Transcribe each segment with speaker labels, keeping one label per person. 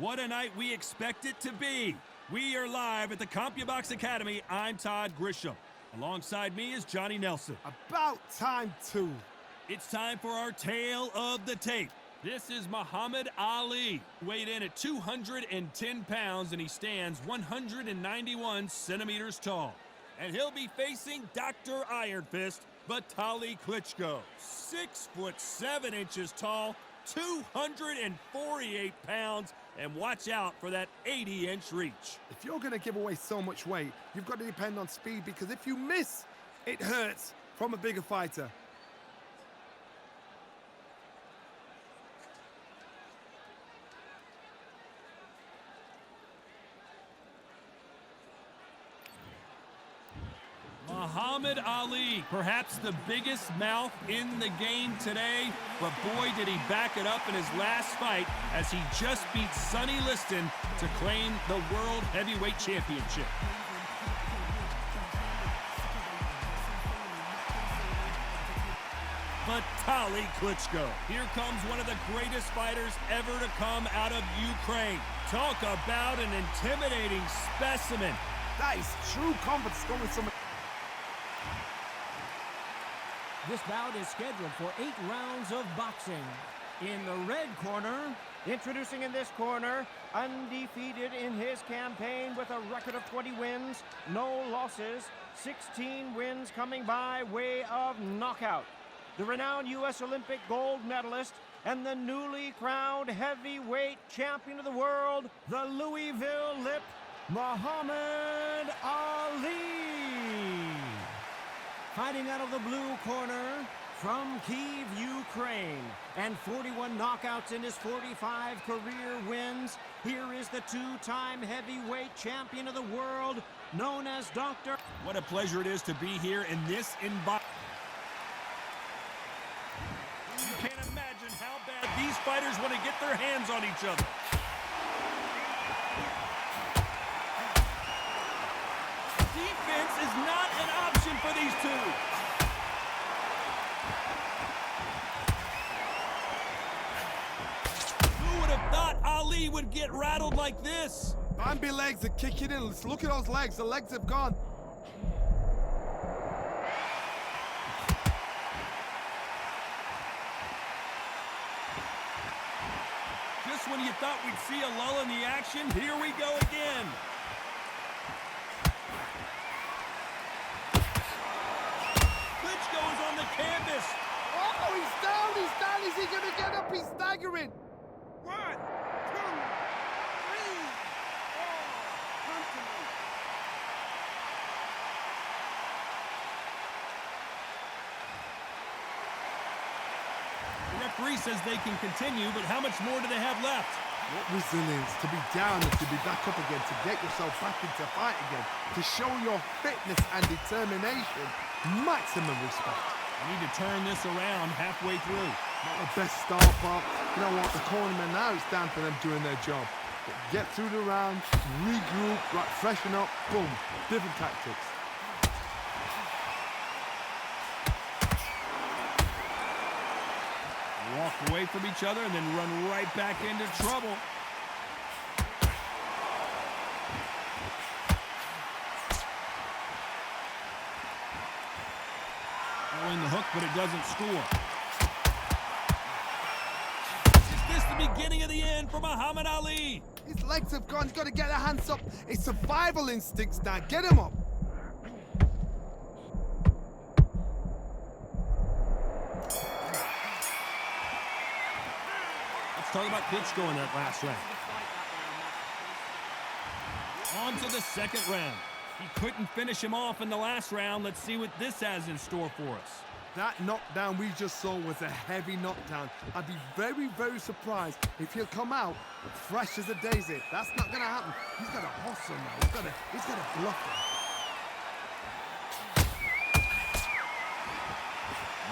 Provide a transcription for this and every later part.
Speaker 1: What a night we expect it to be. We are live at the CompuBox Academy. I'm Todd Grisham. Alongside me is Johnny Nelson.
Speaker 2: About time, too.
Speaker 1: It's time for our tale of the tape. This is Muhammad Ali, weighed in at 210 pounds, and he stands 191 centimeters tall. And he'll be facing Dr. Iron Fist, Vitaly Klitschko. 6'7" tall, 248 pounds, and watch out for that 80-inch reach.
Speaker 2: If you're going to give away so much weight, you've got to depend on speed, because if you miss, it hurts from a bigger fighter.
Speaker 1: Muhammad Ali, perhaps the biggest mouth in the game today, but boy did he back it up in his last fight as he just beat Sonny Liston to claim the World Heavyweight Championship. Vitaly Klitschko. Here comes one of the greatest fighters ever to come out of Ukraine. Talk about an intimidating specimen.
Speaker 2: That is true confidence going with someone.
Speaker 3: This bout is scheduled for 8 rounds of boxing. In the red corner, introducing in this corner, undefeated in his campaign with a record of 20 wins, no losses, 16 wins coming by way of knockout. The renowned U.S. Olympic gold medalist and the newly crowned heavyweight champion of the world, the Louisville Lip, Muhammad Ali. Fighting out of the blue corner from Kyiv, Ukraine, and 41 knockouts in his 45 career wins, here is the two-time heavyweight champion of the world, known as Dr.
Speaker 1: What a pleasure it is to be here in this environment. You can't imagine how bad these fighters want to get their hands on each other. Defense is not an option for these two. Who would have thought Ali would get rattled like this?
Speaker 2: Bambi legs are kicking in. Let's look at those legs. The legs have gone.
Speaker 1: Just when you thought we'd see a lull in the action, here we go again. Klitschko is on the canvas.
Speaker 2: Oh, he's down, he's down. Is he going to get up? He's staggering.
Speaker 4: 1, 2, 3, 4. Continue.
Speaker 1: The referee says they can continue, but how much more do they have left?
Speaker 2: What resilience to be down and to be back up again, to get yourself back into fight again, to show your fitness and determination. Maximum respect.
Speaker 1: We need to turn this around halfway through.
Speaker 2: Not the best start, but you know what? The cornermen now, it's down for them doing their job. But get through the round, regroup, right, freshen up, boom. Different tactics.
Speaker 1: Walk away from each other and then run right back into trouble. Throwing the hook, but it doesn't score. Is this the beginning of the end for Muhammad Ali?
Speaker 2: His legs have gone. He's got to get their hands up. It's survival instincts now. Get him up.
Speaker 1: Talk about Klitschko in that last round. On to the second round. He couldn't finish him off in the last round. Let's see what this has in store for us.
Speaker 2: That knockdown we just saw was a heavy knockdown. I'd be very, very surprised if he'll come out fresh as a daisy. That's not going to happen. He's got to hustle now. He's got to bluff him.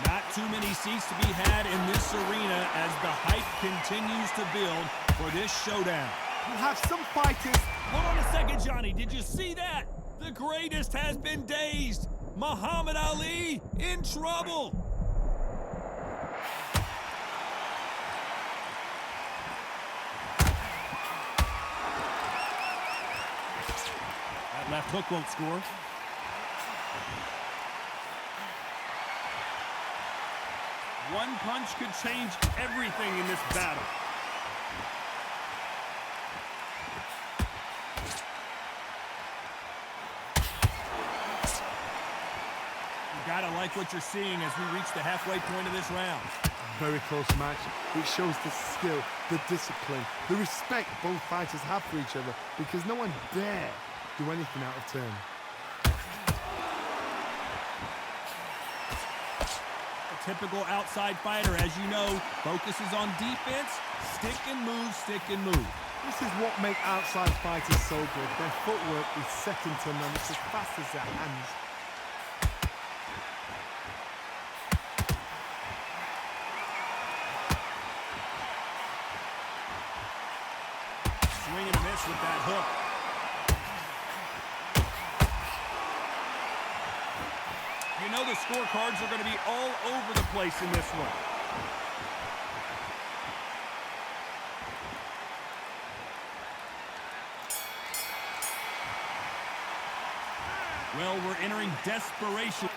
Speaker 1: Not too many seats to be had in this arena as the hype continues to build for this showdown.
Speaker 2: You have some fighters.
Speaker 1: Hold on a second, Johnny. Did you see that? The greatest has been dazed. Muhammad Ali in trouble. left hook won't score. One punch could change everything in this battle. You gotta like what you're seeing as we reach the halfway point of this round.
Speaker 2: Very close match. It shows the skill, the discipline, the respect both fighters have for each other, because no one dare do anything out of turn.
Speaker 1: Typical outside fighter, as you know, focuses on defense, stick and move, stick and move.
Speaker 2: This is what makes outside fighters so good. Their footwork is second to none. It's as fast as their hands.
Speaker 1: Swing and a miss with that hook. You know the scorecards are going to be all over the place in this one. Well, we're entering desperation.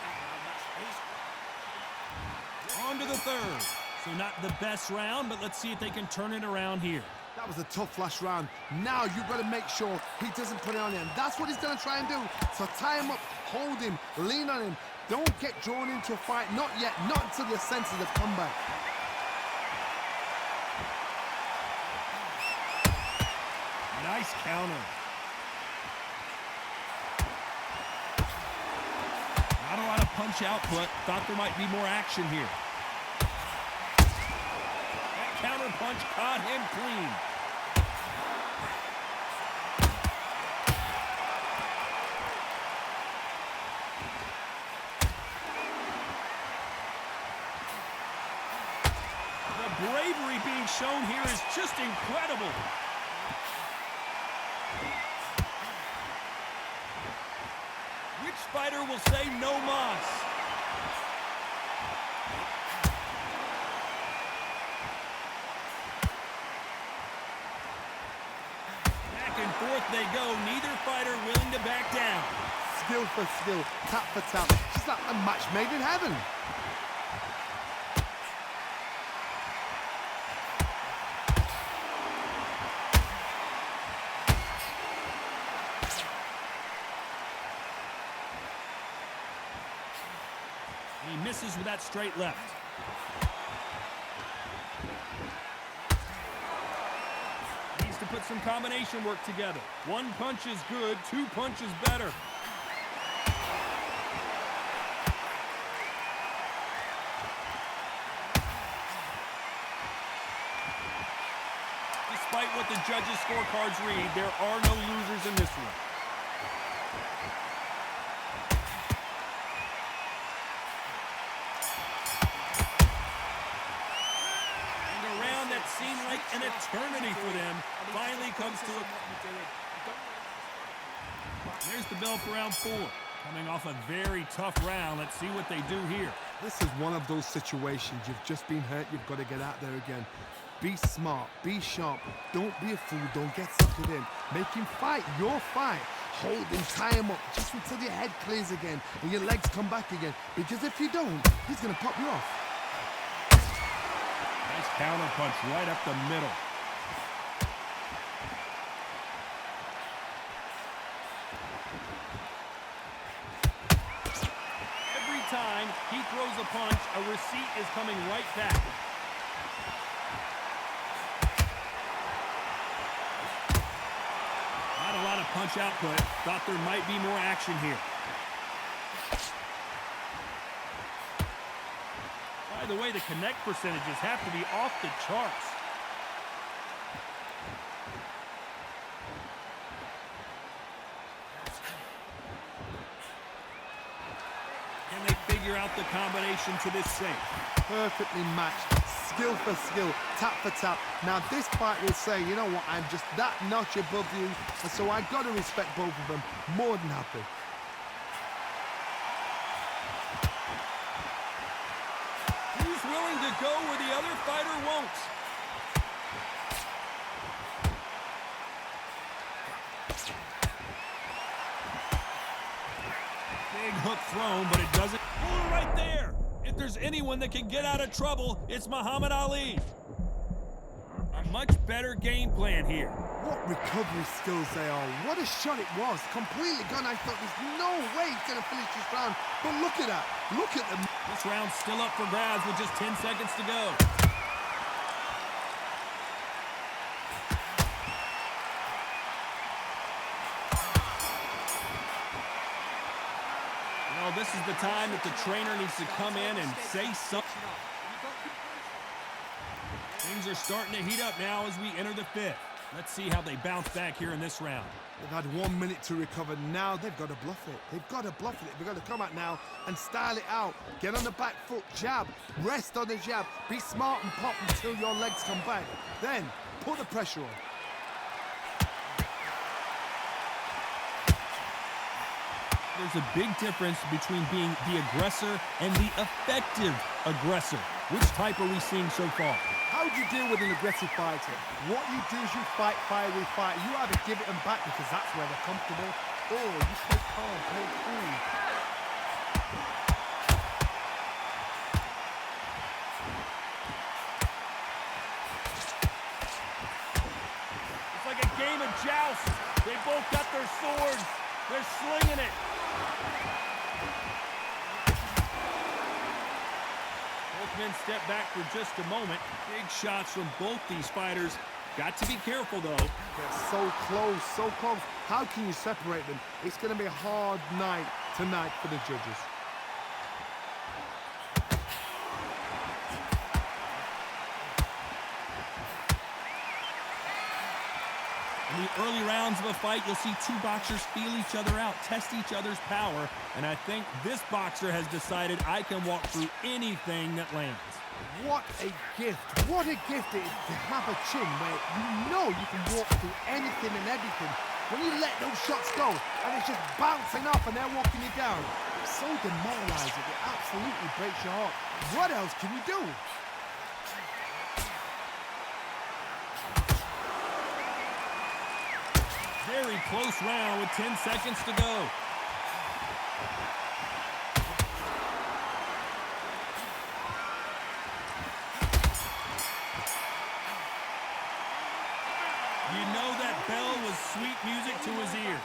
Speaker 1: On to the third. So not the best round, but let's see if they can turn it around here.
Speaker 2: That was a tough last round. Now you've got to make sure he doesn't put it on him. That's what he's going to try and do. So tie him up, hold him, lean on him. Don't get drawn into a fight. Not yet. Not until your senses have come back.
Speaker 1: Nice counter. Not a lot of punch output. Thought there might be more action here. That counter punch caught him clean. The bravery being shown here is just incredible. Which fighter will say no mas? Back and forth they go, neither fighter willing to back down.
Speaker 2: Skill for skill, tap for tap. Just like a match made in heaven.
Speaker 1: He misses with that straight left. Needs to put some combination work together. One punch is good, two punches better. Despite what the judges' scorecards read, there are no losers in this one. Seemed like an eternity for them. Finally comes to a... There's the bell for round 4. Coming off a very tough round. Let's see what they do here.
Speaker 2: This is one of those situations. You've just been hurt. You've got to get out there again. Be smart. Be sharp. Don't be a fool. Don't get suckered in. Make him fight your fight. Hold him, tie him up, just until your head clears again and your legs come back again. Because if you don't, he's going to pop you off.
Speaker 1: Nice counter punch right up the middle. Every time he throws a punch, a receipt is coming right back. Not a lot of punch output. Thought there might be more action here. By the way, the connect percentages have to be off the charts. Can they figure out the combination to this sink?
Speaker 2: Perfectly matched, skill for skill, tap for tap. Now this fight will say, you know what, I'm just that notch above you, and so I got to respect both of them. More than happy.
Speaker 1: Willing to go where the other fighter won't. hook thrown, but it doesn't. Oh, right there. If there's anyone that can get out of trouble, it's Muhammad Ali. A much better game plan here.
Speaker 2: What recovery skills they are. What a shot it was. Completely gone. I thought there's no way he's going to finish this round. But look at that. Look at them.
Speaker 1: This round's still up for grabs with just 10 seconds to go. Well, this is the time that the trainer needs to come in and say something. Things are starting to heat up now as we enter the fifth. Let's see how they bounce back here in this round.
Speaker 2: They've had 1 minute to recover. Now they've got to bluff it. They've got to bluff it. They've got to come out now and style it out. Get on the back foot, jab, rest on the jab. Be smart and pop until your legs come back. Then put the pressure on.
Speaker 1: There's a big difference between being the aggressor and the effective aggressor. Which type are we seeing so far?
Speaker 2: How do you deal with an aggressive fighter? What you do is you fight fire with fire. You either give it them back because that's where they're comfortable, or you stay calm, play cool.
Speaker 1: It's like a game of joust. They both got their swords. They're slinging it. Both men step back for just a moment. Big shots from both these fighters. Got to be careful, though.
Speaker 2: They're so close, so close. How can you separate them? It's going to be a hard night tonight for the judges.
Speaker 1: In the early rounds of a fight, you'll see two boxers feel each other out, test each other's power, and I think this boxer has decided I can walk through anything that lands.
Speaker 2: What a gift. What a gift it is to have a chin where you know you can walk through anything and everything. When you let those shots go and it's just bouncing up and they're walking you down, it's so demoralizing. It absolutely breaks your heart. What else can you do?
Speaker 1: Very close round with 10 seconds to go. You know that bell was sweet music to his ears.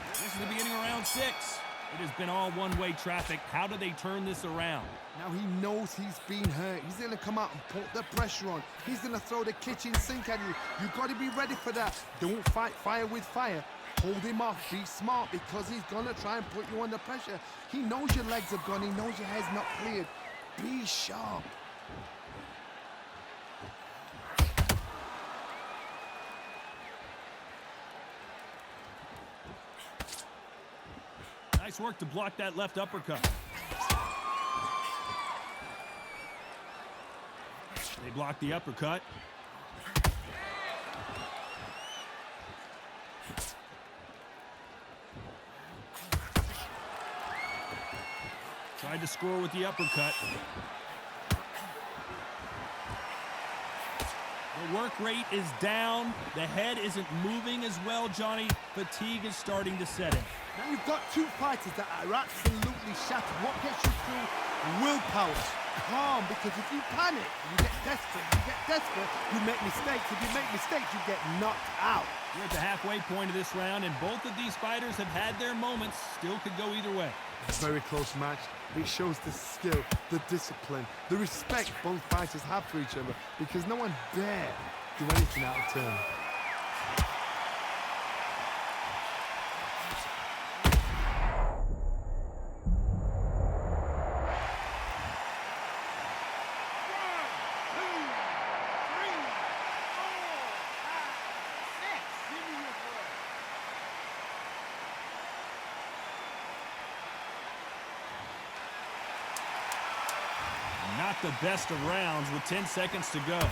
Speaker 1: This is the beginning of round 6. It has been all one-way traffic. How do they turn this around?
Speaker 2: Now he knows he's been hurt. He's going to come out and put the pressure on. He's going to throw the kitchen sink at you. You've got to be ready for that. Don't fight fire with fire. Hold him off. Be smart because he's going to try and put you under pressure. He knows your legs have gone. He knows your head's not cleared. Be sharp.
Speaker 1: Nice work to block that left uppercut. They block the uppercut. Tried to score with the uppercut. The work rate is down. The head isn't moving as well, Johnny. Fatigue is starting to set in.
Speaker 2: Now you've got two fighters that are absolutely shattered. What gets you through? Willpower. Calm, because if you panic, you get desperate. You make mistakes. If you make mistakes, you get knocked out.
Speaker 1: We're at the halfway point of this round, and both of these fighters have had their moments. Still could go either way.
Speaker 2: A very close match. It shows the skill, the discipline, the respect both fighters have for each other, because no one dare do anything out of turn.
Speaker 1: Not the best of rounds with 10 seconds to go. Oh,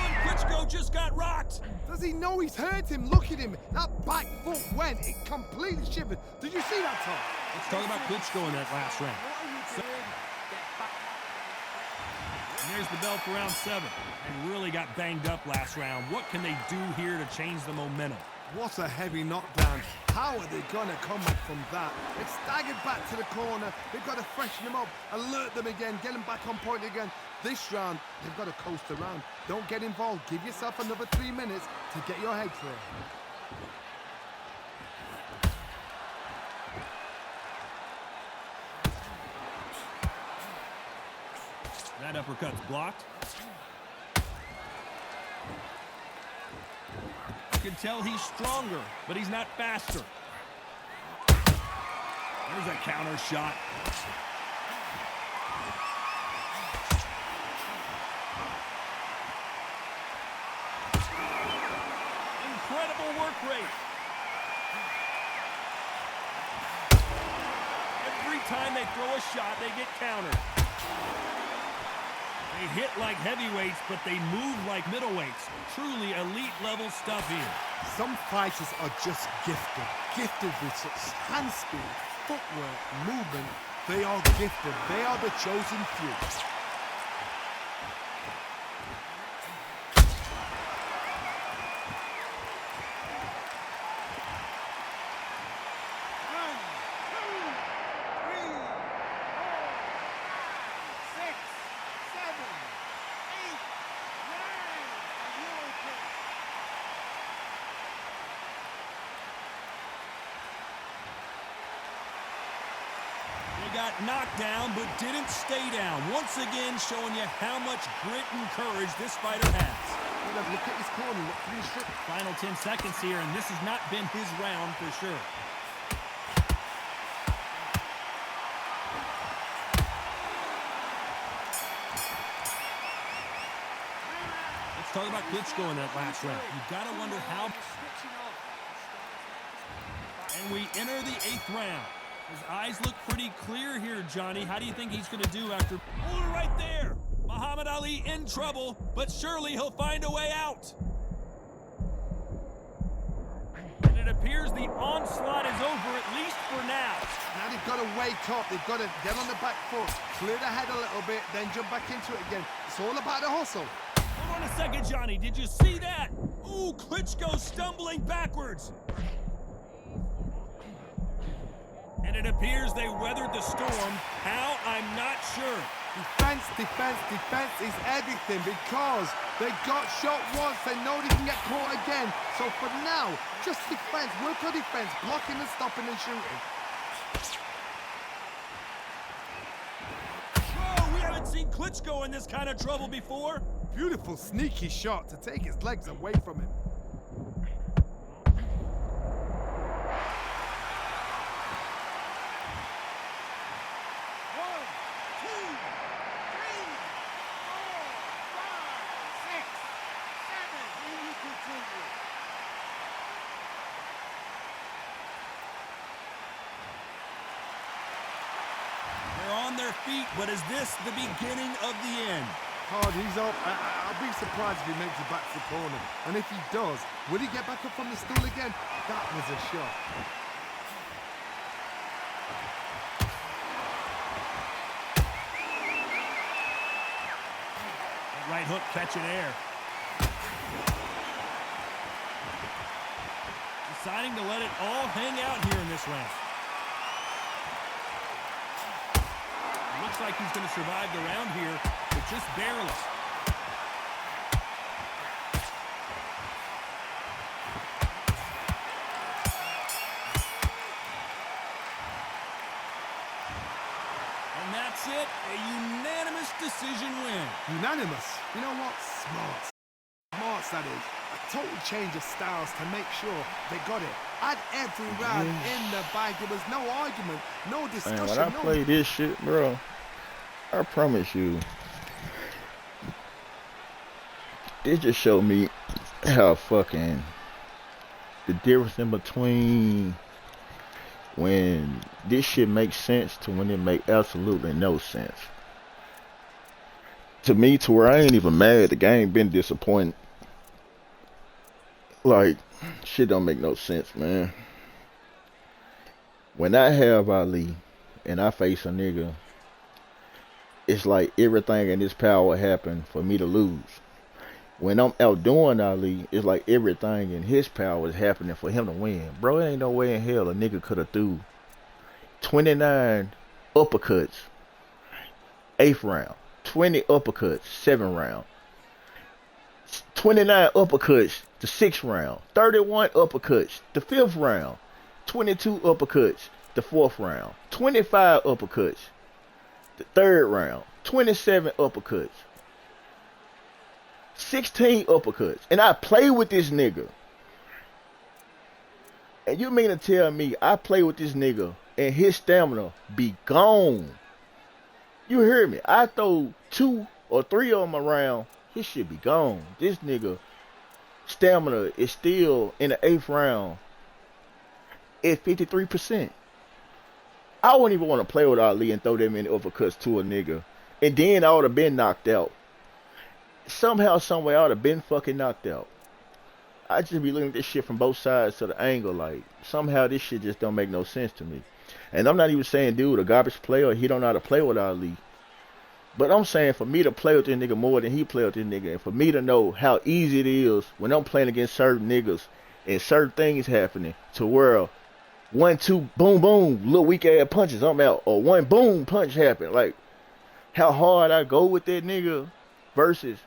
Speaker 1: and Klitschko just got rocked.
Speaker 2: Does he know he's hurt him? Look at him. That back foot went. It completely shivered. Did you see that, Tom?
Speaker 1: Let's talk about Klitschko in that last round. And there's the bell for round 7. And really got banged up last round. What can they do here to change the momentum?
Speaker 2: What a heavy knockdown. How are they going to come back from that? They've staggered back to the corner. They've got to freshen them up, alert them again, get them back on point again. This round, they've got to coast around. Don't get involved. Give yourself another 3 minutes to get your head clear.
Speaker 1: That uppercut's blocked. You can tell he's stronger, but he's not faster. There's a counter shot. Incredible work rate. Every time they throw a shot, they get countered. They hit like heavyweights, but they move like middleweights. Truly elite level stuff here.
Speaker 2: Some fighters are just gifted. Gifted with such hand speed, footwork, movement. They are gifted. They are the chosen few.
Speaker 1: Got knocked down, but didn't stay down. Once again, showing you how much grit and courage this fighter has.
Speaker 2: Look at his corner. Look at his strip.
Speaker 1: Final 10 seconds here, and this has not been his round for sure. Let's talk about Klitschko in that last round. You've got to wonder how. And we enter the 8th round. His eyes look pretty clear here, Johnny. How do you think he's going to do after... Oh, right there! Muhammad Ali in trouble, but surely he'll find a way out. And it appears the onslaught is over, at least for now.
Speaker 2: Now they've got to wake up. They've got to get on the back foot, clear the head a little bit, then jump back into it again. It's all about the hustle.
Speaker 1: Hold on a second, Johnny. Did you see that? Ooh, Klitschko stumbling backwards. And it appears they weathered the storm. How? I'm not sure.
Speaker 2: Defense, defense, defense is everything because they got shot once. They know they can get caught again. So for now, just defense. Work on defense. Blocking and stopping and shooting.
Speaker 1: Whoa, we haven't seen Klitschko in this kind of trouble before.
Speaker 2: Beautiful, sneaky shot to take his legs away from him.
Speaker 1: On their feet, but is this the beginning of the end?
Speaker 2: Hard, he's up. I'll be surprised if he makes it back to the corner. And if he does, will he get back up from the stool again? That was a shot.
Speaker 1: That right hook catching air. Deciding to let it all hang out here in this round. Looks like he's going to survive the round here, but just barely. And that's it, a unanimous decision win.
Speaker 2: Unanimous? You know what? Smart. Smarts, that is. A total change of styles to make sure they got it. At every round in the bag, there was no argument, no discussion.
Speaker 4: Man, when I play this shit, bro, I promise you, it just showed me how fucking the difference in between when this shit makes sense to when it make absolutely no sense. To me, to where I ain't even mad, the game been disappointing. Like, shit don't make no sense, man. When I have Ali and I face a nigga, it's like everything in this power happened for me to lose. When I'm outdoing Ali, it's like everything in his power is happening for him to win. Bro, it ain't no way in hell a nigga could have threw 29 uppercuts, 8th round. 20 uppercuts, 7th round. 29 uppercuts, the 6th round. 31 uppercuts, the 5th round. 22 uppercuts, the 4th round. 25 uppercuts, the 3rd round. 27 uppercuts. 16 uppercuts. And I play with this nigga. And you mean to tell me I play with this nigga and his stamina be gone? You hear me? I throw 2 or 3 of them around, his shit be gone. This nigga stamina is still in the 8th round at 53%. I wouldn't even want to play with Ali and throw them in uppercuts to a nigga. And then I would have been knocked out. Somehow, someway, I would have been fucking knocked out. I just be looking at this shit from both sides of the angle. Like, somehow this shit just don't make no sense to me. And I'm not even saying, dude, a garbage player, he don't know how to play with Ali. But I'm saying for me to play with this nigga more than he play with this nigga, and for me to know how easy it is when I'm playing against certain niggas and certain things happening to where 1, 2, boom, boom, little weak ass punches, I'm out. Or 1 boom punch happen. Like, how hard I go with that nigga versus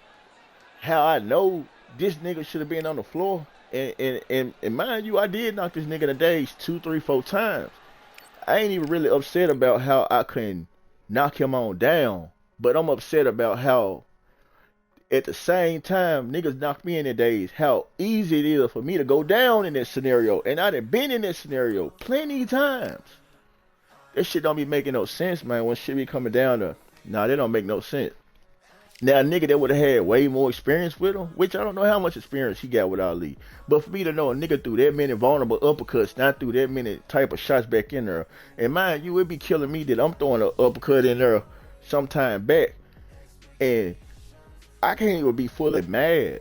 Speaker 4: how I know this nigga should have been on the floor. And mind you, I did knock this nigga in the days 2, 3, 4 times. I ain't even really upset about how I couldn't knock him on down. But I'm upset about how, at the same time, niggas knocked me in the days, how easy it is for me to go down in that scenario. And I done been in that scenario plenty of times. That shit don't be making no sense, man. When shit be coming down to, nah, that don't make no sense. Now, a nigga that would have had way more experience with him, which I don't know how much experience he got with Ali. But for me to know a nigga threw that many vulnerable uppercuts, not threw that many type of shots back in there. And mind you, it be killing me that I'm throwing an uppercut in there sometime back. And I can't even be fully mad.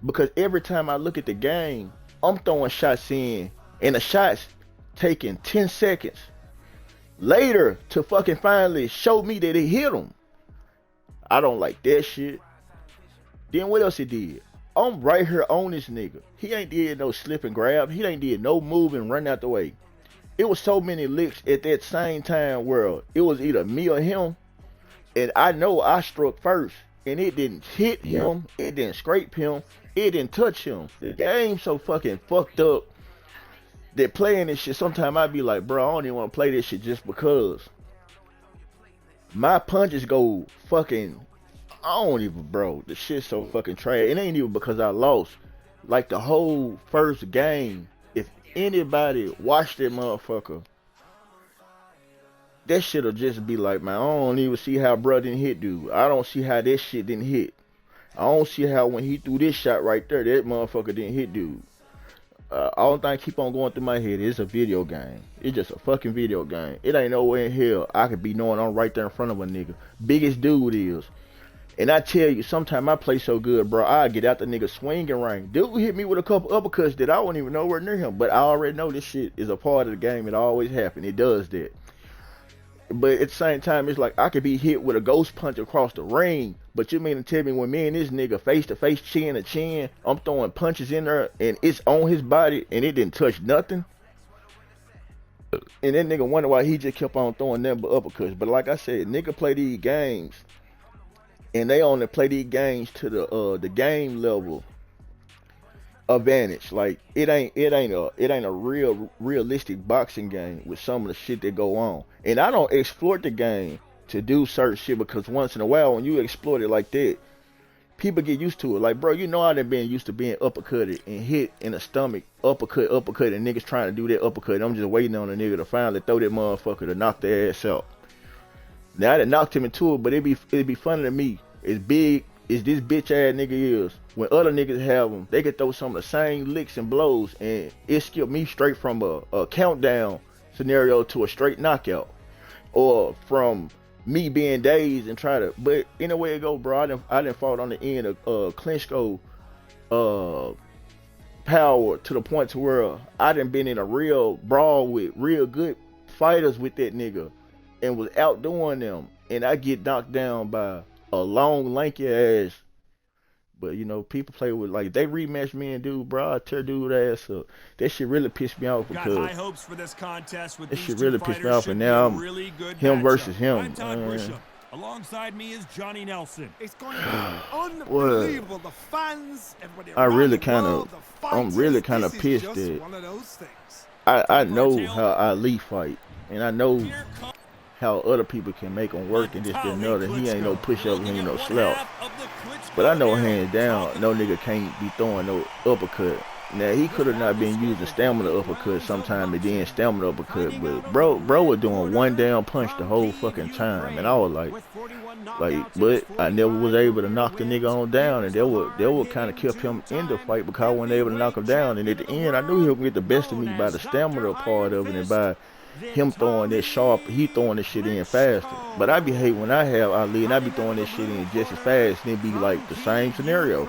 Speaker 4: Because every time I look at the game, I'm throwing shots in. And the shots taking 10 seconds later to fucking finally show me that it hit him. I don't like that shit. Then what else he did? I'm right here on this nigga. He ain't did no slip and grab. He ain't did no move and run out the way. It was so many licks at that same time where it was either me or him. And I know I struck first. And it didn't hit him. It didn't scrape him. It didn't touch him. The game so fucking fucked up that playing this shit, sometimes I be like, bro, I don't even want to play this shit just because. My punches go fucking, I don't even, bro, the shit's so fucking trash. It ain't even because I lost. Like the whole first game, if anybody watched that motherfucker, that shit'll just be like, man, I don't even see how bro didn't hit dude. I don't see how that shit didn't hit. I don't see how when he threw this shot right there, that motherfucker didn't hit dude. All thing keep on going through my head is a video game. It's just a fucking video game. It ain't no way in hell I could be knowing I'm right there in front of a nigga. Biggest dude is. And I tell you, sometimes I play so good, bro, I get out the nigga swinging ring. Dude hit me with a couple uppercuts that I won't even know where near him. But I already know this shit is a part of the game. It always happens. It does that. But at the same time, it's like I could be hit with a ghost punch across the ring. But you mean to tell me when me and this nigga face to face, chin to chin, I'm throwing punches in there and it's on his body and it didn't touch nothing? And that nigga wonder why he just kept on throwing them uppercuts. But like I said, nigga play these games and they only play these games to the game level advantage. Like it ain't a realistic boxing game with some of the shit that go on. And I don't exploit the game to do certain shit because once in a while when you exploit it like that, people get used to it. Like, bro, you know I done been used to being uppercutted and hit in the stomach, uppercut, and niggas trying to do that uppercut. I'm just waiting on a nigga to finally throw that motherfucker to knock their ass out. Now I done knocked him into it, but it'd be funny to me. As big as this bitch ass nigga is, when other niggas have them, they could throw some of the same licks and blows, and it skipped me straight from a countdown scenario to a straight knockout, or from me being dazed and try to. But anyway it go, bro, I done fought on the end of Klitschko power to the point to where I done been in a real brawl with real good fighters with that nigga, and was outdoing them, and I get knocked down by a long lanky ass But you know, people play with like they rematch me and dude, bro, I tear dude ass up. That shit really pissed me off
Speaker 1: Got
Speaker 4: because
Speaker 1: high hopes for this contest with
Speaker 4: that
Speaker 1: these
Speaker 4: shit
Speaker 1: two
Speaker 4: really pissed me
Speaker 1: fighters.
Speaker 4: off,
Speaker 1: Should
Speaker 4: and
Speaker 1: be
Speaker 4: now
Speaker 1: a
Speaker 4: I'm
Speaker 1: really good
Speaker 4: him
Speaker 1: matchup.
Speaker 4: versus him.
Speaker 1: I'm Todd Grisham. Alongside me is Johnny Nelson.
Speaker 2: It's going to be
Speaker 4: Well,
Speaker 2: unbelievable. The fans, everybody
Speaker 4: I
Speaker 2: around
Speaker 4: really
Speaker 2: the
Speaker 4: kind
Speaker 2: world,
Speaker 4: of,
Speaker 2: the
Speaker 4: I'm really
Speaker 2: fighters,
Speaker 4: kind of
Speaker 2: this is
Speaker 4: pissed
Speaker 2: just
Speaker 4: that
Speaker 2: one of those things.
Speaker 4: I
Speaker 1: Time for our
Speaker 4: know
Speaker 1: tale.
Speaker 4: how Ali fight, and I know
Speaker 1: Here comes
Speaker 4: how other people can make him work and this, that, and the other. He ain't no push up, he
Speaker 1: looking
Speaker 4: ain't
Speaker 1: at
Speaker 4: no
Speaker 1: one
Speaker 4: slouch.
Speaker 1: half of the
Speaker 4: But I
Speaker 1: Klitschko
Speaker 4: know
Speaker 1: era.
Speaker 4: hands down, no nigga can't be throwing no uppercut. Now he could have not been using stamina uppercut sometime and then stamina uppercut, but bro was doing one down punch the whole fucking time, and I was like, but I never was able to knock the nigga on down, and that would kind of kept him in the fight because I wasn't able to knock him down, and at the end I knew he would get the best of me by the stamina part of it and by him throwing that sharp, he throwing this shit in faster. But I be hating when I have Ali and I be throwing this shit in just as fast, and it be like the same scenario.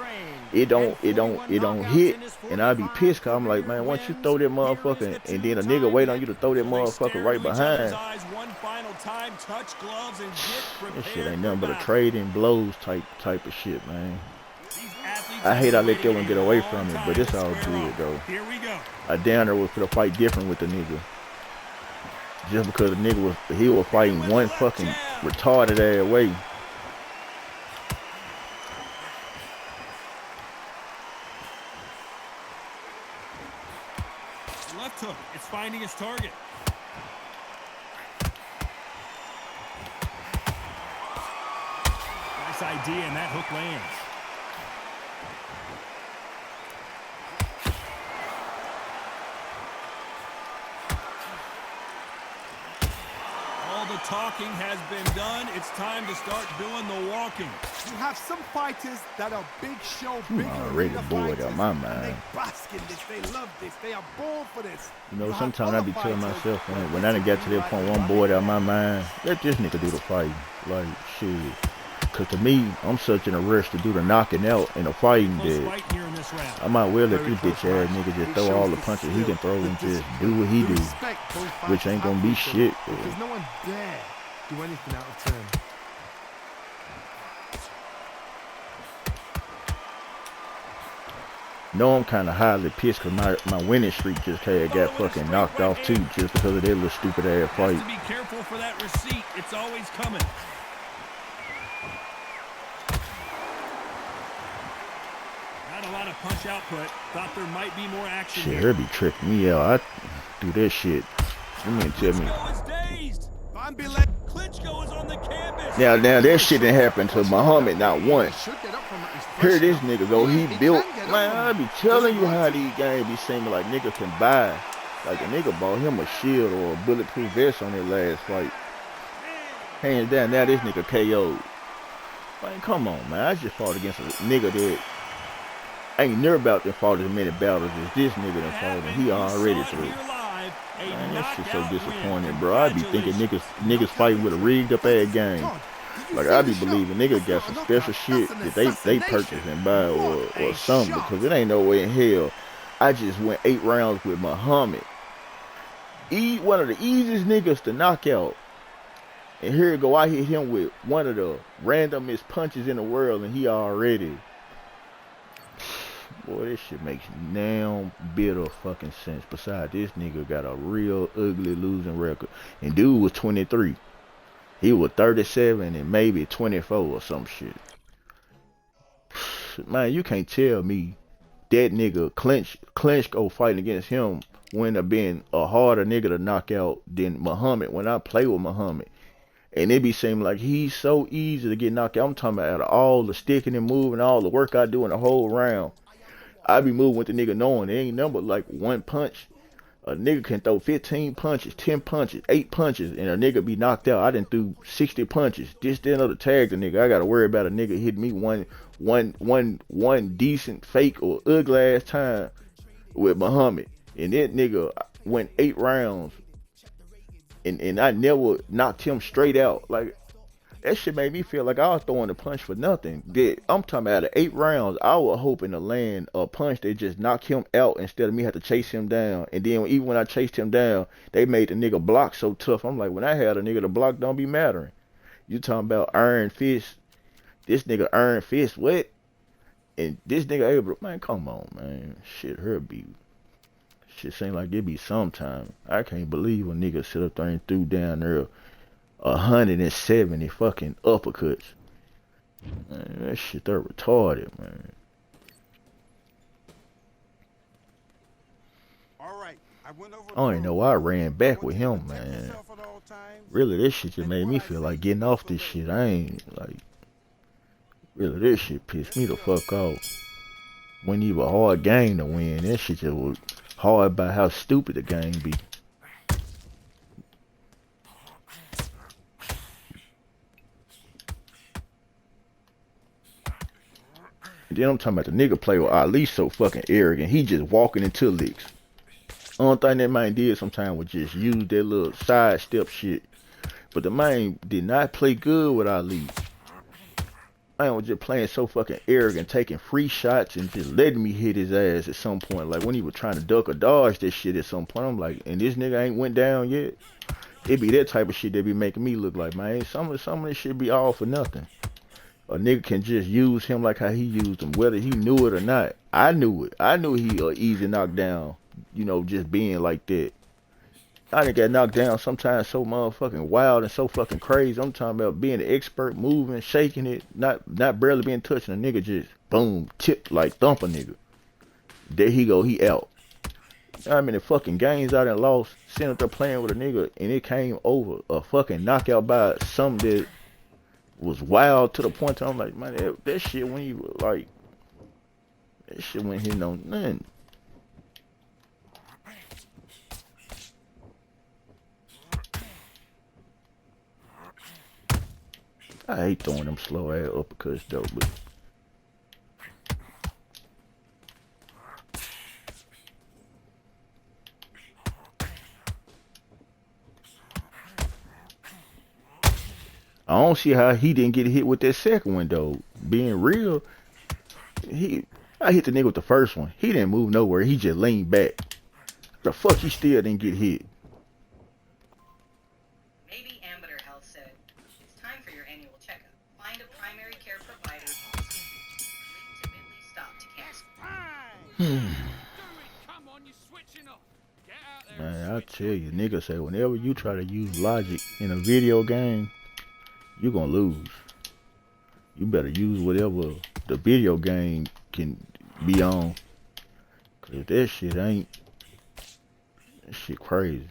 Speaker 4: It don't hit, and I be pissed cause I'm like, man, once you throw that motherfucker and then a nigga wait on you to throw that motherfucker right behind, that shit ain't nothing but a trading blows type of shit, man. I hate I let that one get away from me, but it's all good though. I down there was for the fight different with the nigga. Just because the nigga was fighting one fucking retarded ass way.
Speaker 1: Left hook. It's finding its target. Nice idea, and that hook lands. All the talking has been done. It's time to start doing the walking.
Speaker 2: You have some fighters that are big show, big
Speaker 4: already
Speaker 2: arena
Speaker 4: bored
Speaker 2: fighters,
Speaker 4: out my
Speaker 2: and
Speaker 4: mind.
Speaker 2: they bask in this. They love this. They are born for this.
Speaker 4: You know,
Speaker 2: You have
Speaker 4: sometimes I
Speaker 2: other
Speaker 4: be telling
Speaker 2: fighters
Speaker 4: myself, man,
Speaker 2: that
Speaker 4: when I done got to that
Speaker 2: like
Speaker 4: point where I'm bored out of my mind, let this nigga do the fighting. Like, shit. Cause to me, I'm such in a rush to do the knocking out and the fighting that I might well let this bitch ass nigga just throw all the punches he can throw and just do what he do, which ain't gonna be shit.
Speaker 2: Because no one dare do anything out of turn.
Speaker 4: No, I'm kind of highly pissed because my winning streak just got fucking knocked off too, just because of that little stupid ass fight.
Speaker 1: To be careful for that receipt. It's always coming. Not a lot of punch output. Thought there might be more action.
Speaker 4: Shit,
Speaker 1: here.
Speaker 4: her be tripping me out. I do that shit. You mean tell me?
Speaker 1: Klitschko is on the canvas.
Speaker 4: Now that shit didn't happen to Muhammad not once. Here this nigga go, he built, man, I be telling you how these games be seeming like niggas can buy. Like a nigga bought him a shield or a bulletproof vest on that last fight. Hands down, now this nigga KO'd. Man, come on, man, I just fought against a nigga that ain't never about to fight as many battles as this nigga done fought, and he already through. Man, that shit so disappointing, bro. I be thinking niggas fighting with a rigged up ass game. Like I be believing niggas got some special shit that they purchase and buy or something, because it ain't no way in hell. I just went 8 rounds with Muhammad. One of the easiest niggas to knock out. And here you go, I hit him with one of the randomest punches in the world, and he already. Boy, this shit makes damn bit of fucking sense. Besides, this nigga got a real ugly losing record. And dude was 23. He was 37 and maybe 24 or some shit. Man, you can't tell me that nigga Klitschko fighting against him wouldn't have been a harder nigga to knock out than Muhammad when I play with Muhammad. And it be seeming like he's so easy to get knocked out. I'm talking about out of all the sticking and moving, all the work I do in the whole round. I be moving with the nigga knowing it ain't nothing but like one punch. A nigga can throw 15 punches, 10 punches, 8 punches, and a nigga be knocked out. I done threw 60 punches. This, then other tag the nigga. I gotta worry about a nigga hitting me one decent, fake, or ugly ass time with Muhammad. And that nigga went 8 rounds, and I never knocked him straight out. Like, that shit made me feel like I was throwing a punch for nothing. I'm talking about 8 rounds, I was hoping to land a punch that just knocked him out instead of me have to chase him down. And then even when I chased him down, they made the nigga block so tough. I'm like, when I had a nigga to block, don't be mattering. You talking about iron fist. This nigga iron fist, what? And this nigga able to, man, come on, man. Shit, her be. Shit seem like it be sometime. I can't believe a nigga sit up there and threw down there 170 fucking uppercuts. Man, that shit, they're retarded, man.
Speaker 5: All right, I went over
Speaker 4: I don't even know why I ran back with him, man. Really, this shit just made me feel like getting off this shit. I ain't, like, really, this shit pissed me the fuck off. Wasn't even a hard game to win. That shit just was hard by how stupid the game be. And then I'm talking about the nigga play with Ali so fucking arrogant. He just walking into licks. Only thing that man did sometimes was just use that little sidestep shit. But the man did not play good with Ali. Man was just playing so fucking arrogant, taking free shots and just letting me hit his ass at some point. Like when he was trying to duck or dodge that shit at some point, I'm like, and this nigga ain't went down yet. It be that type of shit that be making me look like, man, some of this shit be all for nothing. A nigga can just use him like how he used him, whether he knew it or not. I knew it. I knew he easy knockdown, you know, just being like that. I done got knocked down sometimes so motherfucking wild and so fucking crazy. I'm talking about being an expert, moving, shaking it, not barely being touched, and a nigga just boom, tip like thump a nigga. There he go, he out. I mean, the fucking games I done lost, sitting up there playing with a nigga, and it came over a fucking knockout by something that was wild to the point that I'm like, man, that shit when you like, that shit wasn't hitting on nothing. I hate throwing them slow ass uppercuts though, but I don't see how he didn't get hit with that second one though. Being real, I hit the nigga with the first one. He didn't move nowhere. He just leaned back. The fuck he still didn't get hit.
Speaker 6: Maybe Amateur Health said, it's time for your annual checkup. Find a primary care provider linked to Midley Stop to cancel.
Speaker 1: Come on, you're switching off. Get out there.
Speaker 4: Man, I tell you, nigga say whenever you try to use logic in a video game, you're gonna lose. You better use whatever the video game can be on. Cause if that shit ain't, that shit crazy.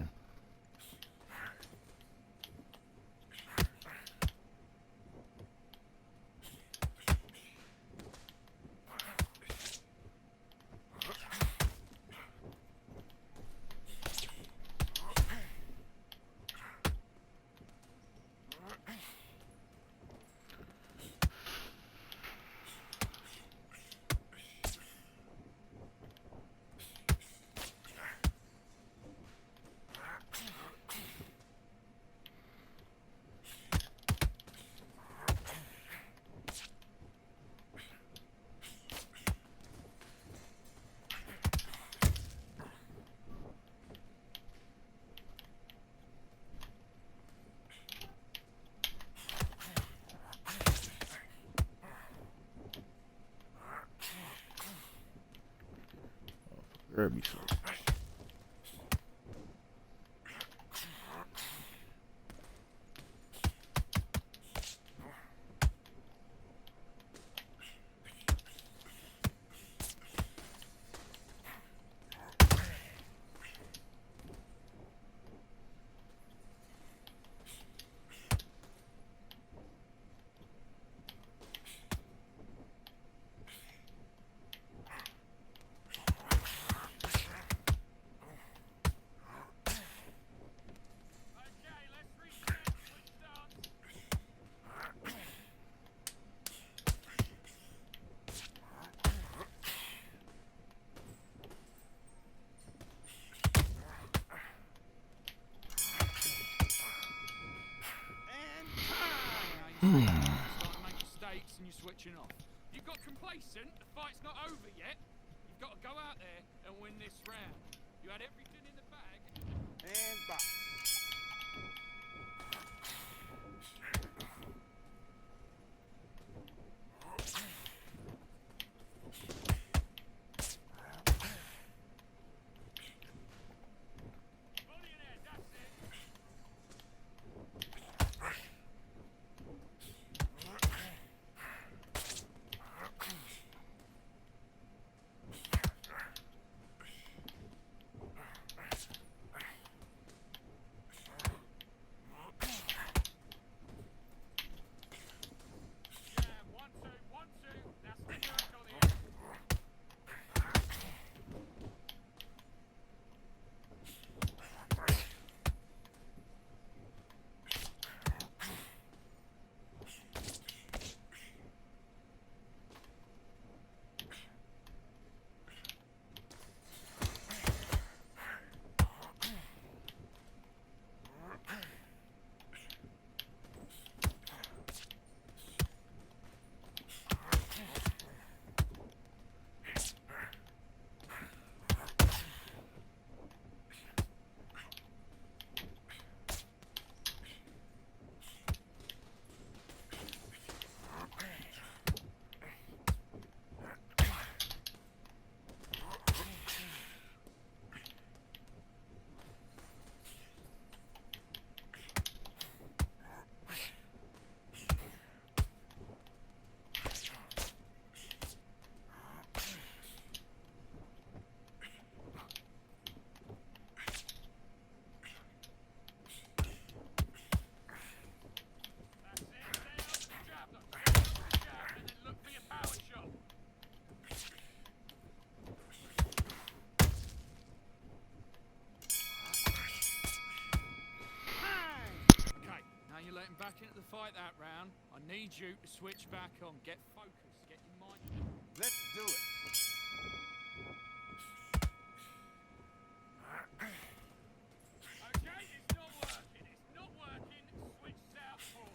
Speaker 4: Grab me some.
Speaker 1: Starting to make mistakes and you're switching off. You got complacent, the fight's not over yet. You've got to go out there and win this round. You had everything in the bag.
Speaker 5: And box.
Speaker 7: Need you to switch back on. Get focused. Get your mind.
Speaker 5: Let's do it.
Speaker 7: Okay, it's not working. It's not working. Switch southpaw.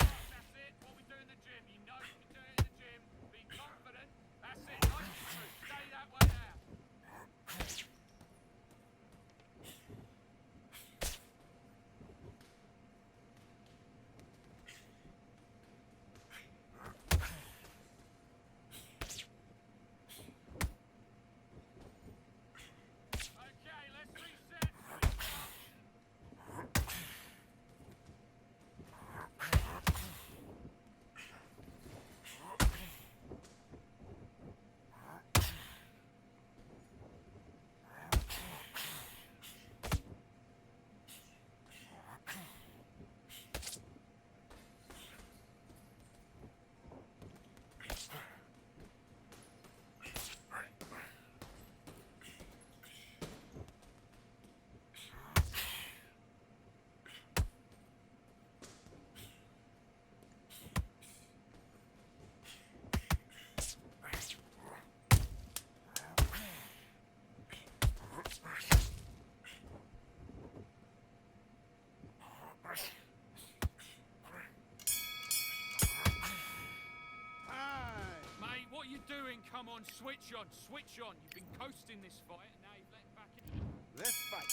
Speaker 7: That's it. What we do in the gym. You know you can do it in the gym. Be confident. That's it. Nice and smooth. Stay that way now. Okay, let's reset. Mate, what are you doing? Come on, switch on, switch on. You've been coasting this fight, and now you've let back in.
Speaker 5: Let's fight.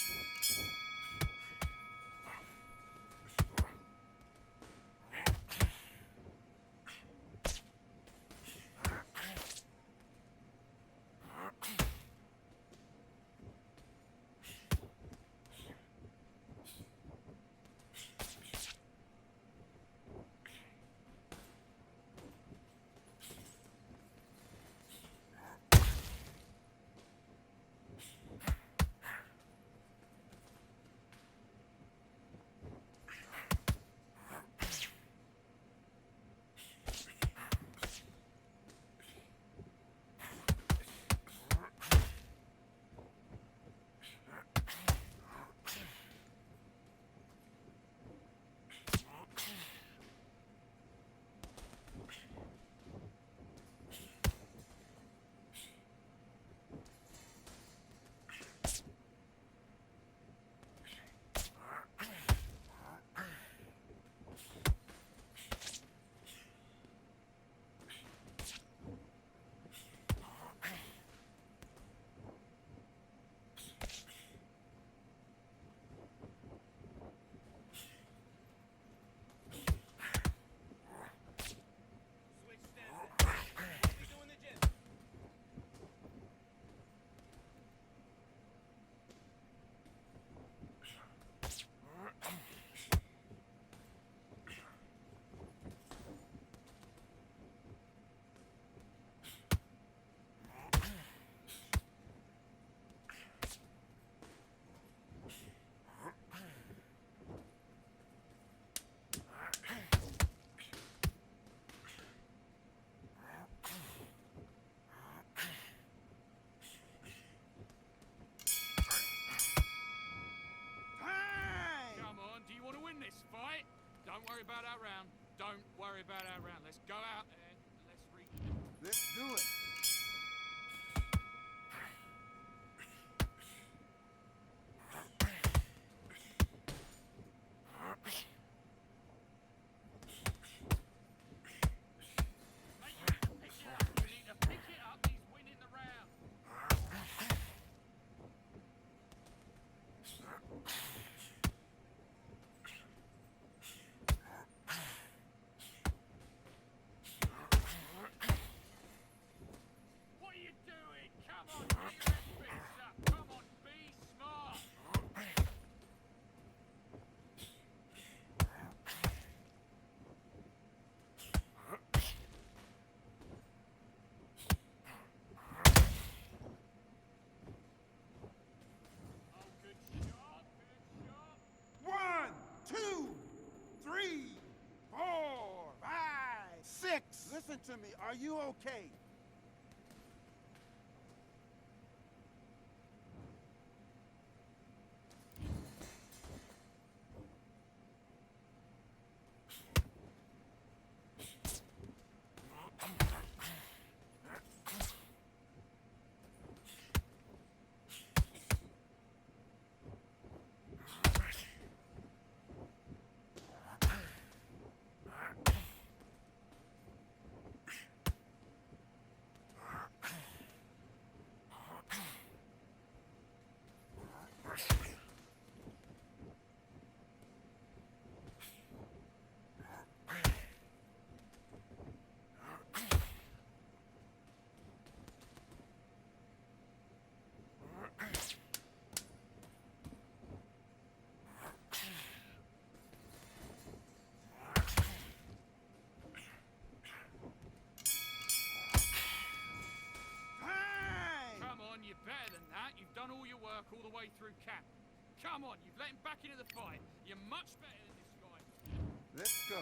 Speaker 7: Don't worry about our round. Don't worry about our round. Let's go out there and let's read.
Speaker 5: Let's do it.
Speaker 7: Mate, you need to pick it up. You need to pick it up. He's winning the round.
Speaker 5: to me. Are you okay?
Speaker 7: Come on, you're better than that. You've done all your work all the way through camp. Come on, you've let him back into the fight. You're much better than this guy.
Speaker 5: Let's go.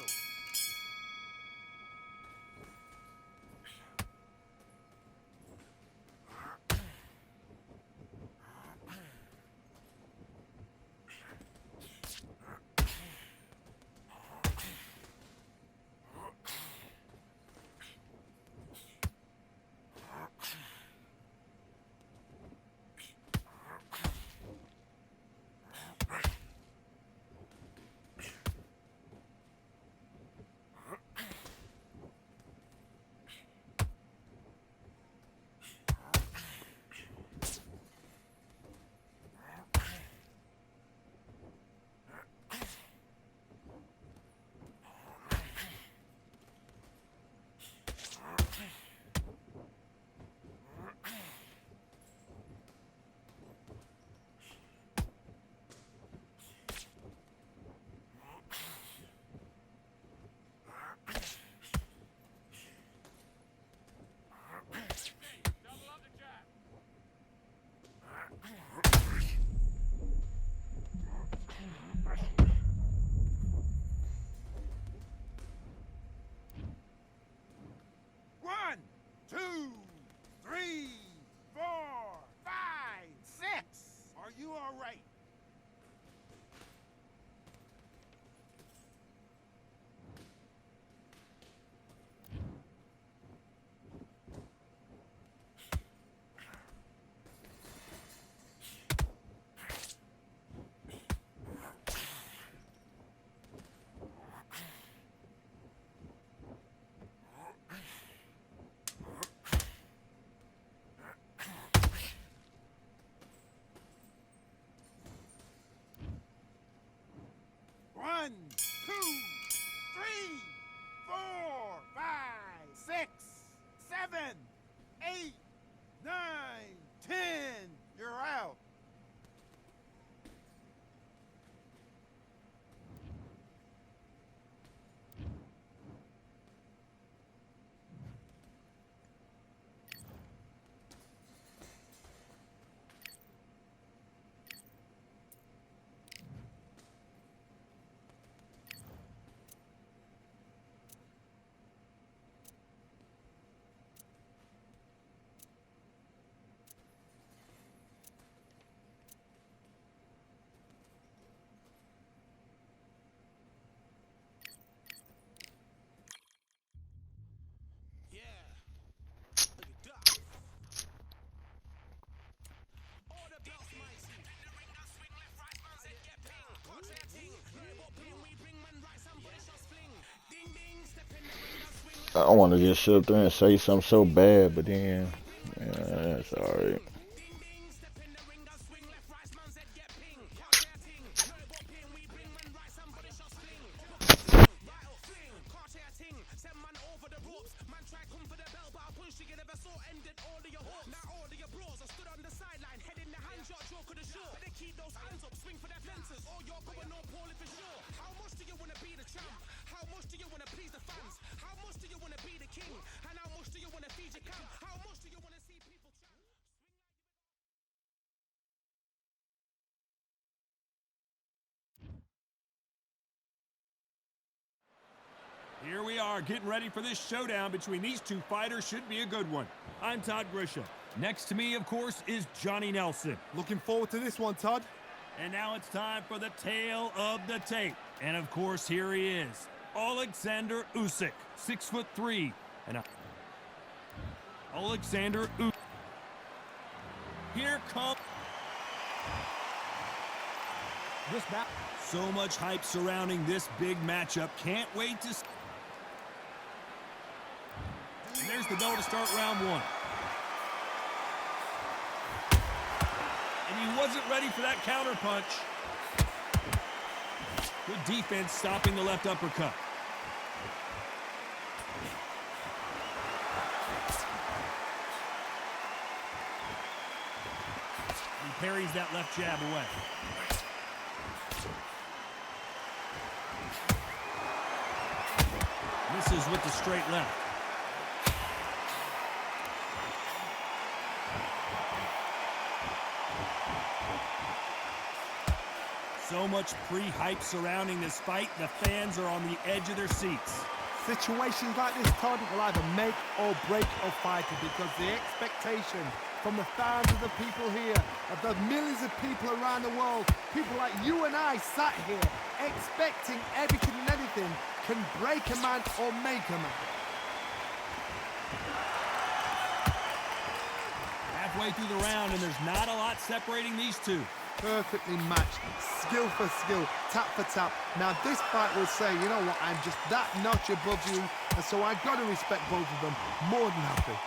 Speaker 7: Double up the jab.
Speaker 5: One, two, three, 4, 5, 6. Are you all right? One, two, three, 4, 5, 6, 7, 8, 9, 10. You're out.
Speaker 4: I want to just sit up there and say something so bad, but then, yeah, that's alright.
Speaker 1: Here we are getting ready for this showdown between these two fighters. Should be a good one. I'm Todd Grisham. Next to me, of course, is Johnny Nelson.
Speaker 2: Looking forward to this one, Todd.
Speaker 1: And now it's time for the tale of the tape. And of course, here he is, Alexander Usyk, 6'3", and Alexander Usyk. Here comes.
Speaker 3: This bout.
Speaker 1: So much hype surrounding this big matchup. Can't wait to. And there's the bell to start round one. And he wasn't ready for that counter punch. Good defense stopping the left uppercut. He parries that left jab away. Misses with the straight left. So much pre-hype surrounding this fight. The fans are on the edge of their seats.
Speaker 2: Situations like this, Todd, will either make or break a fighter because the expectation from the fans of the people here, of the millions of people around the world, people like you and I sat here expecting everything and anything, can break a man or make a man.
Speaker 1: Halfway through the round, and there's not a lot separating these two.
Speaker 2: Perfectly matched, skill for skill, tap for tap. Now this fight will say, you know what, I'm just that notch above you, and so I've got to respect both of them more than happy.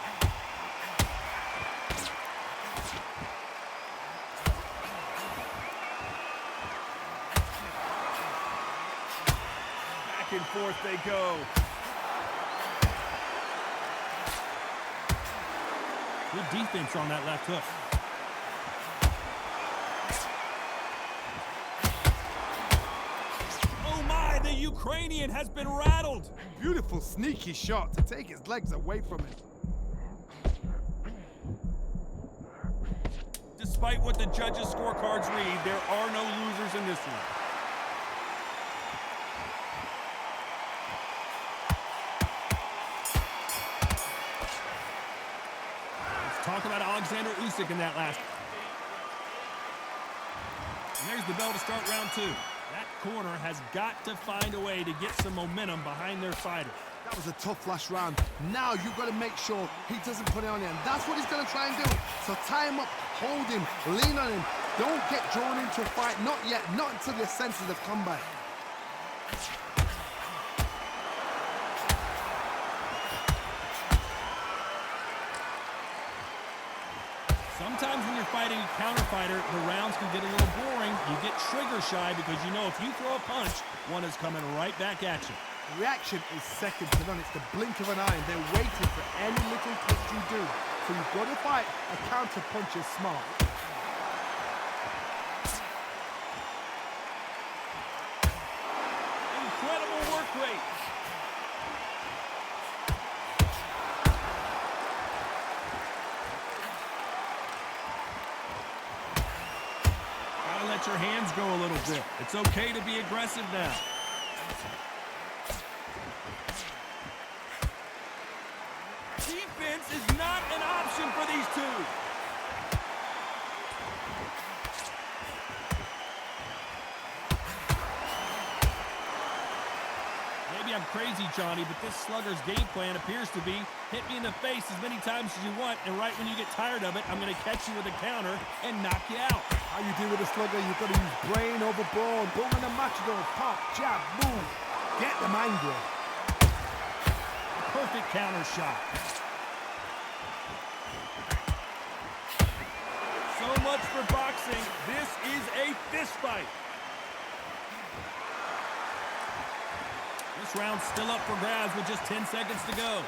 Speaker 1: Back and forth they go. Good defense on that left hook. The Ukrainian has been rattled.
Speaker 2: Beautiful sneaky shot to take his legs away from it.
Speaker 1: Despite what the judges' scorecards read, there are no losers in this one. Let's talk about Alexander Usyk in that last. And there's the bell to start round two. That corner has got to find a way to get some momentum behind their fighter.
Speaker 2: That was a tough last round. Now you've got to make sure he doesn't put it on you, and that's what he's going to try and do. So tie him up, hold him, lean on him. Don't get drawn into a fight, not yet, not until your senses have come back.
Speaker 1: Sometimes when you're fighting a counter fighter, the rounds can get a little boring. You get trigger shy because you know if you throw a punch, one is coming right back at you.
Speaker 2: Reaction is second to none. It's the blink of an eye, and they're waiting for any little twist you do. So you've got to fight a counter punch is smart.
Speaker 1: Incredible work rate. Let your hands go a little bit. It's okay to be aggressive now. Defense is not an option for these two. Maybe I'm crazy, Johnny, but this slugger's game plan appears to be hit me in the face as many times as you want, and right when you get tired of it, I'm going to catch you with a counter and knock you out.
Speaker 2: How you deal with a slugger, you've got to use brain over ball. Boom in the matador, pop, jab, move. Get them angry.
Speaker 1: Perfect counter shot. So much for boxing. This is a fist fight. This round's still up for grabs with just 10 seconds to go.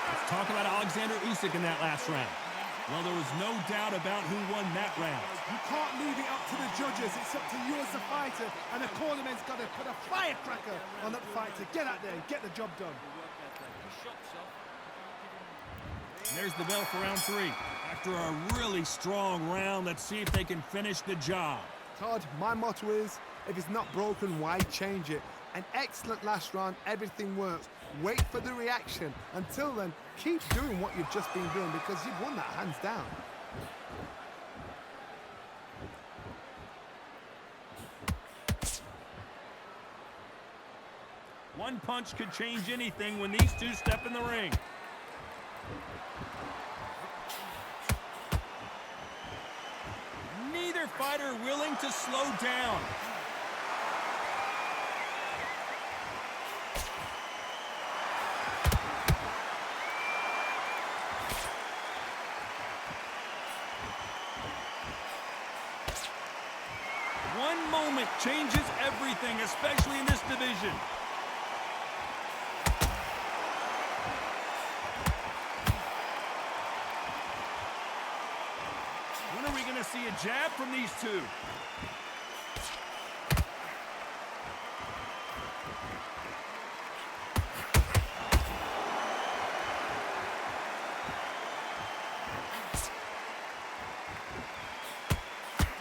Speaker 1: Let's talk about Alexander Usyk in that last round. Well, there was no doubt about who won that round.
Speaker 2: You can't leave it up to the judges. It's up to you as a fighter, and the cornerman's got to put a firecracker on that fight to get out there and get the job done.
Speaker 1: There's the bell for round three. After a really strong round, let's see if they can finish the job.
Speaker 2: Todd, my motto is, if it's not broken, why change it? An excellent last round, everything works. Wait for the reaction. Until then, keep doing what you've just been doing because you've won that hands down.
Speaker 1: One punch could change anything when these two step in the ring. Neither fighter willing to slow down. One moment changes everything, especially in this division. When are we going to see a jab from these two?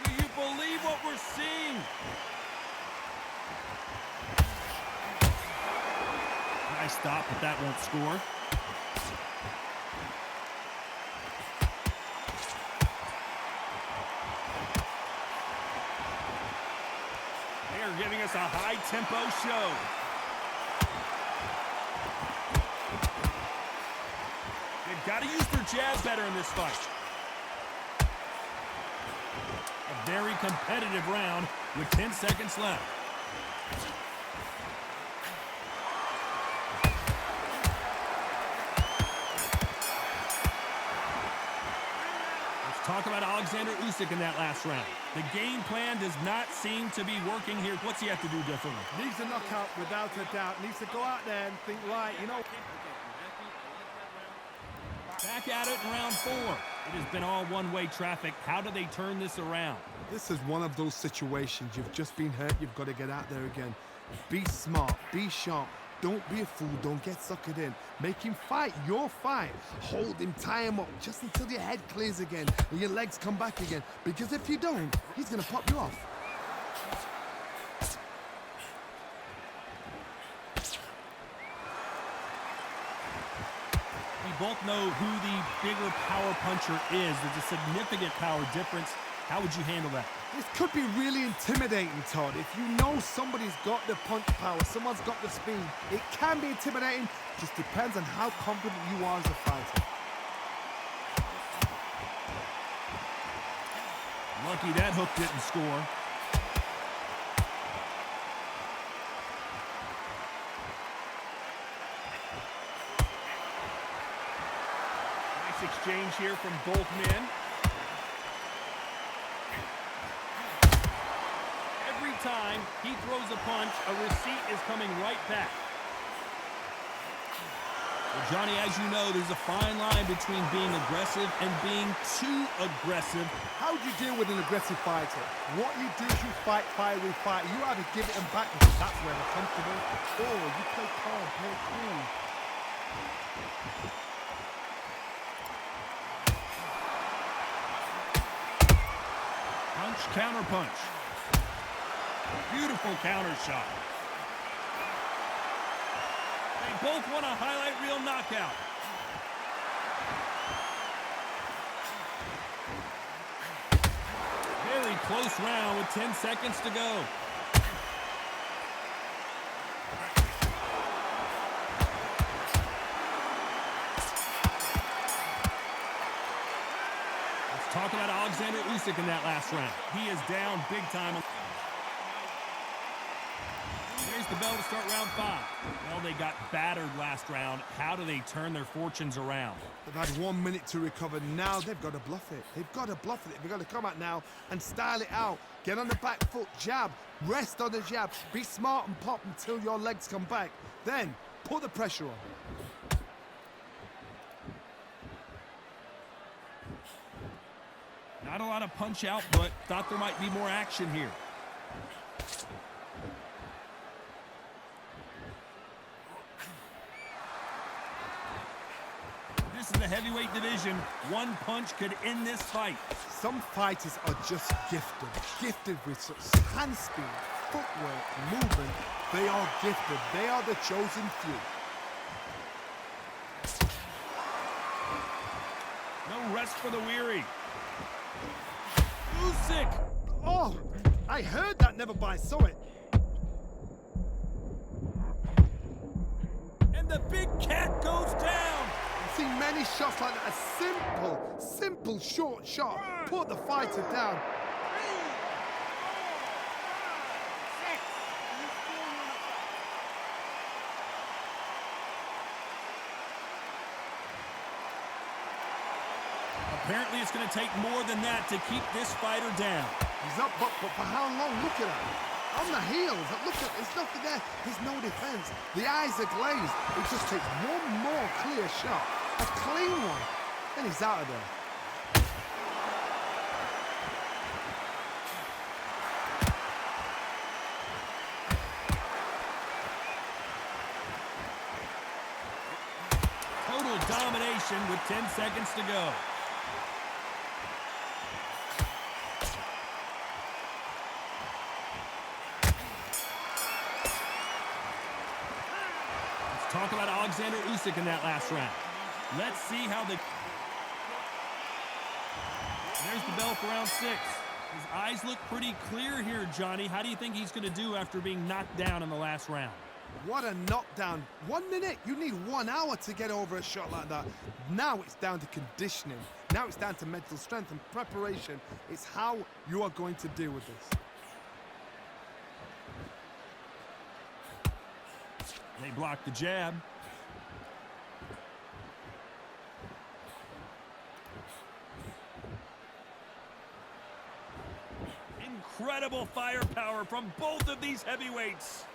Speaker 1: Do you believe what we're seeing? Nice stop, but that won't score. Giving us a high-tempo show. They've got to use their jab better in this fight. A very competitive round with 10 seconds left. Let's talk about Alexander Usyk in that last round. The game plan does not seem to be working here. What's he have to do differently?
Speaker 2: Needs a knockout without a doubt. Needs to go out there and think, right, you know.
Speaker 1: Back at it in round 4. It has been all one-way traffic. How do they turn this around?
Speaker 2: This is one of those situations. You've just been hurt. You've got to get out there again. Be smart. Be sharp. Don't be a fool. Don't get suckered in. Make him fight your fight. Hold him, tie him up just until your head clears again and your legs come back again. Because if you don't, he's going to pop you off.
Speaker 1: We both know who the bigger power puncher is. There's a significant power difference. How would you handle that?
Speaker 2: This could be really intimidating, Todd. If you know somebody's got the punch power, someone's got the speed, it can be intimidating. Just depends on how confident you are as a fighter.
Speaker 1: Lucky that hook didn't score. Nice exchange here from both men. Every time he throws a punch, a receipt is coming right back. Well, Johnny, as you know, there's a fine line between being aggressive and being too aggressive.
Speaker 2: How do you deal with an aggressive fighter? What you do is you fight fire with fire. You either give it them back because that's where they're comfortable, or you play calm, play cool.
Speaker 1: Punch, counter punch. Beautiful counter shot. They both want a highlight reel knockout. Very close round with 10 seconds to go. Let's talk about Alexander Usyk in that last round. He is down big time. Here's the bell to start round 5. Well, they got battered last round. How do they turn their fortunes around?
Speaker 2: They've had 1 minute to recover. Now they've got to bluff it. They've got to bluff it. They've got to come out now and style it out. Get on the back foot, jab, rest on the jab. Be smart and pop until your legs come back. Then put the pressure on.
Speaker 1: Not a lot of punch out, but thought there might be more action here. This This is the heavyweight division. One punch could end this fight.
Speaker 2: Some fighters are just gifted with such hand speed, footwork, movement. They are gifted. They are the chosen few.
Speaker 1: No rest for the weary. Usyk!
Speaker 2: Oh, I heard that, never by saw it.
Speaker 1: And the big cat goes down.
Speaker 2: I've seen many shots like that. A simple, short shot. Put the fighter down.
Speaker 1: Apparently it's going to take more than that to keep this fighter down.
Speaker 2: He's up, but for how long? Look at that. On the heels. Look at, there's nothing there. There's no defense. The eyes are glazed. It just takes one more clear shot. A clean one. Then he's out of there.
Speaker 1: Total domination with 10 seconds to go. Talk about Alexander Usyk in that last round. Let's see how the... There's the bell for round 6. His eyes look pretty clear here, Johnny. How do you think he's going to do after being knocked down in the last round?
Speaker 2: What a knockdown. 1 minute. You need 1 hour to get over a shot like that. Now it's down to conditioning. Now it's down to mental strength and preparation. It's how you are going to deal with this.
Speaker 1: They block the jab. Incredible firepower from both of these heavyweights.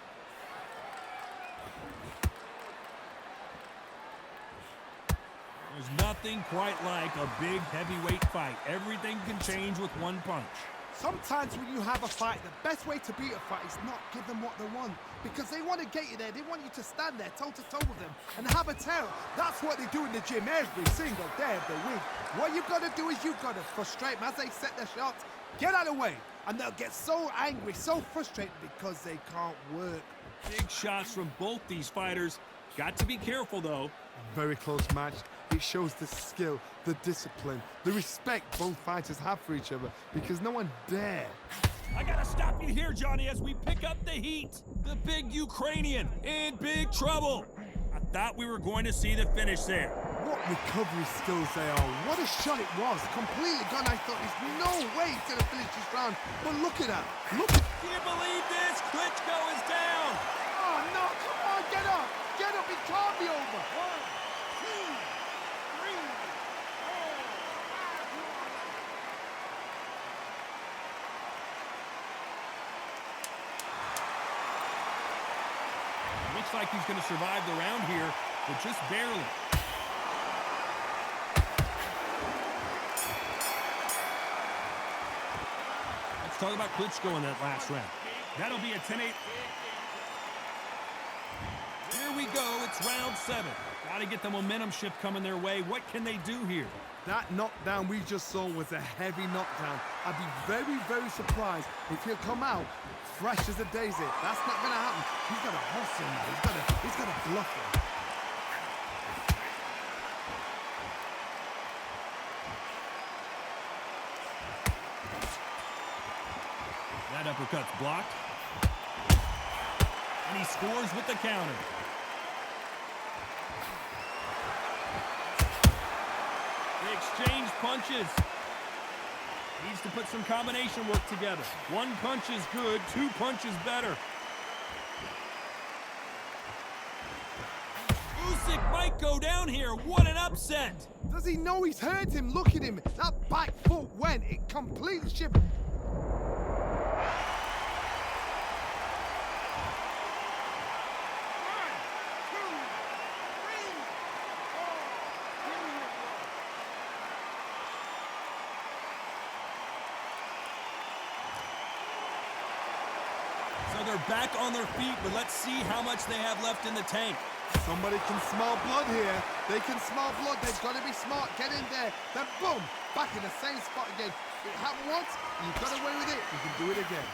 Speaker 1: There's nothing quite like a big heavyweight fight. Everything can change with one punch.
Speaker 2: Sometimes when you have a fight, the best way to beat a fight is not give them what they want. Because they want to get you there. They want you to stand there toe-to-toe with them and have a terror. That's what they do in the gym every single day of the week. What you've got to do is you've got to frustrate them as they set their shots. Get out of the way. And they'll get so angry, so frustrated because they can't work.
Speaker 1: Big shots from both these fighters. Got to be careful, though.
Speaker 2: Very close match. It shows the skill, the discipline, the respect both fighters have for each other because no one dare.
Speaker 1: I gotta stop you here, Johnny, as we pick up the heat. The big Ukrainian in big trouble. I thought we were going to see the finish there.
Speaker 2: What recovery skills they are. What a shot it was. Completely gone. I thought there's no way he's gonna finish this round. But look at that. Look.
Speaker 1: Do you believe this? Klitschko is down.
Speaker 2: Oh, no. Come on. Get up. Get up. It can't be over. 1, 2, 3, 4, 5.
Speaker 1: Looks like he's going to survive the round here, but just barely. Let's talk about Klitschko in that last round. That'll be a 10-8. Here we go. It's round 7. Got to get the momentum shift coming their way. What can they do here?
Speaker 2: That knockdown we just saw was a heavy knockdown. I'd be very, very surprised if he'll come out fresh as a daisy. That's not going to happen. He's got to hustle now. He's got to bluff him.
Speaker 1: That uppercut's blocked. And he scores with the counter. They exchange punches. Needs to put some combination work together. 1 punch is good, 2 punches better. Usyk might go down here. What an upset.
Speaker 2: Does he know he's hurt him? Look at him. That back foot went. It completely shifted.
Speaker 1: So they're back on their feet, but let's see how much they have left in the tank.
Speaker 2: Somebody can smell blood here. They can smell blood. They've got to be smart. Get in there. Then boom, back in the same spot again. It happened once. You got away with it. You can do it again.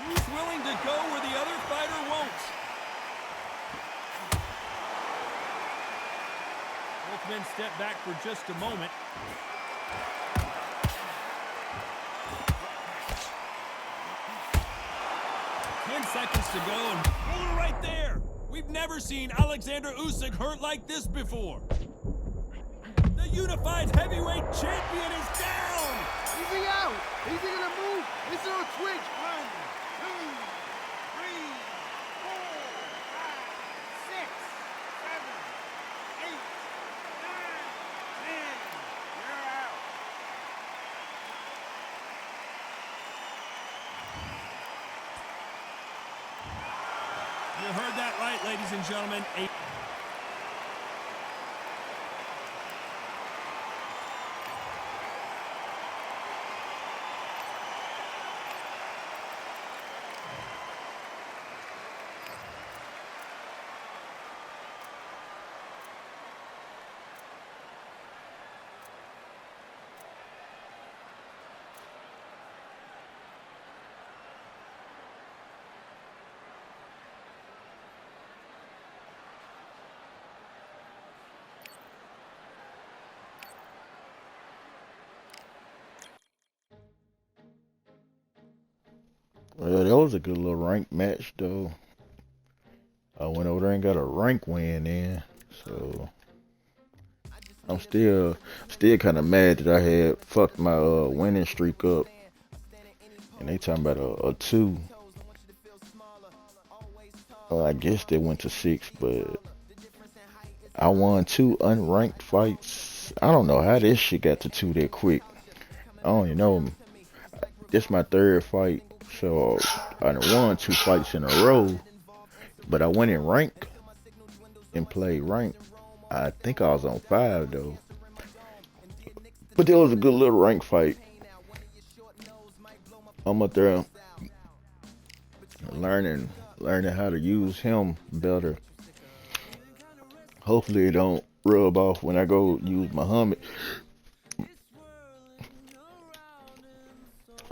Speaker 1: Who's willing to go where the other fighter won't? Both men step back for just a moment. Seconds to go, and hold it right there. We've never seen Alexander Usyk hurt like this before. The unified heavyweight champion is down.
Speaker 2: Is he out? Is he gonna move? Is there a twitch?
Speaker 5: 1, 2, 3, 4, 5, 6, 7, 8, 9, 10. You're out.
Speaker 1: You heard that right, ladies and gentlemen.
Speaker 4: Well, that was a good little rank match, though. I went over there and got a rank win in, so I'm still kind of mad that I had fucked my winning streak up, and they talking about a 2. I guess they went to 6, but I won 2 unranked fights. I don't know how this shit got to 2 that quick. I don't even know. This my 3rd fight. So I won 2 fights in a row, but I went in rank and played rank. I think I was on 5 though, but that was a good little rank fight. I'm up there learning how to use him better. Hopefully it don't rub off when I go use Muhammad.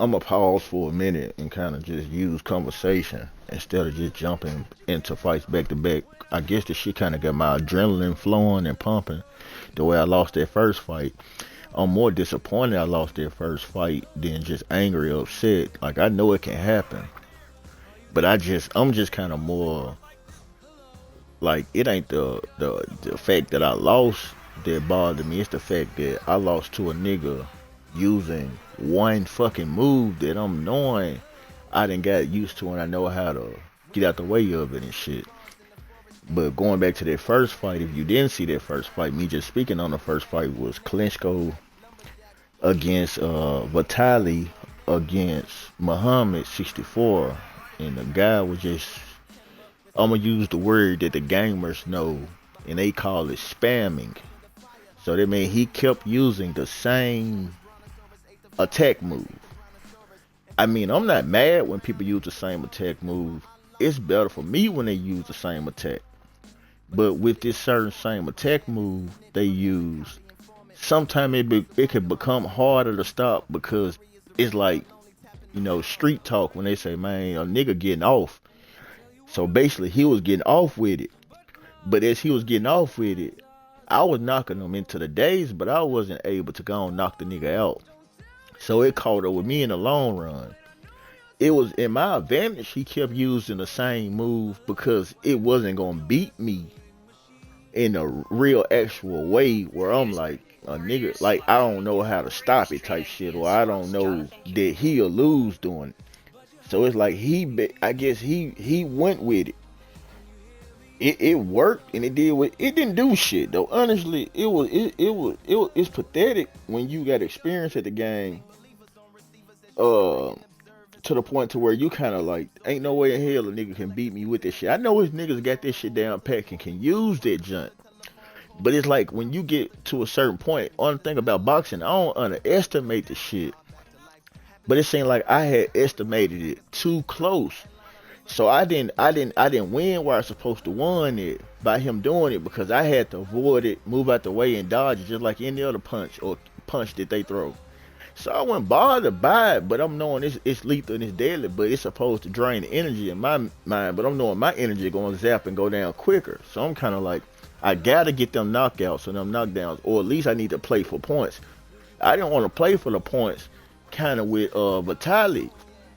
Speaker 4: I'm going to pause for a minute and kind of just use conversation instead of just jumping into fights back to back. I guess the shit kind of got my adrenaline flowing and pumping the way I lost that first fight. I'm more disappointed I lost that first fight than just angry or upset. Like, I know it can happen, but I'm just kind of more like, it ain't the fact that I lost that bothered me. It's the fact that I lost to a nigga using one fucking move that I'm knowing I done got used to, and I know how to get out the way of it and shit. But going back to that first fight, if you didn't see that first fight, me just speaking on the first fight was Klitschko against Vitali against Muhammad 64, and the guy was just, I'm gonna use the word that the gamers know, and they call it spamming. So that means he kept using the same attack move. I mean, I'm not mad when people use the same attack move. It's better for me when they use the same attack. But with this certain same attack move they use, sometimes it can become harder to stop, because it's like, you know, street talk when they say, man, a nigga getting off. So basically he was getting off with it. But as he was getting off with it, I was knocking him into the days, but I wasn't able to go and knock the nigga out. So it caught up with me in the long run. It was in my advantage he kept using the same move, because it wasn't going to beat me in a real actual way where I'm like, a nigga, like, I don't know how to stop it type shit, or I don't know that he'll lose doing it. So it's like I guess he went with it. It worked, and it didn't do shit though. Honestly, it's pathetic when you got experience at the game, to the point to where you kind of like, ain't no way in hell a nigga can beat me with this shit. I know his niggas got this shit down packed and can use that junk, but it's like when you get to a certain point, one thing about boxing, I don't underestimate the shit. but it seemed like I had estimated it too close. So I didn't win where I was supposed to win it by him doing it because I had to avoid it, move out the way, and dodge it just like any other punch or punch that they throw. So I wasn't bothered by it, but I'm knowing it's lethal and it's deadly, but it's supposed to drain the energy in my mind. But I'm knowing my energy going to zap and go down quicker. So I'm kind of like, I gotta get them knockouts and them knockdowns, or at least I need to play for points. I didn't want to play for the points, kind of with Vitali,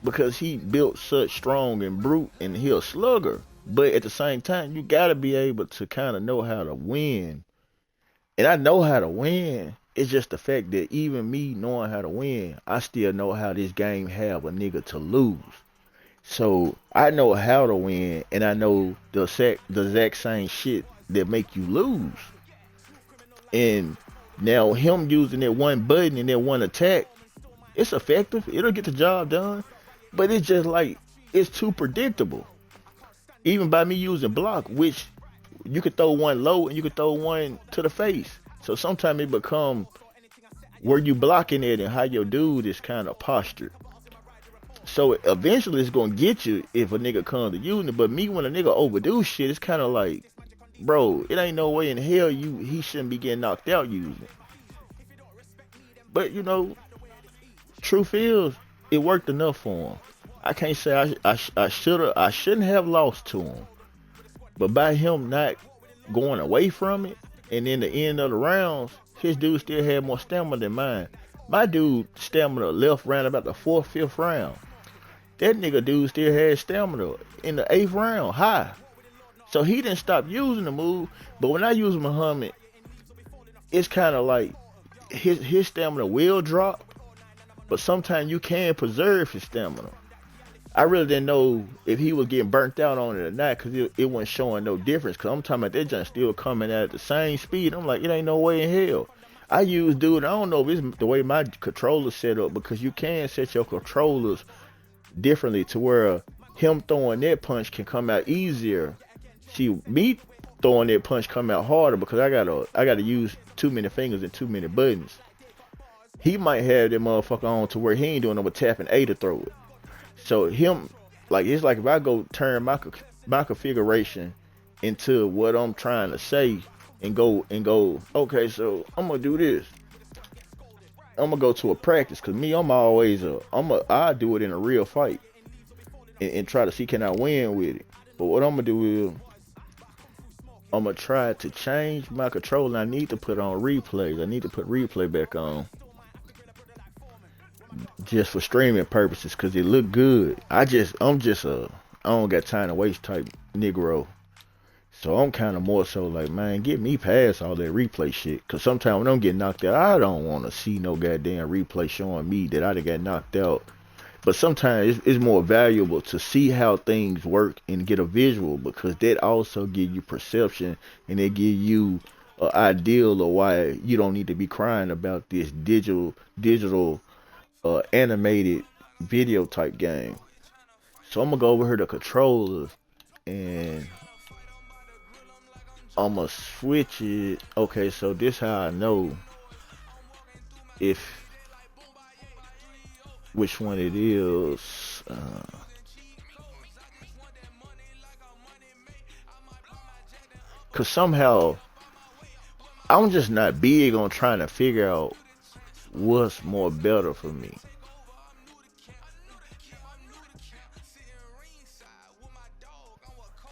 Speaker 4: because he built such strong and brute, and he a slugger. But at the same time, you gotta be able to kind of know how to win. And I know how to win. It's just the fact that even me knowing how to win, I still know how this game have a nigga to lose. So I know how to win, and I know the exact same shit that make you lose. And now him using that one button and that one attack, it's effective. It'll get the job done. But it's just like, it's too predictable. Even by me using block, which you could throw one low and you could throw one to the face. So sometimes it become where you blocking it and how your dude is kind of postured. So eventually it's gonna get you if a nigga comes to using it. But me, when a nigga overdo shit, it's kind of like, bro, it ain't no way in hell he shouldn't be getting knocked out using it. But you know, truth is, it worked enough for him. I can't say I shouldn't have lost to him. But by him not going away from it, and in the end of the rounds, his dude still had more stamina than mine. My dude stamina left round about the 4th, 5th round. That nigga dude still had stamina in the 8th round, high. So he didn't stop using the move. But when I use Muhammad, it's kind of like his stamina will drop, but sometimes you can preserve his stamina. I really didn't know if he was getting burnt out on it or not, because it wasn't showing no difference. Because I'm talking about that junk still coming at the same speed. I'm like, it ain't no way in hell. I use, dude, I don't know if it's the way my controller's set up, because you can set your controllers differently to where him throwing that punch can come out easier. See, me throwing that punch come out harder because I gotta use too many fingers and too many buttons. He might have that motherfucker on to where he ain't doing no but tapping A to throw it. So him, like, it's like if I go turn my configuration into what I'm trying to say and go, okay, so I'm gonna do this. I'm gonna go to a practice, cause me, I do it in a real fight and try to see can I win with it. But what I'm gonna do is I'm gonna try to change my controller. I need to put on replays. I need to put replay back on, just for streaming purposes, cause it look good. I don't got time to waste type Negro. So I'm kind of more so like, man, get me past all that replay shit. Cause sometimes when I'm getting knocked out, I don't want to see no goddamn replay showing me that I done got knocked out. But sometimes it's more valuable to see how things work and get a visual, because that also give you perception, and it give you an ideal of why you don't need to be crying about this digital animated video type game. So I'm gonna go over here to controllers, and I'm gonna switch it. Okay, so this how I know which one it is. Cause somehow I'm just not big on trying to figure out what's more better for me.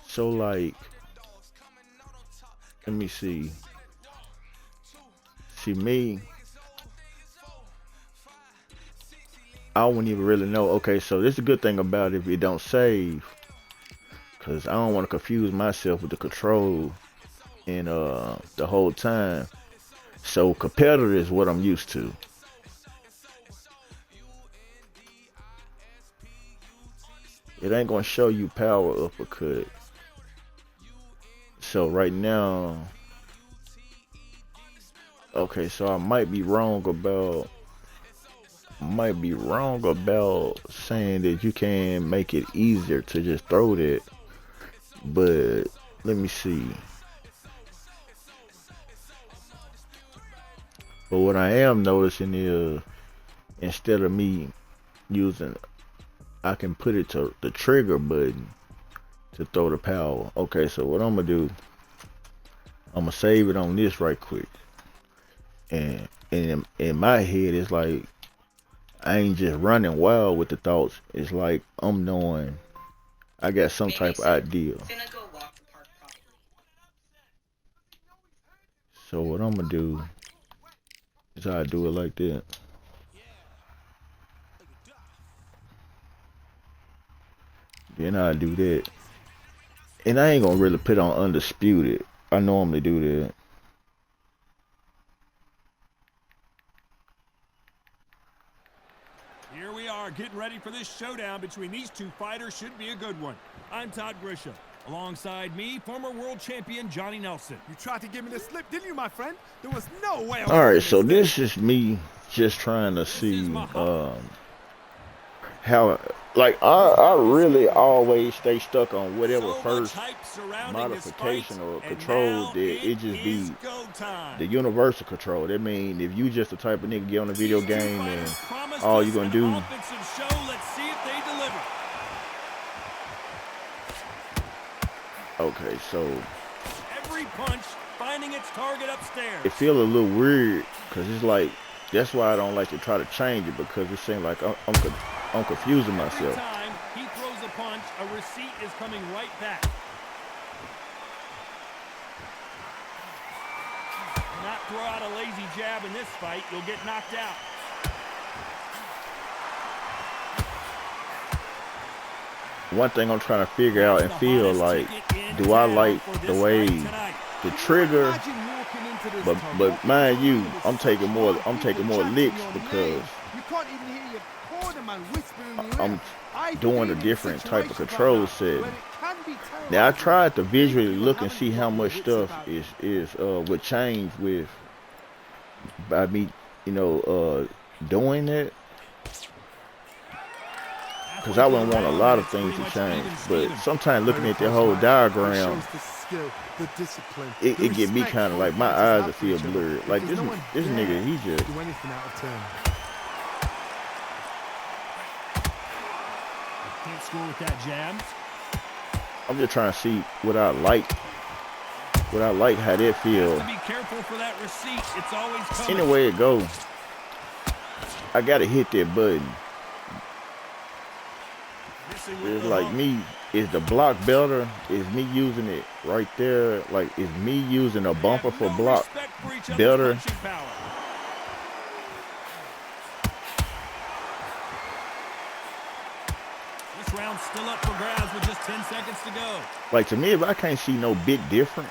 Speaker 4: So like, let me see. See me, I wouldn't even really know. Okay, so this is a good thing about it if it don't save, cause I don't want to confuse myself with the control and the whole time. So competitor is what I'm used to. It ain't gonna show you power uppercut. So right now, okay, so I might be wrong about saying that you can make it easier to just throw that. But let me see. But what I am noticing is, instead of me using, I can put it to the trigger button to throw the power. Okay, so what I'm gonna do, I'm gonna save it on this right quick. And in my head, it's like I ain't just running wild with the thoughts. It's like I'm knowing I got some type of idea.
Speaker 6: Finna go walk the park properly.
Speaker 4: So what I'm gonna do is I do it like that. Then I do that. And I ain't gonna really put on Undisputed. I normally do that.
Speaker 1: Here we are, getting ready for this showdown between these two fighters. Should be a good one. I'm Todd Grisham. Alongside me, former world champion Johnny Nelson.
Speaker 2: You tried to give me the slip, didn't you, my friend? There was no way I was
Speaker 4: Alright, so
Speaker 2: gonna
Speaker 4: this is me just trying to see how, like, I really always stay stuck on whatever first modification or control that it just be the universal control. That mean if you just the type of nigga get on a video game and all you gonna do.
Speaker 1: Let's see if they deliver.
Speaker 4: Okay, so
Speaker 1: Every punch finding its target upstairs.
Speaker 4: it feel a little weird because it's like, that's why I don't like to try to change it, because it seems like I'm confusing
Speaker 1: Every
Speaker 4: myself.
Speaker 1: time he throws a punch, a receipt is coming right back. Not throw out a lazy jab in this fight, you'll get knocked out.
Speaker 4: One thing I'm trying to figure out and feel like, do I like the way the trigger?
Speaker 2: Imagine walking into this time.
Speaker 4: But mind you, I'm taking more licks because
Speaker 2: You can't even hear your cornerman whispering in your
Speaker 4: I'm
Speaker 2: ear. I've
Speaker 4: doing
Speaker 2: been
Speaker 4: a
Speaker 2: in
Speaker 4: different type of
Speaker 2: situations
Speaker 4: control
Speaker 2: like that
Speaker 4: setting.
Speaker 2: where it can be terrible.
Speaker 4: Now I tried to visually look and see how much stuff is would change with by me, doing that. Because I wouldn't want a lot of things to change, but sometimes looking at the whole diagram,
Speaker 2: Shows the skill, the discipline,
Speaker 4: it
Speaker 2: the
Speaker 4: get me
Speaker 2: respect
Speaker 4: kind of
Speaker 2: for
Speaker 4: like my
Speaker 2: what
Speaker 4: eyes
Speaker 2: is
Speaker 4: will feel
Speaker 2: happening to
Speaker 4: blurred.
Speaker 2: them.
Speaker 4: Like
Speaker 2: Because
Speaker 4: this
Speaker 2: no one
Speaker 4: this nigga,
Speaker 2: dare
Speaker 4: he just,
Speaker 2: do anything out of turn.
Speaker 1: Can't score with that jab.
Speaker 4: I'm just trying to see what I like how that feel.
Speaker 1: To be careful for that receipt. It's always coming.
Speaker 4: Any way it go, I gotta hit that button.
Speaker 1: Missing with
Speaker 4: It's
Speaker 1: the
Speaker 4: like
Speaker 1: hook.
Speaker 4: me, is the block better? Is me using it right there? Like, is me using a bumper for
Speaker 1: No
Speaker 4: block
Speaker 1: respect for each other's
Speaker 4: better?
Speaker 1: punching power. This round's still up for grabs with just 10 seconds to go.
Speaker 4: Like, to me, if I can't see no big difference,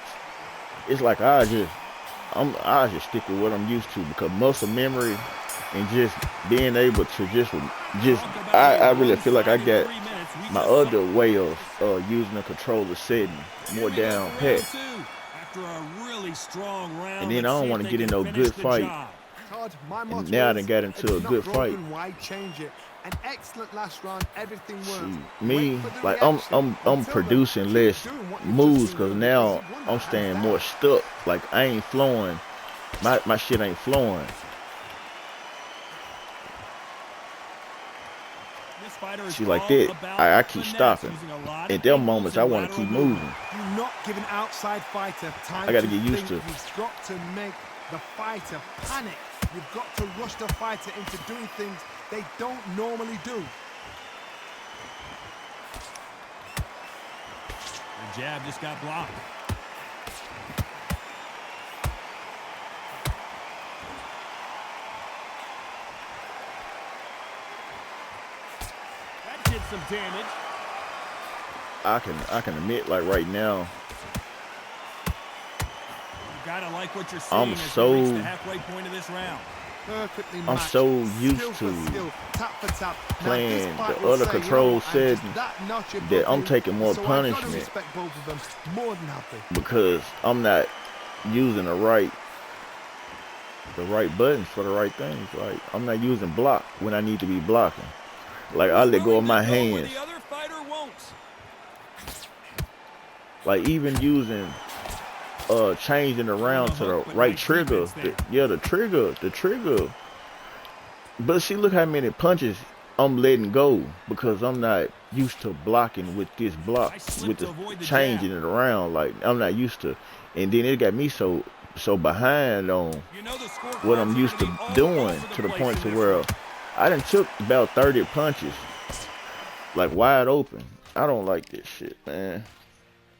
Speaker 4: it's like I just stick with what I'm used to, because muscle memory and just being able to just I really feel like I got my other way of using the controller setting more down pat.
Speaker 1: After a really strong round,
Speaker 4: And then I
Speaker 1: let's
Speaker 4: don't
Speaker 1: see
Speaker 4: wanna
Speaker 1: if
Speaker 4: get
Speaker 1: they
Speaker 4: in
Speaker 1: can
Speaker 4: no
Speaker 1: finish
Speaker 4: good
Speaker 1: the
Speaker 4: fight.
Speaker 1: job.
Speaker 2: Todd, my
Speaker 4: And
Speaker 2: motto
Speaker 4: now I
Speaker 2: is,
Speaker 4: done got into
Speaker 2: if
Speaker 4: a
Speaker 2: it's
Speaker 4: good
Speaker 2: not
Speaker 4: fight.
Speaker 2: broken, why change it? An excellent last round, everything works.
Speaker 4: Me,
Speaker 2: Wait for the
Speaker 4: like
Speaker 2: reaction.
Speaker 4: I'm
Speaker 2: Until
Speaker 4: producing
Speaker 2: then,
Speaker 4: less
Speaker 2: keep doing what you've
Speaker 4: moves,
Speaker 2: just been
Speaker 4: because
Speaker 2: doing,
Speaker 4: now
Speaker 2: because you won
Speaker 4: I'm
Speaker 2: that
Speaker 4: staying
Speaker 2: hands
Speaker 4: more
Speaker 2: down.
Speaker 4: stuck. Like, I ain't flowing. My shit ain't flowing.
Speaker 1: This fighter is
Speaker 4: See, like
Speaker 1: all
Speaker 4: that,
Speaker 1: about
Speaker 4: I keep
Speaker 1: finesse,
Speaker 4: stopping.
Speaker 1: using a lot of
Speaker 4: At them
Speaker 1: angles
Speaker 4: moments, I
Speaker 1: and
Speaker 4: want to
Speaker 1: lateral
Speaker 4: keep
Speaker 1: movement.
Speaker 4: moving.
Speaker 2: Do not give an outside fighter time
Speaker 4: I gotta
Speaker 2: to
Speaker 4: get used
Speaker 2: think.
Speaker 4: to.
Speaker 2: You've got to make the fighter panic. You've got to rush the fighter into doing things they don't normally do.
Speaker 1: The jab just got blocked. That did some damage.
Speaker 4: I can admit, like right now,
Speaker 1: You gotta like what you're seeing
Speaker 4: I'm
Speaker 1: as
Speaker 4: so-
Speaker 1: we reach the halfway point of this round.
Speaker 2: Perfectly
Speaker 4: I'm
Speaker 2: matched,
Speaker 4: so used
Speaker 2: skill
Speaker 4: to
Speaker 2: for skill, tap for tap. Now,
Speaker 4: playing
Speaker 2: this fight
Speaker 4: the
Speaker 2: will
Speaker 4: other
Speaker 2: say,
Speaker 4: control
Speaker 2: you know what, I'm just
Speaker 4: setting
Speaker 2: that notch above
Speaker 4: that I'm
Speaker 2: you,
Speaker 4: taking more
Speaker 2: so I gotta
Speaker 4: punishment.
Speaker 2: respect both of them. More than happy.
Speaker 4: because I'm not using the right buttons for the right things. Like, I'm not using block when I need to be blocking. Like, I let go of my
Speaker 1: Willing to go where
Speaker 4: hands.
Speaker 1: the other fighter won't.
Speaker 4: Like, even using changing around to the right trigger. The trigger. But see, look how many punches I'm letting go because I'm not used to blocking with this block, with the changing it around. Like I'm not used to, and then it got me so behind on what I'm used to doing to the point to where I done took about 30 punches, like wide open. I don't like this shit, man.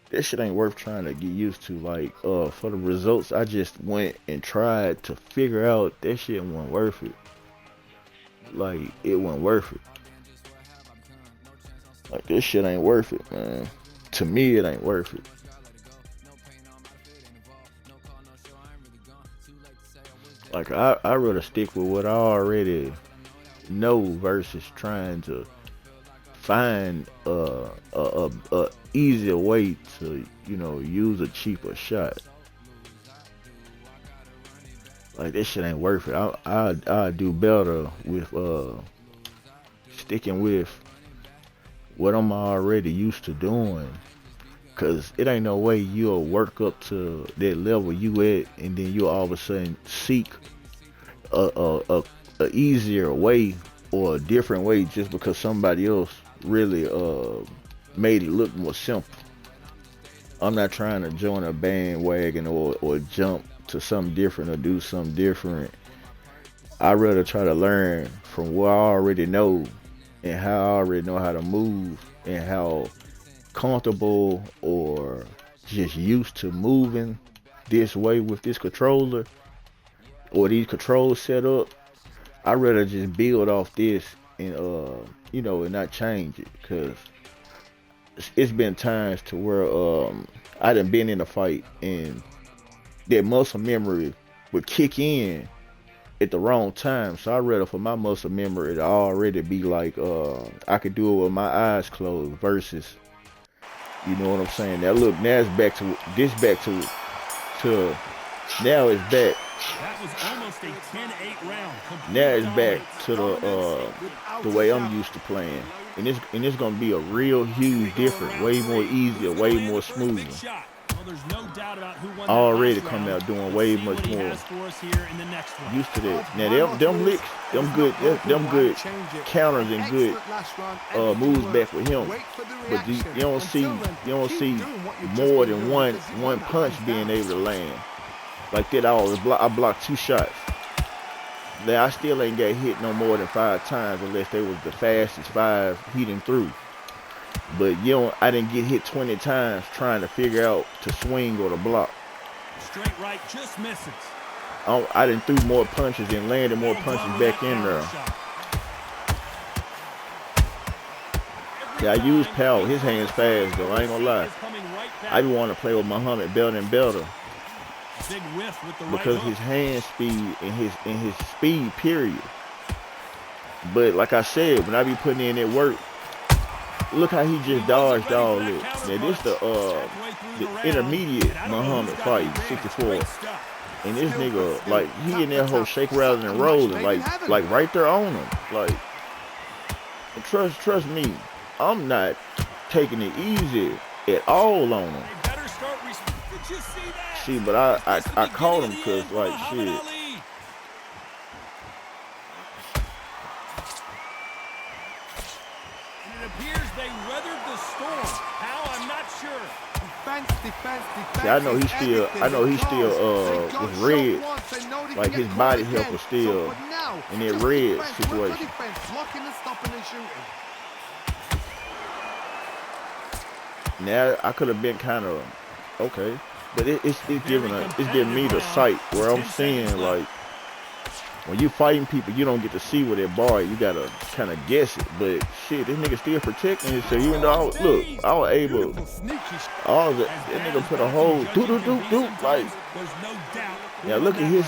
Speaker 4: This shit ain't worth trying to get used to. Like, for the results, I just went and tried to figure out that shit wasn't worth it. Like, it wasn't worth it. Like, this shit ain't worth it, man. To me, it ain't worth it. Like, I rather stick with what I already know versus trying to find a easier way to, you know, use a cheaper shot. Like, this shit ain't worth it. I do better with sticking with what I'm already used to doing, cause it ain't no way you'll work up to that level you at and then you'll all of a sudden seek a easier way or a different way just because somebody else really made it look more simple. I'm not trying to join a bandwagon or jump to something different or do something different. I'd rather try to learn from what I already know and how I already know how to move and how comfortable or just used to moving this way with this controller or these controls set up. I'd rather just build off this and you know, and not change it, because it's been times to where I done been in a fight and that muscle memory would kick in at the wrong time. So I'd rather for my muscle memory to already be like I could do it with my eyes closed versus, you know what I'm saying? Now look, now it's back to this, back to now it's back.
Speaker 1: That was almost a 10-8 round.
Speaker 4: Now it's back to the way I'm used to playing, and it's gonna be a real huge difference, way more easier, way more smooth. Already coming out doing way much more. Used to that. Now them licks, them good counters and good moves back with him. But you don't see more than one punch being able to land. Like that, I blocked 2 shots. Now I still ain't got hit no more than 5 times unless they was the fastest 5 hitting through. But I didn't get hit 20 times trying to figure out to swing or to block.
Speaker 1: Straight right just misses.
Speaker 4: I done threw more punches and landed more punches back in there. Yeah, I use power. His hands fast though, I ain't gonna lie. I be wanting to play with Muhammad better and better. Because his hand speed and his speed, period. But like I said, when I be putting in that work, look how he just dodged all it. Now this the intermediate Muhammad fight, 64. And this nigga, like, he in that whole shake rather than rolling, like right there on him. Like, trust me, I'm not taking it easy at all on him. See, but I caught him because, like, shit.
Speaker 1: And it appears they weathered the storm. How? I'm not sure.
Speaker 2: Defense.
Speaker 4: See, I know he still was red. Like his body health was still in that red situation. Now I could have been kind of okay. But it's giving me the sight where I'm seeing, like, when you fighting people, you don't get to see where they're barred. You gotta kind of guess it. But shit, this nigga still protecting himself. Even though I was able, that nigga put a whole do like. Now look at his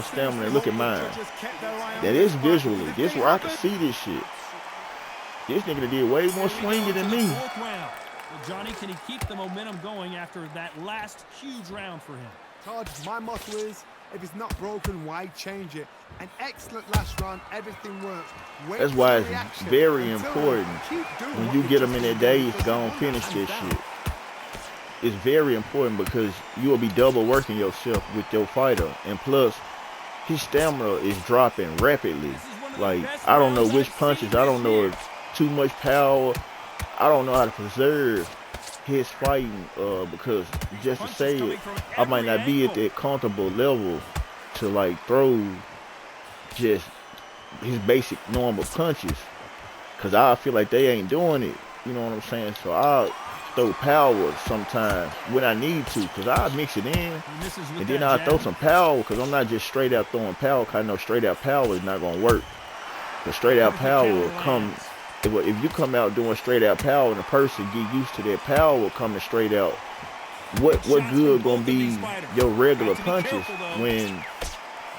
Speaker 4: stamina and look at mine. That is visually. This where I can see this shit. This nigga did way more swinging than me.
Speaker 1: Johnny, can he keep the momentum going after that last huge round for him?
Speaker 2: Todd, my motto is, if it's not broken, why change it? An excellent last round, everything works.
Speaker 4: That's why it's very important when you get them in their days to go and finish this shit. It's very important because you will be double working yourself with your fighter, and plus his stamina is dropping rapidly. Like, I don't know which punches. I don't know if too much power. I don't know how to preserve his fighting because just to say it, I might not be at that comfortable level to like throw just his basic normal punches because I feel like they ain't doing it. You know what I'm saying? So I'll throw power sometimes when I need to because I'll mix it in and then I'll throw some power because I'm not just straight out throwing power because I know straight out power is not going to work. But straight out power will come. If you come out doing straight out power and a person get used to that power coming straight out, what good gonna be your regular punches when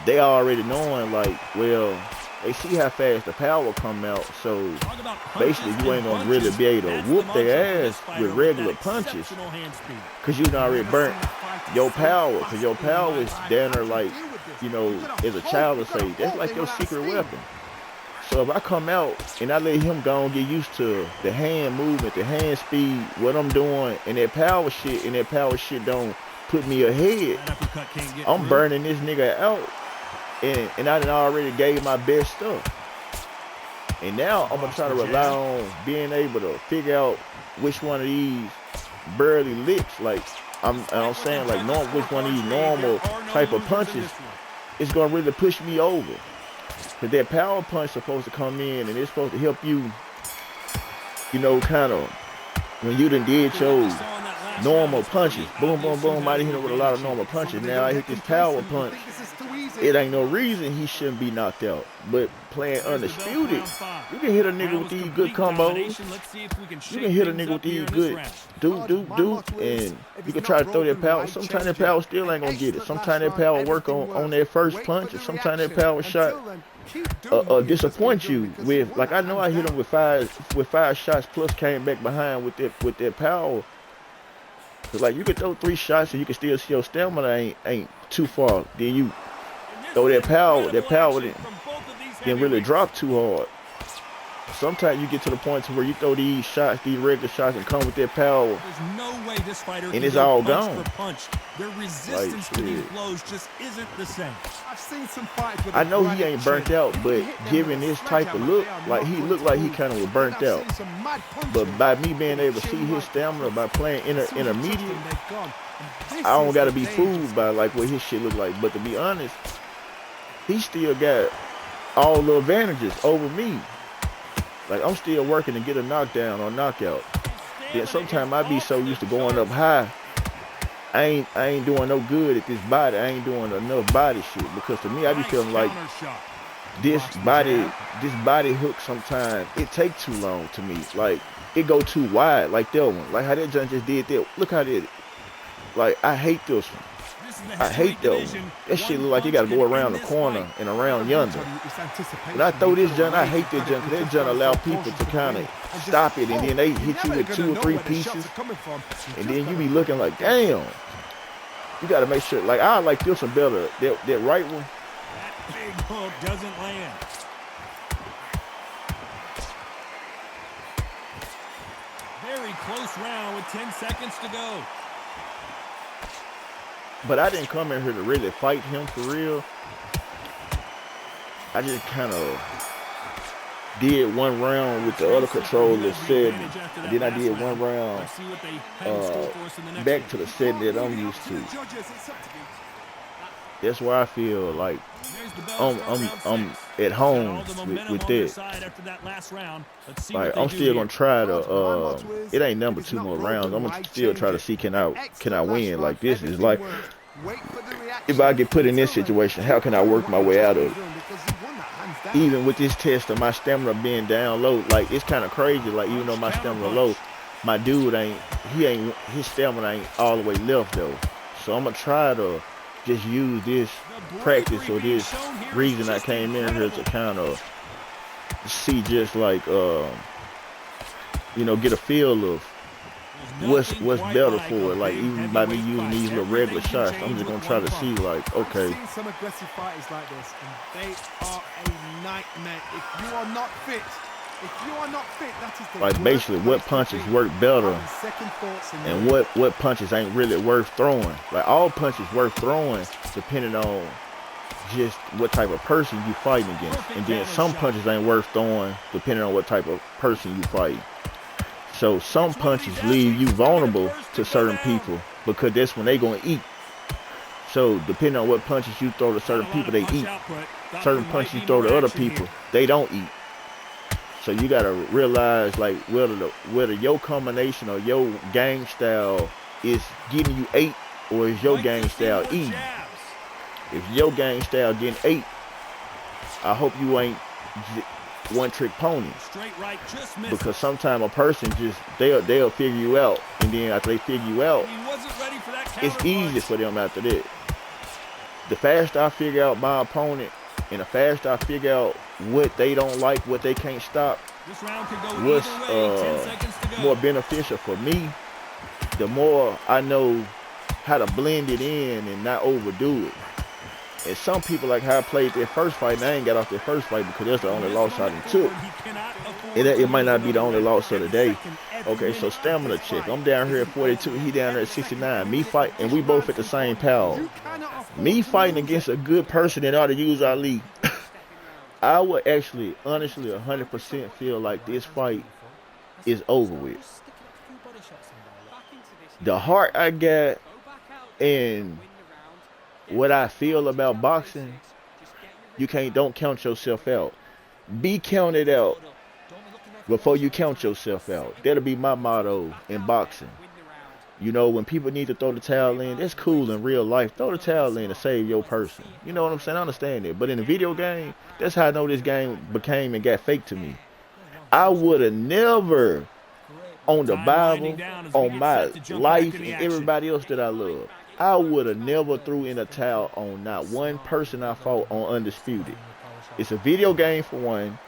Speaker 4: they already knowing like, well, they see how fast the power come out, so basically you ain't gonna really be able to whoop their ass with regular punches because you done already burnt your power because your power is down there like, you know, as a child would say, that's like your secret weapon. So if I come out and I let him go and get used to the hand movement, the hand speed, what I'm doing, and that power shit don't put me ahead, I'm burning this nigga out. And I done already gave my best stuff. And now I'm going to try to rely on being able to figure out which one of these barely licks, like I'm saying, like which one of these normal type of punches is going to really push me over. Because that power punch supposed to come in and it's supposed to help you, you know, kind of, when you done did your normal punches. Boom, boom, boom. I done hit him with a lot of normal punches. Now I hit this power punch. It ain't no reason he shouldn't be knocked out. But playing Undisputed, you can hit a nigga with these good combos. You can hit a nigga with these good do, and you can try to throw that power. Sometimes that power still ain't gonna get it. Sometimes that power work on that first punch, and sometimes that power shot disappoint you with, like, I know I hit him with five shots plus came back behind with that power. Cause like you can throw 3 shots and you can still see your stamina ain't too far. Then you throw that power didn't really drop too hard. Sometimes you get to the point to where you throw these shots, these regular shots, and come with that power,
Speaker 1: there's no way this fighter
Speaker 4: and it's all gone.
Speaker 1: Their resistance to these blows just isn't the same.
Speaker 2: I've seen some fights with
Speaker 4: I know he ain't burnt out, but given this type of look, like he looked like he kind of was burnt out. But by me being able to see his stamina by playing intermediate, I don't gotta be fooled by like what his shit look like. But to be honest, he still got all the advantages over me. Like, I'm still working to get a knockdown or knockout. Then sometimes I be so used to going up high, I ain't doing no good at this body. I ain't doing enough body shit. Because to me, I be feeling like this body hook sometimes, it take too long to me. Like, it go too wide, like that one. Like how that junk just did that. Look how that, like, I hate this one. I hate that one. That shit look like you gotta go around the corner and around yonder. When I throw this junk, I hate that junk. That junk allow people to kind of stop it, and then they hit you with 2 or 3 pieces, and then you be looking like, damn. You gotta make sure. Like, I like this one better. That right one.
Speaker 1: That big hook doesn't land. Very close round with 10 seconds to go.
Speaker 4: But I didn't come in here to really fight him for real. I just kind of did one round with the other controller setting, and then I did one round back to the setting that I'm used to. That's why I feel like I'm at home with this. Like, I'm still gonna try to. It ain't number 2 more rounds. I'm gonna still try to see can I win. Like, this is like, if I get put in this situation, how can I work my way out of it? Even with this test of my stamina being down low, like, it's kind of crazy. Like, even though my stamina low, my dude his stamina ain't all the way left though. So I'm gonna try to just use this practice or this reason I came in here to kind of see, just like, you know, get a feel of what's better for it. Like, even by me using these little regular shots, I'm just gonna try to see, like, okay.
Speaker 2: I've seen some aggressive fighters like this, and they are a nightmare. If you are not fit, that is the
Speaker 4: like, basically what punches work better and what punches ain't really worth throwing. Like, all punches worth throwing depending on just what type of person you fighting against. And then some punches ain't worth throwing depending on what type of person you fight. So some punches leave you vulnerable to certain people because that's when they gonna eat. So depending on what punches you throw to certain people, they eat. Certain punches you throw to other people, they don't eat. So you gotta realize like whether your combination or your game style is getting you 8 or is your game style eating. If your game style getting 8, I hope you ain't one-trick pony. Because sometimes a person just they'll figure you out, and then after they figure you out, it's easy for them after that. The faster I figure out my opponent, and the faster I figure out what they don't like, what they can't stop, what's more beneficial for me, the more I know how to blend it in and not overdo it. And some people like how I played their first fight, and I ain't got off their first fight because that's the only loss I done took. And it might not be the only loss of the day. Okay, so stamina check. I'm down here at 42, he down there at 69. Me fight, and we both at the same power. Me fighting against a good person that ought to use Ali. I would actually, honestly, 100% feel like this fight is over with. The heart I got and what I feel about boxing, don't count yourself out. Be counted out before you count yourself out. That'll be my motto in boxing. You know, when people need to throw the towel in, that's cool in real life. Throw the towel in to save your person. You know what I'm saying? I understand it. But in the video game, that's how I know this game became and got fake to me. I would have never, on the Bible, on my life, and everybody else that I love, I would have never threw in a towel on not one person I fought on Undisputed. It's a video game for one.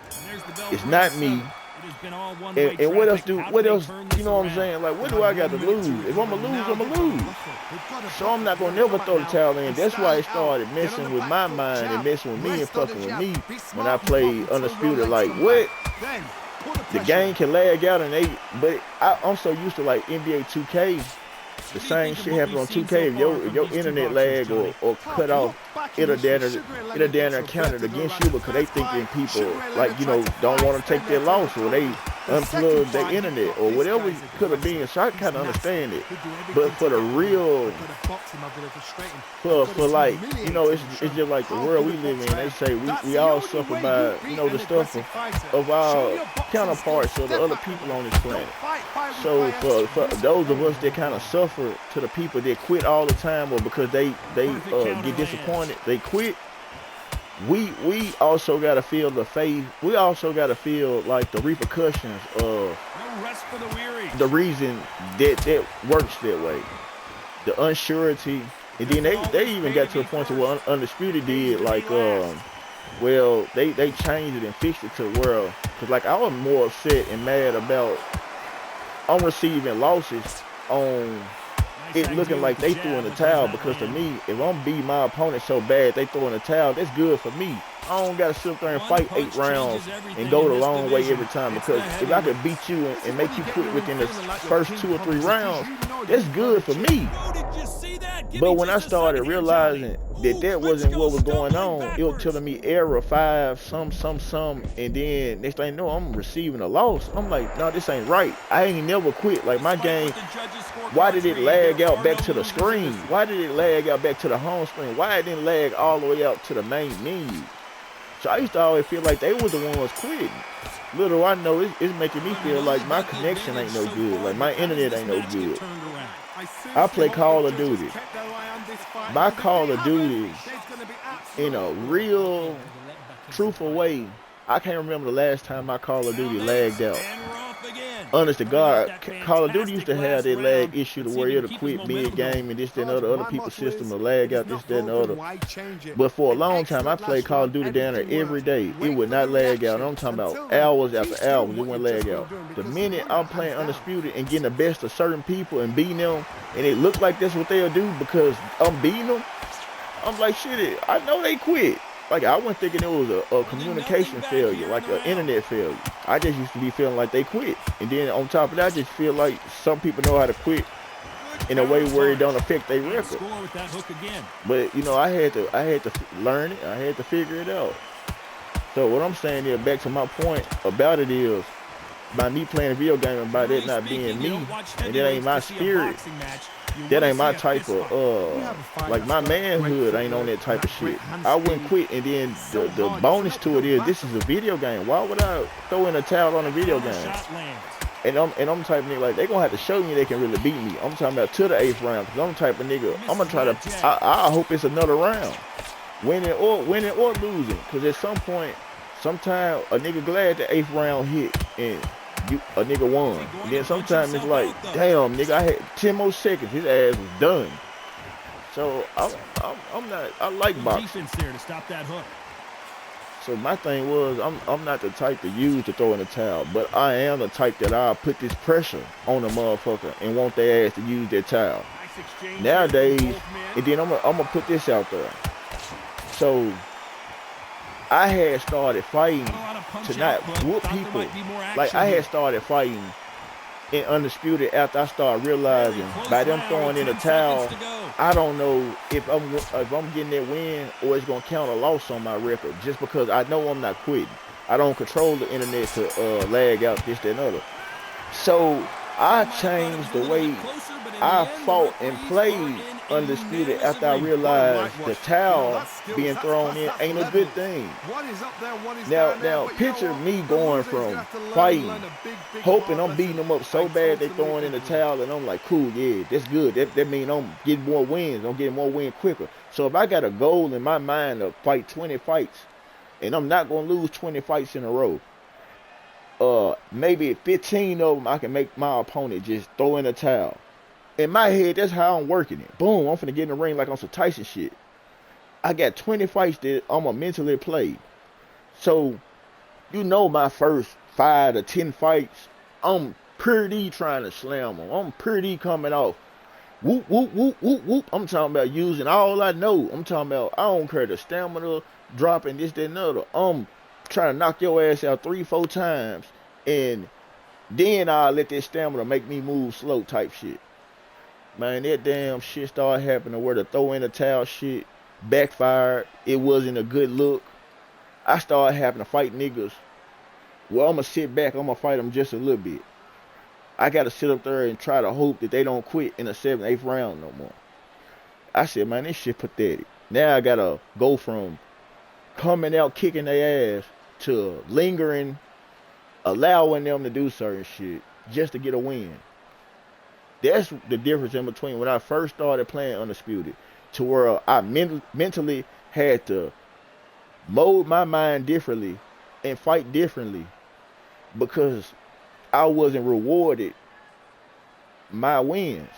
Speaker 4: It's not me. And what else you know what I'm saying? Like, what do I got to lose? If I'm going to lose, I'm going to lose. So I'm not going to never throw the towel in. That's why it started messing with my mind and messing with me and fucking with me when I played Undisputed. Like, what? The game can lag out but I'm so used to like NBA 2K. The same shit happen on 2K. If your internet lag or cut off, it'll down there count it against you because they thinking people like, you know, don't want to take their loss or they unplug their internet or whatever it could have been. So I kind of understand it. But for the real, for like, you know, it's just like the world we live in. They say we all suffer by, you know, the stuff of our counterparts or the other people on this planet. So for those of us that kind of suffer to the people that quit all the time or because they get disappointed, they quit. We also got to feel the faith. We also got to feel like the repercussions of the reason that works that way. The unsurety. And then they even got to a point to what Undisputed did, like, well, they changed it and fixed it to the world. Because, like, I was more upset and mad about I'm receiving losses on it looking like they threw in the towel, because to me, if I'm beating my opponent so bad they throw in the towel, that's good for me. I don't gotta sit there and fight 8 rounds and go the long way every time, because if I could beat you and make you quit within the first 2 or 3 rounds, that's good for me. But when I started realizing that wasn't what was going on, it was telling me error 5, some, and then next thing you know, I'm receiving a loss. I'm like, no, this ain't right. I ain't never quit. Like, my game, why did it lag out back to the screen? Why did it lag out back to the home screen? Why it didn't lag all the way out to the main menu? So I used to always feel like they were the ones quitting. Little I know, it's making me feel like my connection ain't no good. Like, my internet ain't no good. I play Call of Duty. My Call of Duty, in a real, truthful way, I can't remember the last time my Call of Duty lagged out. Honest to God, Call of Duty used to have that lag issue to where it'll quit mid-game and this, that, and other people's system will lag out this, that, and other. But for a long time, I played Call of Duty down there every day. It would not lag out. I'm talking about hours after hours, it wouldn't lag out. The minute I'm playing Undisputed and getting the best of certain people and beating them, and it looked like that's what they'll do because I'm beating them, I'm like, shit, I know they quit. Like, I wasn't thinking it was a communication failure, like an internet failure. I just used to be feeling like they quit. And then on top of that, I just feel like some people know how to quit
Speaker 1: and
Speaker 4: in a way
Speaker 1: power
Speaker 4: where it
Speaker 1: punch.
Speaker 4: don't affect their
Speaker 1: Can't
Speaker 4: record.
Speaker 1: score with that hook again.
Speaker 4: But you know, I had to learn it. I had to figure it out. So what I'm saying is, back to my point about it is, by me playing a video game and by that not being me, and that ain't my spirit, that ain't my type of like my manhood ain't on that type of shit. I wouldn't quit. And then the bonus to it is, this is a video game. Why would I throw in a towel on a video game? And I'm the type of nigga, like, they gonna have to show me they can really beat me. I'm talking about to the 8th round, because I'm the type of nigga, I'm gonna try to, I hope it's another round. Winning or losing. Because at some point, sometime a nigga glad the 8th round hit and a nigga won. And then sometimes it's like, damn, nigga, I had 10 more seconds, his ass was done. So I'm not, I like boxing.
Speaker 1: Defense there to stop that hook.
Speaker 4: So my thing was, I'm not the type to use to throw in the towel, but I am the type that I'll put this pressure on the motherfucker and want their ass to use their towel.
Speaker 1: Nice
Speaker 4: Nowadays, and then I'm gonna put this out there. So I had started fighting to not whoop people. Like, I had started fighting in Undisputed after I started realizing by them throwing in a towel, I don't know if I'm getting that win or it's gonna count a loss on my record, just because I know I'm not quitting. I don't control the internet to lag out this, that, and other. So I changed the way I fought and played Undisputed after I realized the towel being thrown in ain't a good thing. Now picture me going from fighting, hoping I'm beating them up so bad they throwing in the towel, and I'm like, cool, yeah, that's good. That means I'm getting more wins. I'm getting more wins quicker. So if I got a goal in my mind to fight 20 fights, and I'm not going to lose 20 fights in a row, maybe 15 of them I can make my opponent just throw in a towel. In my head, that's how I'm working it. Boom, I'm finna get in the ring like on some Tyson shit. I got 20 fights that I'm gonna mentally play. So, you know, my first 5 to 10 fights, I'm pretty trying to slam them. I'm pretty coming off. Whoop, whoop, whoop, whoop, whoop. I'm talking about using all I know. I'm talking about, I don't care the stamina, dropping this, that, and other. I'm trying to knock your ass out 3-4 times, and then I'll let that stamina make me move slow type shit. Man, that damn shit started happening where the throw in the towel shit backfired. It wasn't a good look. I started having to fight niggas. Well, I'm going to sit back. I'm going to fight them just a little bit. I got to sit up there and try to hope that they don't quit in the 7th, 8th round no more. I said, man, this shit pathetic. Now I got to go from coming out kicking their ass to lingering, allowing them to do certain shit just to get a win. That's the difference in between when I first started playing Undisputed to where I mentally had to mold my mind differently and fight differently, because I wasn't rewarded my wins.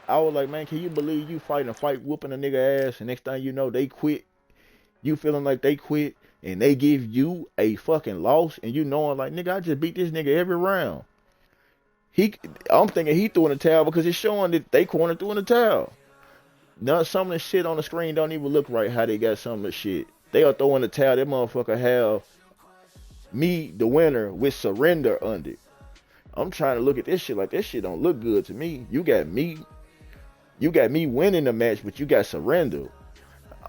Speaker 4: I was like, man, can you believe you fighting a fight whooping a nigga ass, and next thing you know they quit? You feeling like they quit and they give you a fucking loss, and you knowing like, nigga, I just beat this nigga every round. I'm thinking he threw in the towel because it's showing that they corner threw in the towel. Now some of the shit on the screen don't even look right how they got some of the shit. They are throwing the towel. That motherfucker have me, the winner, with surrender under it. I'm trying to look at this shit like, this shit don't look good to me. You got me winning the match, but you got surrender.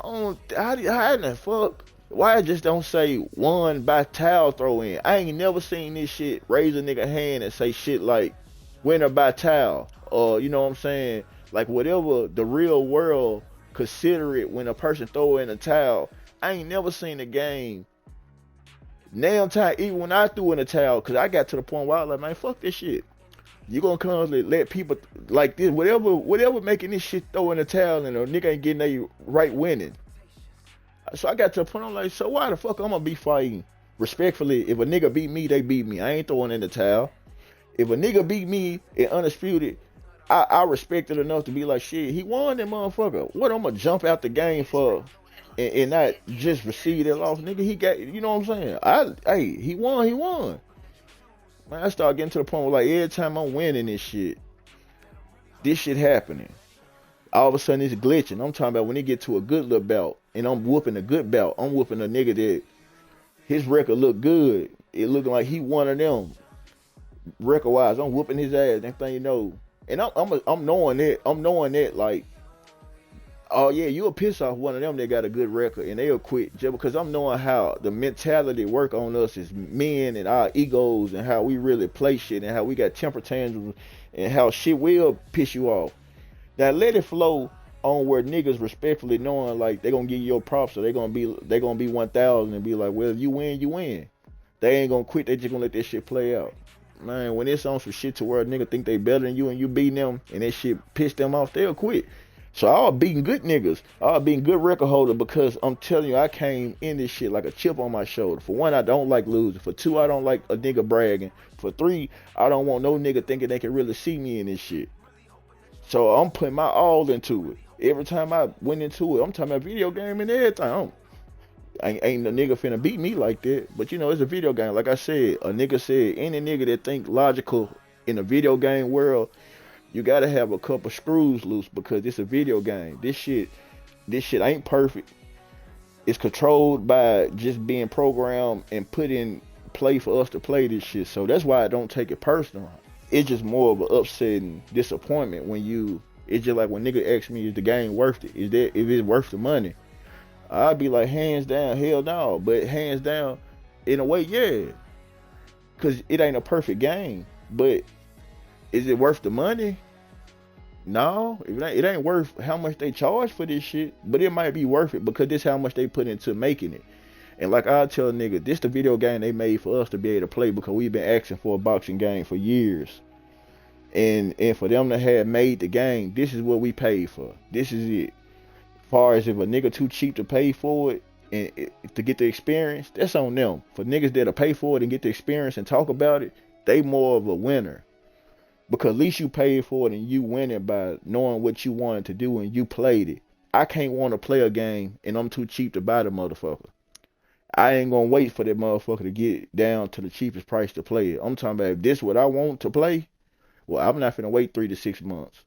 Speaker 4: How in the fuck? Why I just don't say won by towel throw in? I ain't never seen this shit raise a nigga hand and say shit like winner by towel, or you know what I'm saying, like whatever the real world consider it when a person throw in a towel. I ain't never seen a game now time, even when I threw in a towel, because I got to the point where I was like, man, fuck this shit. You gonna constantly let people like this, whatever making this shit throw in a towel and a nigga ain't getting a right winning. So I got to the point, I'm like, so why the fuck I'm gonna be fighting respectfully? If a nigga beat me, they beat me. I ain't throwing in the towel. If a nigga beat me in Undisputed, I respect it enough to be like, shit, he won that motherfucker. What I'm gonna jump out the game for and not just receive that loss? Nigga, he got, you know what I'm saying? He won. Man, I start getting to the point where like every time I'm winning this shit happening. All of a sudden it's glitching. I'm talking about when he get to a good little belt and I'm whooping a good belt. I'm whooping a nigga that his record look good. It looking like he one of them record wise. I'm whooping his ass. Next thing you know, And I'm knowing that like, oh yeah, you'll piss off one of them that got a good record and they'll quit just because I'm knowing how the mentality work on us as men and our egos and how we really play shit and how we got temper tantrums and how shit will piss you off. Now let it flow on where niggas respectfully knowing like they gonna give you your props, so they gonna be 1,000 and be like, well, you win, you win. They ain't gonna quit. They just gonna let that shit play out. Man, when it's on some shit to where a nigga think they better than you and you beating them and that shit piss them off, they'll quit. So I was beating good niggas. I was being good record holder because I'm telling you, I came in this shit like a chip on my shoulder. For one, I don't like losing. For two, I don't like a nigga bragging. For three, I don't want no nigga thinking they can really see me in this shit. So I'm putting my all into it. Every time I went into it, I'm talking about video game and everything. Ain't a nigga finna beat me like that. But you know, it's a video game. Like I said, a nigga said, any nigga that think logical in a video game world, you gotta have a couple screws loose because it's a video game. This shit ain't perfect. It's controlled by just being programmed and put in play for us to play this shit. So that's why I don't take it personal. It's just more of an upsetting disappointment when it's just like when nigga ask me, is the game worth it? If it's worth the money? I'd be like, hands down, hell no. But hands down, in a way, yeah. Because it ain't a perfect game. But is it worth the money? No. It ain't worth how much they charge for this shit. But it might be worth it because this how much they put into making it. And like I tell a nigga, this the video game they made for us to be able to play because we've been asking for a boxing game for years. And for them to have made the game, this is what we paid for. This is it. Far as if a nigga too cheap to pay for it and to get the experience, that's on them. For niggas that'll pay for it and get the experience and talk about it, they more of a winner. Because at least you paid for it and you win it by knowing what you wanted to do and you played it. I can't want to play a game and I'm too cheap to buy the motherfucker. I ain't gonna wait for that motherfucker to get down to the cheapest price to play it. I'm talking about if this is what I want to play, well, I'm not finna wait 3 to 6 months.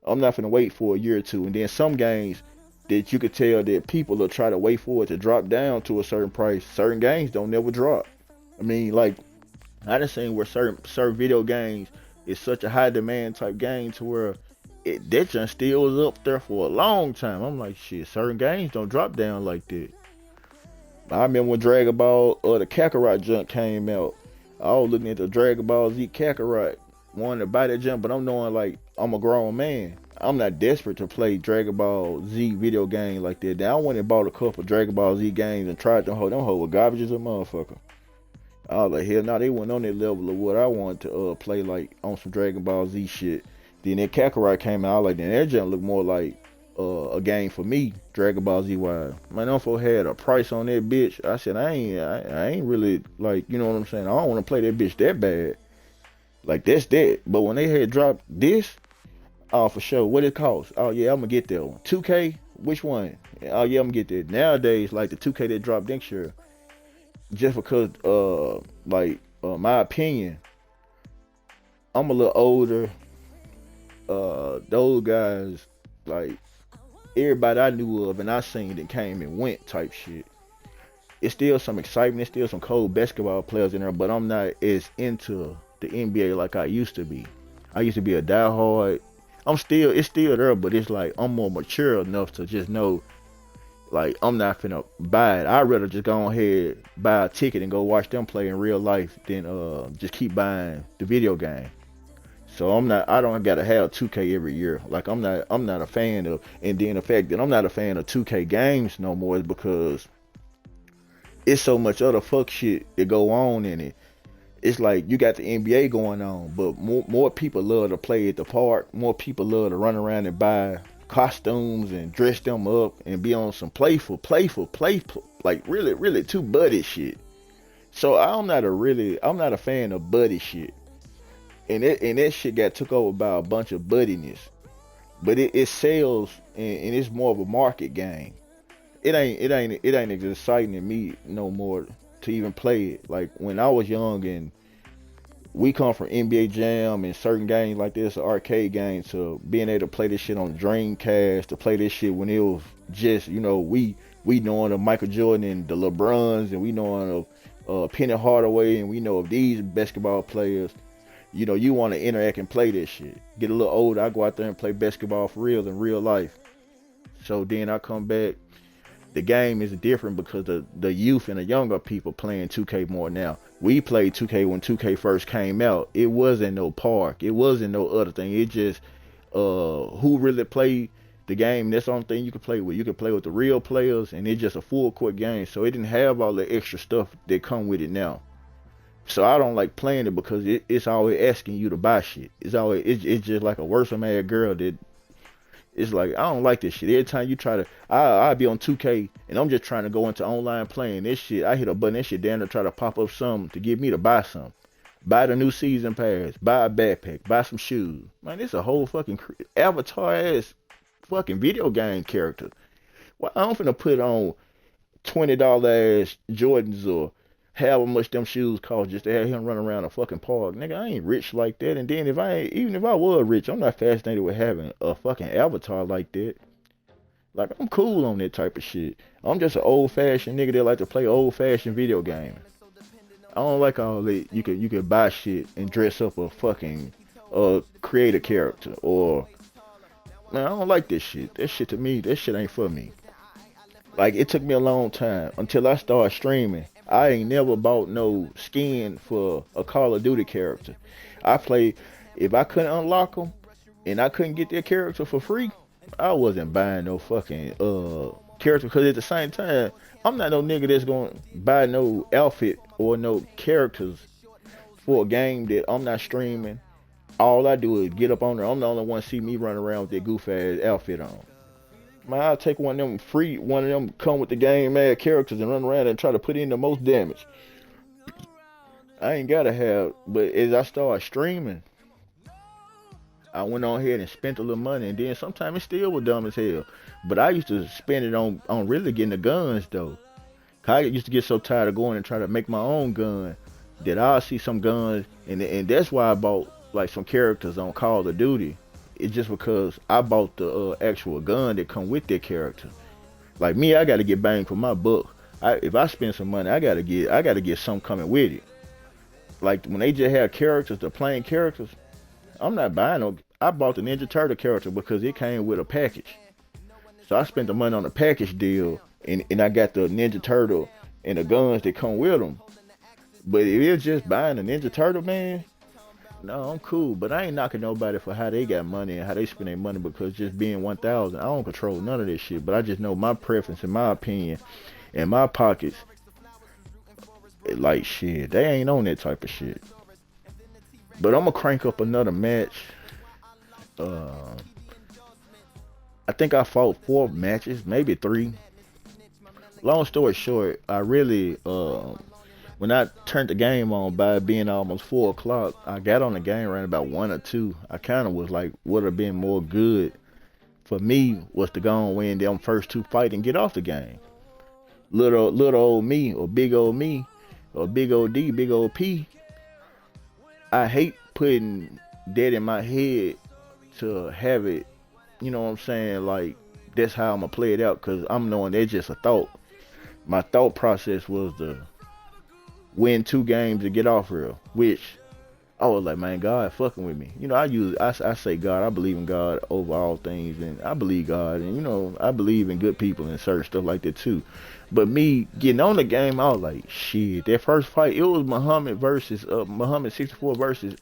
Speaker 4: I'm not finna wait for a year or two. And then some games that you could tell that people will try to wait for it to drop down to a certain price. Certain games don't never drop. I mean, like, I done seen where certain video games is such a high demand type game to where that just still was up there for a long time. I'm like, shit, certain games don't drop down like that. I remember when Dragon Ball the Kakarot junk came out. I was looking at the Dragon Ball Z Kakarot, wanted to buy that junk, but I'm knowing like I'm a grown man. I'm not desperate to play Dragon Ball Z video game like that. Then I went and bought a couple Dragon Ball Z games and tried them whole with garbage as a motherfucker. I was like, hell no, they weren't on that level of what I wanted to play like on some Dragon Ball Z shit. Then that Kakarot came out, I was like, then that junk looked more like a game for me, Dragon Ball Z wise. My uncle had a price on that bitch. I said, I ain't really like, you know what I'm saying? I don't want to play that bitch that bad. Like that's that. But when they had dropped this, oh, for sure. What it cost? Oh, yeah, I'm going to get that one. 2K? Which one? Oh, yeah, I'm going to get that. Nowadays, like the 2K that dropped next year, just because, my opinion, I'm a little older. Those guys, like, everybody I knew of and I seen that came and went type shit. It's still some excitement. It's still some cold basketball players in there, but I'm not as into the NBA like I used to be. I used to be a diehard. It's still there, but it's like I'm more mature enough to just know, like, I'm not finna buy it. I'd rather just go ahead, buy a ticket and go watch them play in real life than just keep buying the video game. So I don't gotta have 2K every year. Like I'm not a fan of, and then the fact that I'm not a fan of 2K games no more is because it's so much other fuck shit that go on in it. It's like you got the NBA going on, but more people love to play at the park. More people love to run around and buy costumes and dress them up and be on some playful, like really too buddy shit. So I'm not a fan of buddy shit. And that shit got took over by a bunch of buddiness. But it sells and it's more of a market game. It ain't as exciting to me no more to even play it. Like when I was young and we come from NBA Jam and certain games like this, arcade games, to being able to play this shit on Dreamcast, to play this shit when it was just, you know, we knowing of Michael Jordan and the LeBrons, and we knowing of Penny Hardaway, and we know of these basketball players. You know, you want to interact and play this shit. Get a little older, I go out there and play basketball for real in real life. So then I come back. The game is different because the youth and the younger people playing 2K more now. We played 2K when 2K first came out. It wasn't no park. It wasn't no other thing. It just who really played the game. That's the only thing you can play with. You can play with the real players, and it's just a full court game. So it didn't have all the extra stuff that come with it now. So I don't like playing it because it's always asking you to buy shit. It's just like a worse mad girl that. It's like, I don't like this shit. Every time you try to, I'll be on 2K and I'm just trying to go into online playing this shit. I hit a button, that shit down to try to pop up something to get me to buy something. Buy the new season pass, buy a backpack, buy some shoes. Man, it's a whole fucking avatar ass fucking video game character. Well, I'm finna put on $20 ass Jordans or however much them shoes cost just to have him run around a fucking park. Nigga, I ain't rich like that. And then even if I was rich, I'm not fascinated with having a fucking avatar like that. Like, I'm cool on that type of shit. I'm just an old fashioned nigga that like to play old fashioned video games. I don't like all that. You could buy shit and dress up a fucking create a character or man, I don't like this shit. That shit to me, that shit ain't for me. Like, it took me a long time until I started streaming. I ain't never bought no skin for a Call of Duty character. If I couldn't unlock them and I couldn't get their character for free, I wasn't buying no fucking character. Because at the same time, I'm not no nigga that's going to buy no outfit or no characters for a game that I'm not streaming. All I do is get up on there. I'm the only one see me running around with that goof ass outfit on. Man, I'll take one of them come with the game mad characters and run around and try to put in the most damage. I ain't gotta have, but as I started streaming, I went on ahead and spent a little money, and then sometimes it still was dumb as hell. But I used to spend it on really getting the guns though. I used to get so tired of going and try to make my own gun that I'll see some guns, and that's why I bought like some characters on Call of Duty. It's just because I bought the actual gun that come with that character. Like me, I gotta get bang for my buck. If I spend some money, I gotta get something coming with it. Like when they just have characters, the plain characters, I'm not buying them. I bought the Ninja Turtle character because it came with a package. So I spent the money on the package deal, and I got the Ninja Turtle and the guns that come with them. But if it's just buying the Ninja Turtle, man, no, I'm cool, but I ain't knocking nobody for how they got money and how they spend their money because just being 1,000, I don't control none of this shit. But I just know my preference and my opinion and my pockets. Like shit, they ain't on that type of shit. But I'm gonna crank up another match. I think I fought 4 matches, maybe 3. Long story short, I really when I turned the game on by it being almost 4 o'clock, I got on the game around about 1 or 2. I kind of was like, would have been more good for me was to go and win them first 2 fights and get off the game. Little old me or big old me or big old D, big old P. I hate putting that in my head to have it, you know what I'm saying? Like, that's how I'm going to play it out because I'm knowing that's just a thought. My thought process was to win 2 games to get off real, which I was like, man, God fucking with me. You know, I say God, I believe in God over all things, and I believe God, and you know, I believe in good people and certain stuff like that too. But me getting on the game, I was like, shit, that first fight, it was Muhammad 64 versus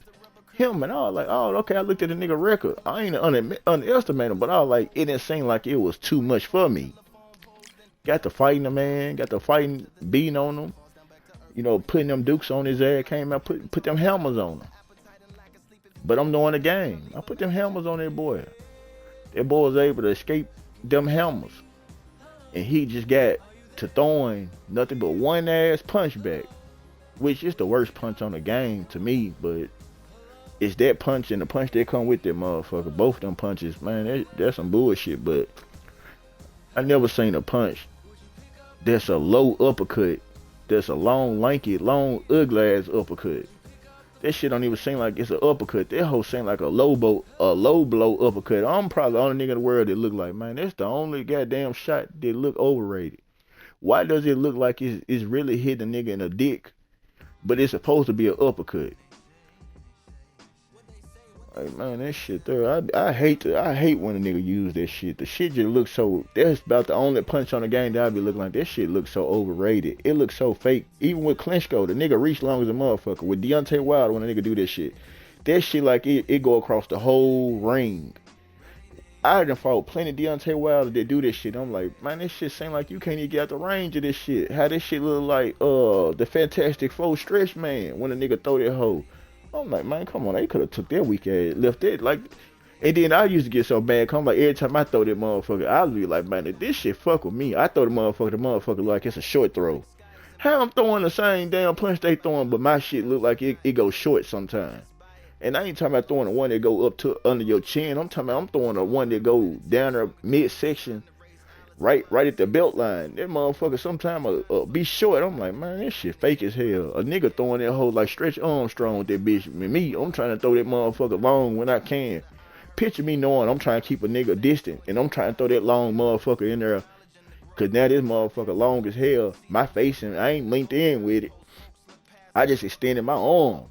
Speaker 4: him, and I was like, oh, okay, I looked at the nigga record. I ain't underestimate him, but I was like, it didn't seem like it was too much for me. Got to fighting the man, beating on him. You know, putting them dukes on his ass, came out, put them helmets on him. But I'm knowing the game. I put them helmets on that boy. That boy was able to escape them helmets. And he just got to throwing nothing but one ass punch back. Which is the worst punch on the game to me, but it's that punch and the punch that come with that motherfucker. Both of them punches, man, that's some bullshit, but I never seen a punch that's a low uppercut. That's a long, lanky, long, ugly ass uppercut. That shit don't even seem like it's an uppercut. That whole seem like a low blow uppercut. I'm probably the only nigga in the world that look like, man, that's the only goddamn shot that look overrated. Why does it look like it's really hitting a nigga in the dick, but it's supposed to be an uppercut? Like, man, that shit there, I hate when a nigga use that shit. The shit just looks so. That's about the only punch on the game that I be looking like. That shit looks so overrated. It looks so fake. Even with Klitschko, the nigga reach long as a motherfucker. With Deontay Wilder, when a nigga do that shit like it go across the whole ring. I done fought plenty of Deontay Wilder that do this shit. I'm like, man, this shit seem like you can't even get out the range of this shit. How this shit look like the Fantastic Four stretch man when a nigga throw that hoe. I'm like, man, come on, they could have took that weak ass, left it like. And then I used to get so bad, come like every time I throw that motherfucker, I'll be like, man, if this shit fuck with me, I throw the motherfucker like it's a short throw. How I'm throwing the same damn punch they throwing, but my shit look like it goes short sometimes. And I ain't talking about throwing the one that go up to under your chin. I'm talking about I'm throwing the one that go down there midsection, right at the belt line. That motherfucker sometimes be short. I'm like, man, that shit fake as hell. A nigga throwing that hoe like Stretch Armstrong with that bitch. Me, I'm trying to throw that motherfucker long when I can. Picture me knowing I'm trying to keep a nigga distant, and I'm trying to throw that long motherfucker in there. Cause now this motherfucker long as hell. My face, and I ain't linked in with it. I just extended my arm.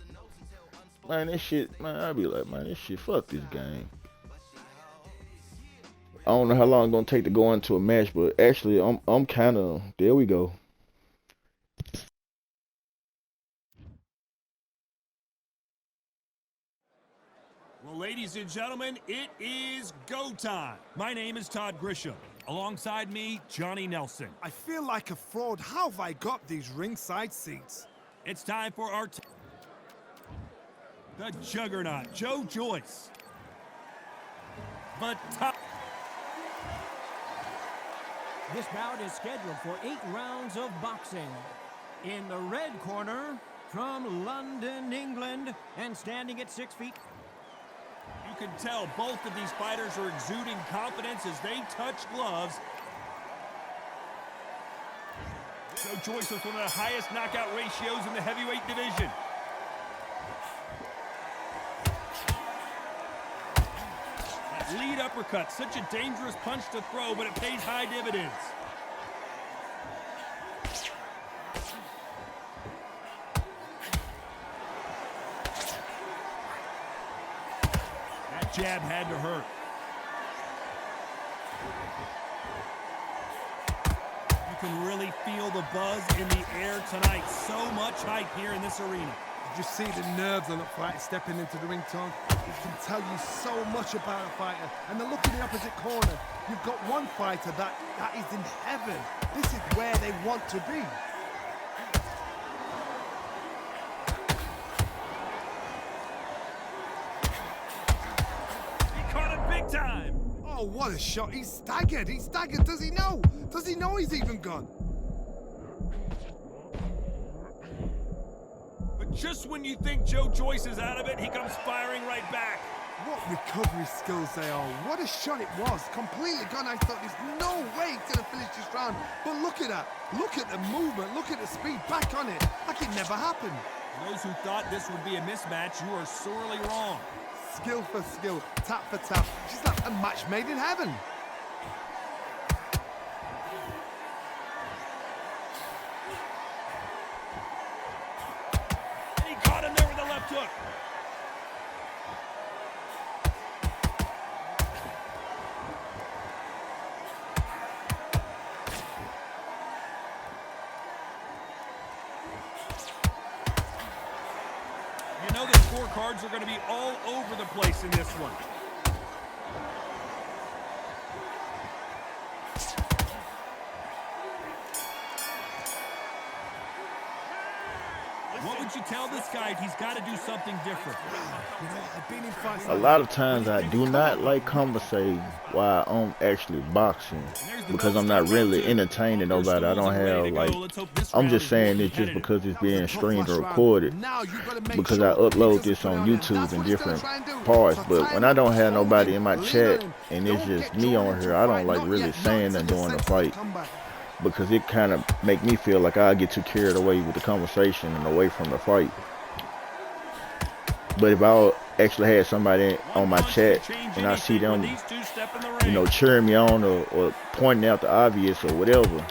Speaker 4: Man, that shit, man, I be like, man, this shit, fuck this game. I don't know how long it's gonna take to go into a match, but actually, I'm kind of, there we go.
Speaker 1: Well, ladies and gentlemen, it is go time. My name is Todd Grisham. Alongside me, Johnny Nelson.
Speaker 2: I feel like a fraud. How have I got these ringside seats?
Speaker 1: It's time for our the juggernaut, Joe Joyce. The top.
Speaker 3: This bout is scheduled for 8 rounds of boxing. In the red corner, from London, England, and standing at 6 feet.
Speaker 1: You can tell both of these fighters are exuding confidence as they touch gloves. Joe Joyce has one of the highest knockout ratios in the heavyweight division. That lead uppercut, such a dangerous punch to throw, but it pays high dividends. That jab had to hurt. You can really feel the buzz in the air tonight. So much hype here in this arena.
Speaker 2: Did you see the nerves on the fight stepping into the ring, Tom? It can tell you so much about a fighter. And then look in the opposite corner. You've got one fighter that is in heaven. This is where they want to be.
Speaker 1: He caught him big time.
Speaker 2: Oh, what a shot. He's staggered. He's staggered. Does he know? Does he know he's even gone?
Speaker 1: But just when you think Joe Joyce is out of it, he comes firing right back.
Speaker 2: What recovery skills they are. What a shot it was. Completely gone. I thought there's no way he's going to finish this round. But look at that. Look at the movement. Look at the speed. Back on it. Like it never happened.
Speaker 1: For those who thought this would be a mismatch, you are sorely wrong.
Speaker 2: Skill for skill. Tap for tap. Just like a match made in heaven.
Speaker 1: And he caught him there with a left hook. You know the scorecards are going to be all over the place in this one. What would you tell this guy if he's got to do something different?
Speaker 2: You know, I've been in fights
Speaker 4: A lot of times I do not like conversating while I'm actually boxing because I'm not really entertaining nobody. I don't have like, I'm just saying it just because it's being streamed or recorded, because I upload this on YouTube in different parts. But when I don't have nobody in my chat and it's just me on here, I don't like really saying that during the fight, because it kind of make me feel like I get too carried away with the conversation and away from the fight. But if I actually had somebody on my chat and I see them, you know, cheering me on or pointing out the obvious or whatever,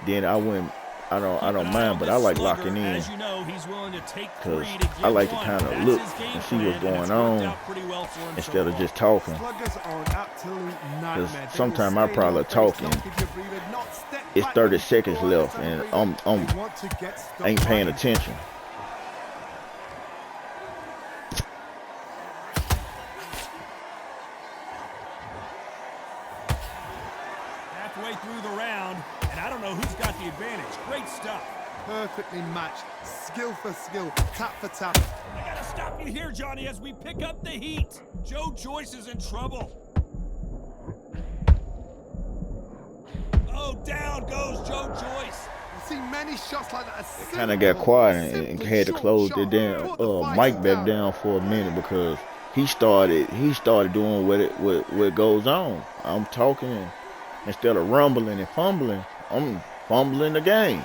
Speaker 4: then I wouldn't
Speaker 1: Keep
Speaker 4: I
Speaker 1: an
Speaker 4: don't
Speaker 1: eye
Speaker 4: mind,
Speaker 1: on
Speaker 4: but
Speaker 1: this
Speaker 4: I like
Speaker 1: slugger.
Speaker 4: locking in
Speaker 1: As you know, he's willing to take
Speaker 4: because
Speaker 1: 3 to
Speaker 4: I
Speaker 1: get
Speaker 4: like to
Speaker 1: 1.
Speaker 4: kind of
Speaker 1: That's
Speaker 4: look
Speaker 1: his game
Speaker 4: and see what's
Speaker 1: plan, and it's
Speaker 4: going
Speaker 1: worked
Speaker 4: on
Speaker 1: out pretty well for him so
Speaker 4: instead of
Speaker 1: far.
Speaker 4: just talking.
Speaker 2: Sluggers are an absolute
Speaker 4: Because
Speaker 2: nightmare. They will
Speaker 4: sometimes I
Speaker 2: stay in
Speaker 4: probably
Speaker 2: your face,
Speaker 4: talking.
Speaker 2: not give you a breather, not step
Speaker 4: It's
Speaker 2: back
Speaker 4: 30
Speaker 2: when you
Speaker 4: seconds
Speaker 2: go on,
Speaker 4: left,
Speaker 2: let's have a
Speaker 4: and
Speaker 2: breather.
Speaker 4: I'm
Speaker 2: They want to get stuck
Speaker 4: ain't paying
Speaker 2: right.
Speaker 4: attention.
Speaker 1: Halfway through the round, and I don't know who's got the advantage. Great stuff.
Speaker 2: Perfectly matched, skill for skill, tap for tap.
Speaker 1: I gotta stop you here, Johnny, as we pick up the heat. Joe Joyce is in trouble. Oh, down goes Joe Joyce.
Speaker 2: I've seen many shots like that.
Speaker 4: Kind of got quiet and had to close the damn mic back down for a minute because he started doing what goes on. I'm talking and instead of rumbling and fumbling, I'm fumbling the game.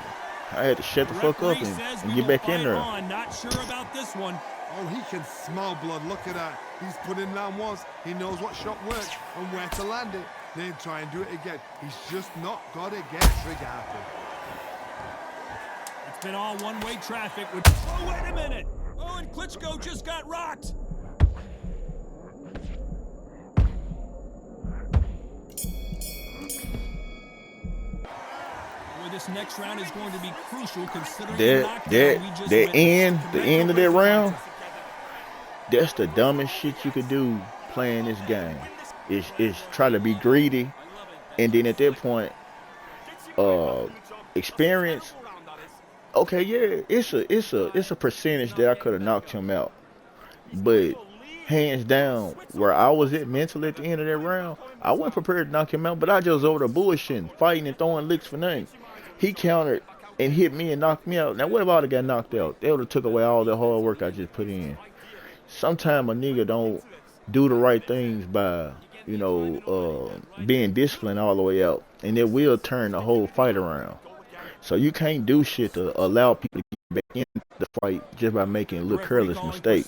Speaker 4: I had to shut the fuck up and get back in there.
Speaker 1: Not sure about this one.
Speaker 2: Oh, he can smell blood. Look at that. He's put in round once. He knows what shot works and where to land it. Then try and do it again. He's just not got to get trigger happy.
Speaker 1: It's been all one-way traffic with... Oh, wait a minute. Oh, and Klitschko just got rocked. This next round is going to be crucial considering
Speaker 4: the end of that round. That's the dumbest shit you could do playing this game. Is try to be greedy, and then at that point, experience. Okay, yeah, it's a percentage that I could have knocked him out, but hands down, where I was at mentally at the end of that round, I wasn't prepared to knock him out, but I just was over the bullshitting, fighting and throwing licks for nothing. He countered and hit me and knocked me out. Now, what if I would have got knocked out? They would have took away all the hard work I just put in. Sometimes a nigga don't do the right things by, being disciplined all the way out. And it will turn the whole fight around. So you can't do shit to allow people to get back in the fight just by making little careless mistakes.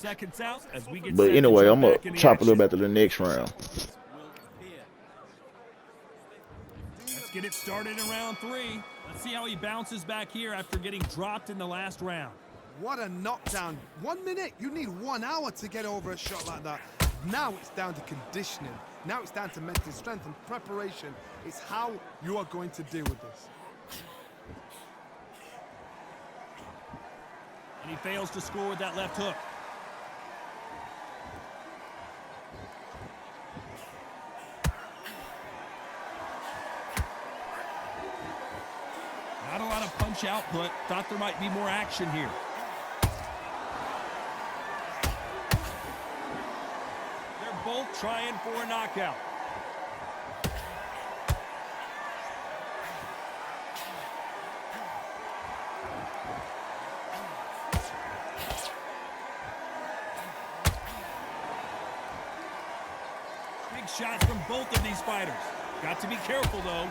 Speaker 4: But anyway, I'm going to chop a little bit to the next round.
Speaker 1: Let's get it started in round 3. Let's see how he bounces back here after getting dropped in the last round.
Speaker 2: What a knockdown. 1 minute. You need 1 hour to get over a shot like that. Now it's down to conditioning. Now it's down to mental strength and preparation. It's how you are going to deal with this.
Speaker 1: And he fails to score with that left hook. Not a lot of punch output. Thought there might be more action here. They're both trying for a knockout. Big shots from both of these fighters. Got to be careful, though.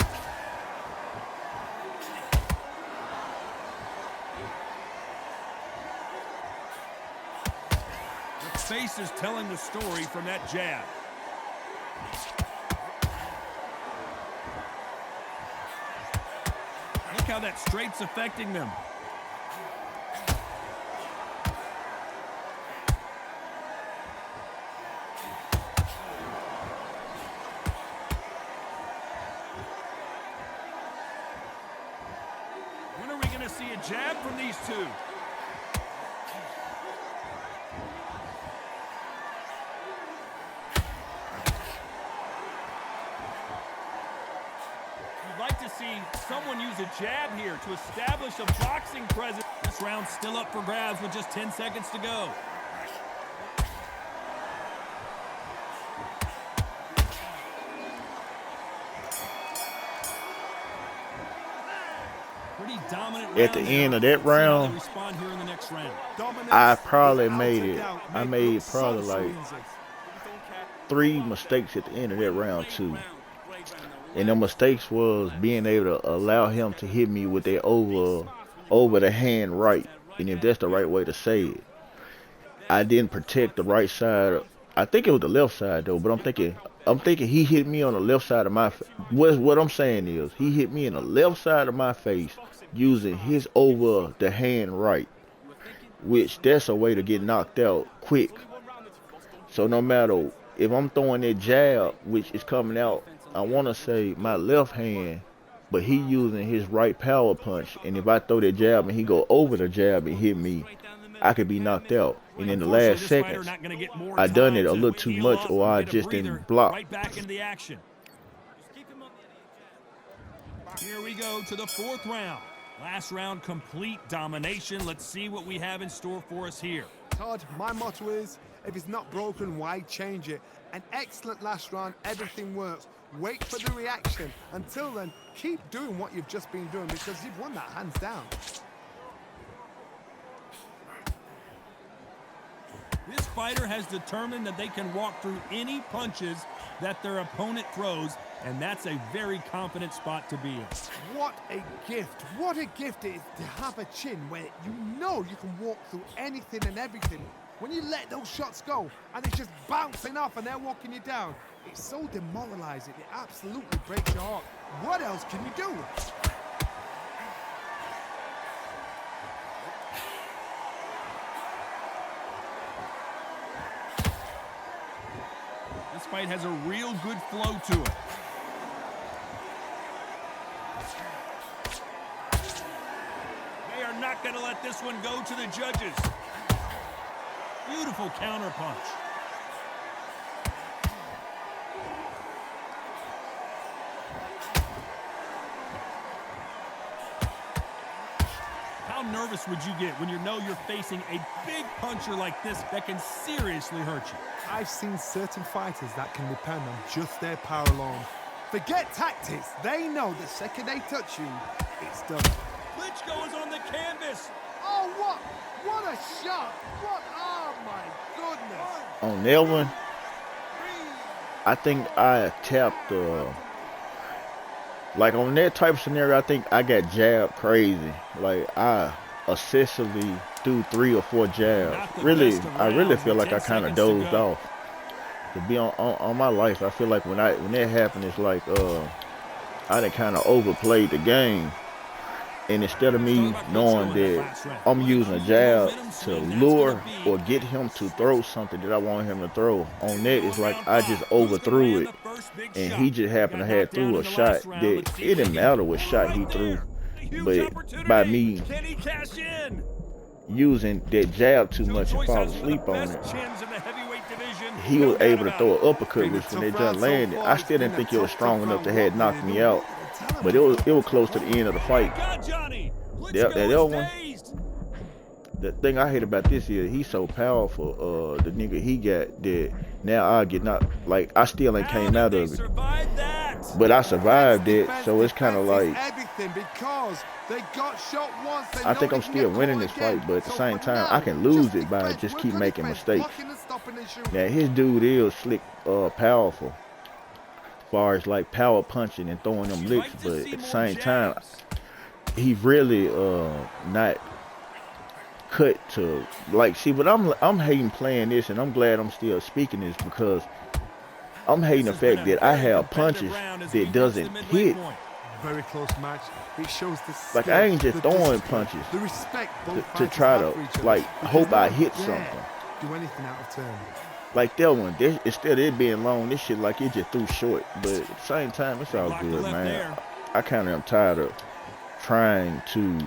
Speaker 1: Face is telling the story from that jab. Look how that straight's affecting them. When are we going to see a jab from these two? Like to see someone use a jab here to establish a boxing presence. This round's still up for grabs with just 10 seconds to go. Pretty dominant
Speaker 4: at the end of that round, I probably made it. I made probably like 3 mistakes at the end of that round too. And the mistakes was being able to allow him to hit me with that over the hand right. And if that's the right way to say it, I didn't protect the right side. I think it was the left side though, but I'm thinking I'm thinking he hit me on the left side of my face. What I'm saying is he hit me in the left side of my face using his over the hand right, which that's a way to get knocked out quick. So no matter if I'm throwing that jab, which is coming out, I want to say my left hand, but he using his right power punch, and if I throw that jab and he go over the jab and hit me, I could be knocked out. And in the last seconds, I done it a little too much, or I just didn't block.
Speaker 1: Right back in the action. Here we go to the 4th round. Last round, complete domination. Let's see what we have in store for us here.
Speaker 2: Todd, my motto is, if it's not broken, why change it? An excellent last round, everything works. Wait for the reaction. Until then, keep doing what you've just been doing because you've won that hands down.
Speaker 1: This fighter has determined that they can walk through any punches that their opponent throws, and that's a very confident spot to be in.
Speaker 2: What a gift. What a gift it is to have a chin where you know you can walk through anything and everything. When you let those shots go and it's just bouncing off and they're walking you down, it's so demoralizing. It absolutely breaks your heart. What else can you do?
Speaker 1: This fight has a real good flow to it. They are not going to let this one go to the judges. Beautiful counter punch. How nervous would you get when you know you're facing a big puncher like this that can seriously hurt you?
Speaker 2: I've seen certain fighters that can depend on just their power alone. Forget tactics. They know the second they touch you, it's done.
Speaker 1: Klitschko is on the canvas.
Speaker 2: Oh, what? What a shot. What? Oh, my goodness.
Speaker 4: On that one, I think I tapped, like on that type of scenario, I think I got jabbed crazy. Like I excessively threw 3 or 4 jabs. Really, I really feel like I kind of dozed off. To be on my life, I feel like when that happened, it's like I done kind of overplayed the game. And instead of me knowing that I'm using a jab to lure or get him to throw something that I want him to throw, on that it's like I just overthrew it. And he just happened to have threw a shot that it didn't matter what shot he threw. But by me using that jab too much and falling asleep on it, he was able to throw an uppercut, which when they just landed, I still didn't think it was strong enough to have knocked me out. But it was close to the end of the fight. That other one, the thing I hate about this is he's so powerful. The nigga he got that now I get knocked. Like I still ain't came out of it, but I survived it. So it's kind of like I think I'm still winning this fight, but at the same time I can lose it by just keep making mistakes. Now his dude is slick, powerful. Far as like power punching and throwing them licks, but at the same time he really not cut to like see. But I'm hating playing this, and I'm glad I'm still speaking this because I'm hating the fact that I have punches that doesn't hit.
Speaker 2: Very close match. It shows the
Speaker 4: like I ain't just throwing punches
Speaker 2: the respect
Speaker 4: to try to like hope I hit something.
Speaker 2: Do anything out of turn.
Speaker 4: Like that one, instead of it being long, this shit like it just threw short. But at the same time, it's all good, man. I kind of am tired of trying to,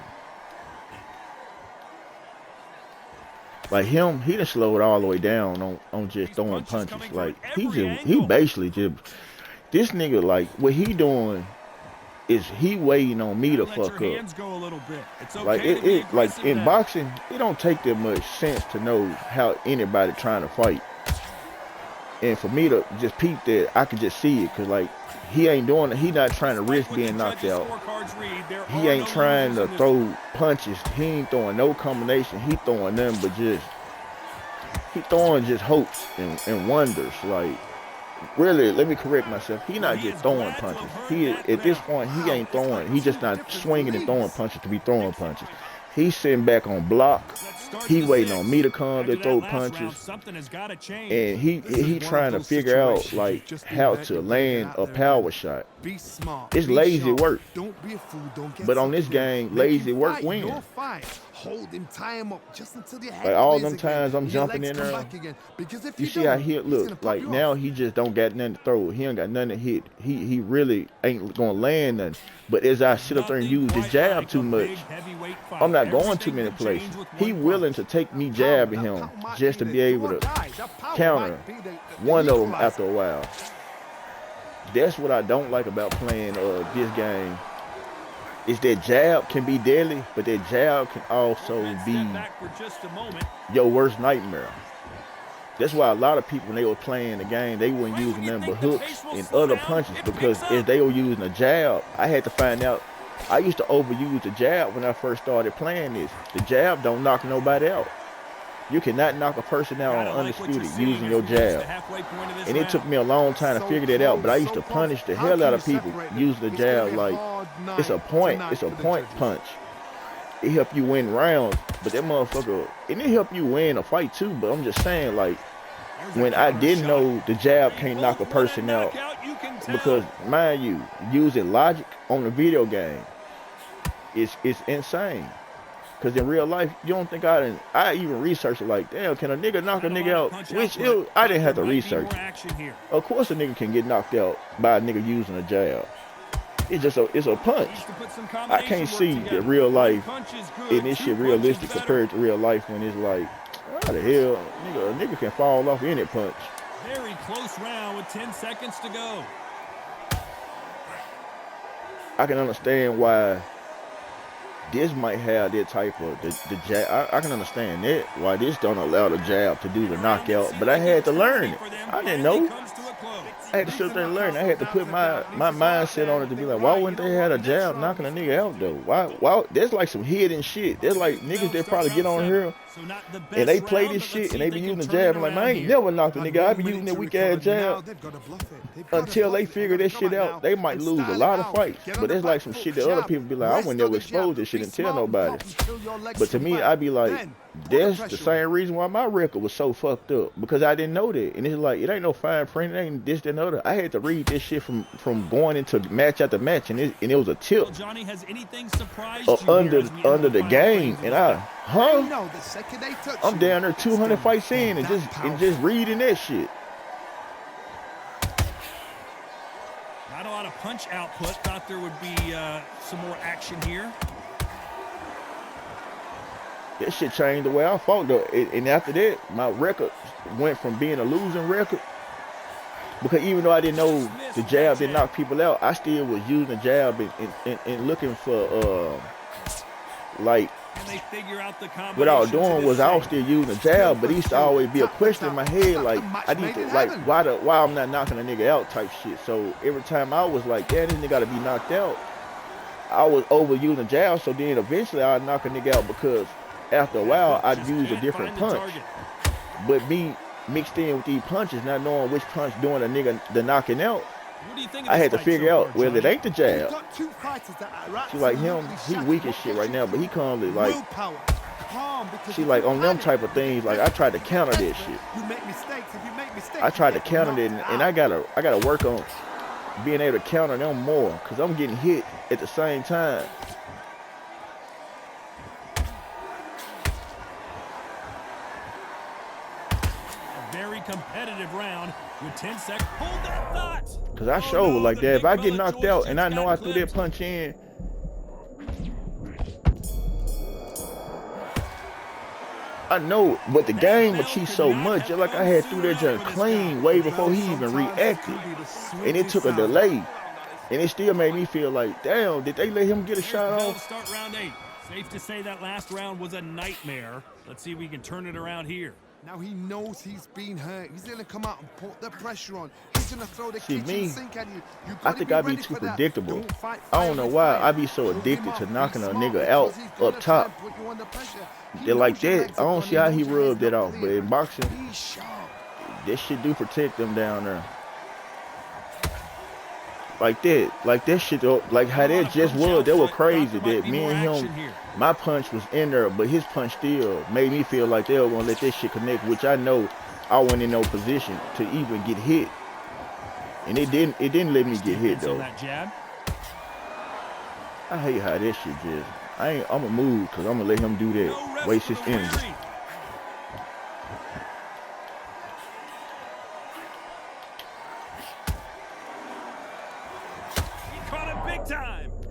Speaker 4: like him. He done slowed all the way down on just throwing punches. Like he basically just this nigga like what he doing is he waiting on me to fuck up. Like it like in boxing, it don't take that much sense to know how anybody trying to fight. And for me to just peep that, I can just see it, cause like he ain't doing it. He not trying to risk being knocked out. He ain't trying to throw punches. He ain't throwing no combination. He throwing them, but he throwing just hopes and wonders. Like really, let me correct myself. He not just throwing punches. He at this point he ain't throwing. He just not swinging and throwing punches to be throwing punches. He's sitting back on block
Speaker 1: start
Speaker 4: He
Speaker 1: to the
Speaker 4: waiting
Speaker 1: sixth.
Speaker 4: on me to come
Speaker 1: After
Speaker 4: to throw
Speaker 1: that last round,
Speaker 4: punches.
Speaker 1: something has got to change.
Speaker 4: And he
Speaker 2: This is one
Speaker 4: trying
Speaker 2: of
Speaker 4: to
Speaker 2: those
Speaker 4: figure out
Speaker 2: situations
Speaker 4: like
Speaker 2: you've just been
Speaker 4: how
Speaker 2: hurt,
Speaker 4: to
Speaker 2: you've gotta get
Speaker 4: land
Speaker 2: out
Speaker 4: a
Speaker 2: there
Speaker 4: power
Speaker 2: again.
Speaker 4: shot.
Speaker 2: Be smart.
Speaker 4: It's
Speaker 2: be
Speaker 4: lazy
Speaker 2: sharp.
Speaker 4: work.
Speaker 2: Don't be a fool. Don't get
Speaker 4: But on this
Speaker 2: suckered in.
Speaker 4: game,
Speaker 2: Make
Speaker 4: lazy
Speaker 2: him
Speaker 4: work
Speaker 2: fight
Speaker 4: wins.
Speaker 2: your fight. Hold him, tie him up, just until your head
Speaker 4: Like all
Speaker 2: clears
Speaker 4: them
Speaker 2: again
Speaker 4: times I'm
Speaker 2: and your
Speaker 4: jumping
Speaker 2: legs
Speaker 4: in
Speaker 2: come
Speaker 4: there.
Speaker 2: back again. Because if
Speaker 4: You
Speaker 2: you
Speaker 4: see how
Speaker 2: don't,
Speaker 4: he
Speaker 2: he's
Speaker 4: look
Speaker 2: gonna pop
Speaker 4: like
Speaker 2: you
Speaker 4: now
Speaker 2: off.
Speaker 4: he just don't got nothing to throw. He ain't got nothing to hit. He really ain't gonna land nothing. But as I sit up there and use his jab too much, I'm not going too many places. He willing to take me jabbing him just to be able to counter one of them after a while. That's what I don't like about playing this game. Is that jab can be deadly, but that jab can also be your worst nightmare. That's why a lot of people, when they were playing the game, they weren't using nothing but hooks and other punches, because as they were using a jab, I had to find out. I used to overuse the jab when I first started playing this. The jab don't knock nobody out. You cannot knock a person out on Undisputed using your jab. And it took me a long time to figure that out, but I used to punish the hell out of people using the jab like it's a point punch. It help you win rounds, but that motherfucker, and it help you win a fight too, but I'm just saying, like, when I didn't know the jab can't knock a person out, because mind you, using logic on the video game, it's insane. Because in real life, you don't think I even researched it like, damn, can a nigga knock a nigga out? Which I didn't have to research it. Of course a nigga can get knocked out by a nigga using a jab. It's just it's a punch. I can't see that real life and this shit realistic compared to real life when it's like, how the hell, a nigga can fall off any punch.
Speaker 1: Very close round with 10 seconds to go.
Speaker 4: I can understand why this might have that type of the jab. I can understand that why this don't allow the jab to do the knockout, but I had to learn it. I didn't know. I had to sit there and learn. I had to put my mindset on it to be like, why wouldn't they have a jab knocking a nigga out though? Why? There's like some hidden shit. There's like niggas that probably get on here and they play this shit and they be using the jab. I'm like, man, I ain't never knocked a nigga. I be using that weak ass jab. Until they figure this shit out, they might lose a lot of fights. But there's like some shit that other people be like, I wouldn't never expose this shit and tell nobody. But to me, I be like, that's the same reason why my record was so fucked up, because I didn't know that. And it's like, it ain't no fine print, it ain't this, that, and other. I had to read this shit from going into match after match, and it was a tip under the game, and I'm down there 200 fights in and just reading that shit.
Speaker 1: Not a lot of punch output. Thought there would be some more action here.
Speaker 4: That shit changed the way I fought though. And after that, my record went from being a losing record, because even though I didn't know the jab didn't knock people out, I still was using the jab and looking for like, what I was doing was I was still using the jab, but it used to always be a question in my head, like, I need to, like, why I'm not knocking a nigga out type shit. So every time I was like, damn, this nigga gotta be knocked out, I was overusing the jab, so then eventually I'd knock a nigga out, because after a while I'd use a different punch. But me mixed in with these punches, not knowing which punch doing a nigga the knocking out, I had to figure out whether it ain't the jab. She like him, he weak as shit right now, but he comes like, she like on them type of things, like I tried to counter that shit. I tried to counter it, and I gotta work on being able to counter them more, because I'm getting hit at the same time.
Speaker 1: Very competitive round with 10 seconds. Hold that thought.
Speaker 4: Because I showed like that. If I get knocked out and I know I threw that punch in, I know, but the game would cheat so much. Just like I had threw that junk clean way before he even reacted. And it took a delay. And it still made me feel like, damn, did they let him get a shot off?
Speaker 1: Start round 8. Safe to say that last round was a nightmare. Let's see if we can turn it around here.
Speaker 2: Now he knows he's been hurt. He's going to come out and put the pressure on. He's going to throw the kitchen sink at you.
Speaker 4: I think I be too predictable. I don't know why I be so addicted to knocking a nigga out up top. They're like that. I don't see how he rubbed that off. But in boxing, that shit do protect them down there. Like that shit, like how that just was. That was crazy. That me and him, my punch was in there, but his punch still made me feel like they were gonna let that shit connect, which I know I wasn't in no position to even get hit, and it didn't let me get hit though. I hate how that shit just. I'ma move because I'm gonna let him do that. Waste his energy.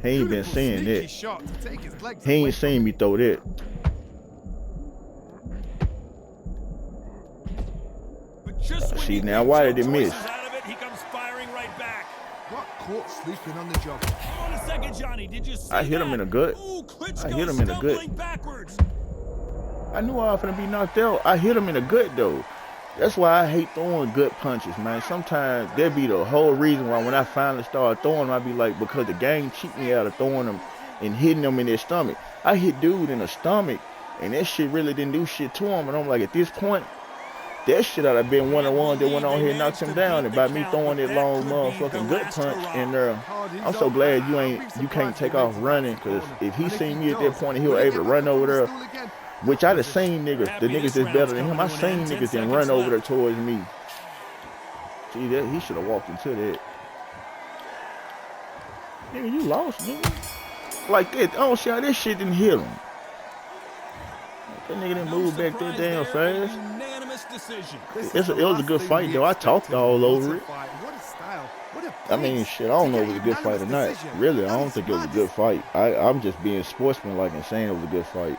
Speaker 4: He ain't been seeing that. He ain't seen me throw that. See now, why did it miss?
Speaker 1: He comes firing right back.
Speaker 2: Got caught sleeping on the job.
Speaker 1: On a second, Johnny. Did you see
Speaker 4: I hit him in the gut. I hit him in the gut.
Speaker 1: Backwards.
Speaker 4: I knew I was gonna be knocked out. I hit him in the gut though. That's why I hate throwing gut punches, man. Sometimes that be the whole reason why when I finally start throwing them, I be like, because the game cheat me out of throwing them and hitting them in their stomach. I hit dude in the stomach, and that shit really didn't do shit to him. And I'm like, at this point, that shit I'd have been one of the ones that went on here and knocked him down. And by me throwing that long motherfucking gut punch in there, I'm so glad you can't take off running, because if he seen me at that point, he was able to run over there. Which I done seen niggas, the niggas that's better than him. I seen niggas that run over there towards me. See that? He should have walked into that. Nigga, you lost, nigga. Like that. I don't see how this shit didn't hit him. That nigga didn't move back that damn fast. It was a good fight though. I talked all over it. I mean, shit, I don't know if it was a good fight or not. Really, I don't think it was a good fight. I'm just being sportsmanlike and saying it was a good fight.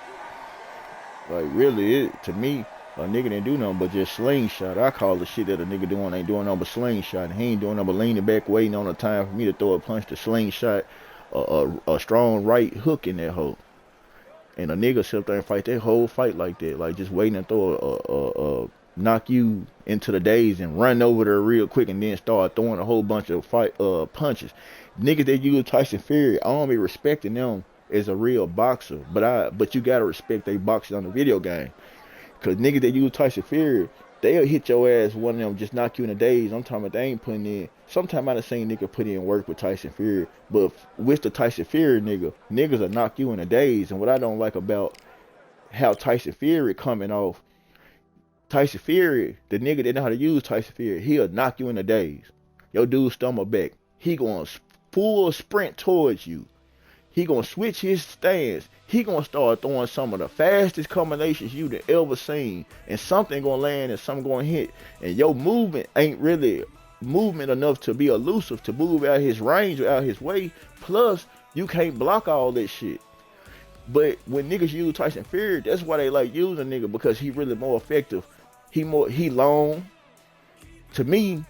Speaker 4: Like, really, to me, a nigga didn't do nothing but just slingshot. I call the shit that a nigga doing ain't doing nothing but slingshot. He ain't doing nothing but leaning back, waiting on the time for me to throw a punch to slingshot a strong right hook in that hole. And a nigga sit there and fight that whole fight like that. Like, just waiting to throw knock you into the days and run over there real quick and then start throwing a whole bunch of punches. Niggas that use Tyson Fury, I don't be respecting them as a real boxer, but you gotta respect they boxing on the video game. Cause niggas that use Tyson Fury, they'll hit your ass, one of them just knock you in the days. I'm talking about they ain't putting in. Sometimes I done seen nigga put in work with Tyson Fury, but with the Tyson Fury niggas will knock you in the days. And what I don't like about how Tyson Fury coming off, Tyson Fury, the nigga that know how to use Tyson Fury, he'll knock you in the days. Your dude stumble back, he going full sprint towards you. He gonna switch his stance. He gonna start throwing some of the fastest combinations you done ever seen, and something gonna land and something gonna hit. And your movement ain't really movement enough to be elusive, to move out his range or out his way. Plus, you can't block all that shit. But when niggas use Tyson Fury, that's why they like using nigga, because he really more effective. He long. To me,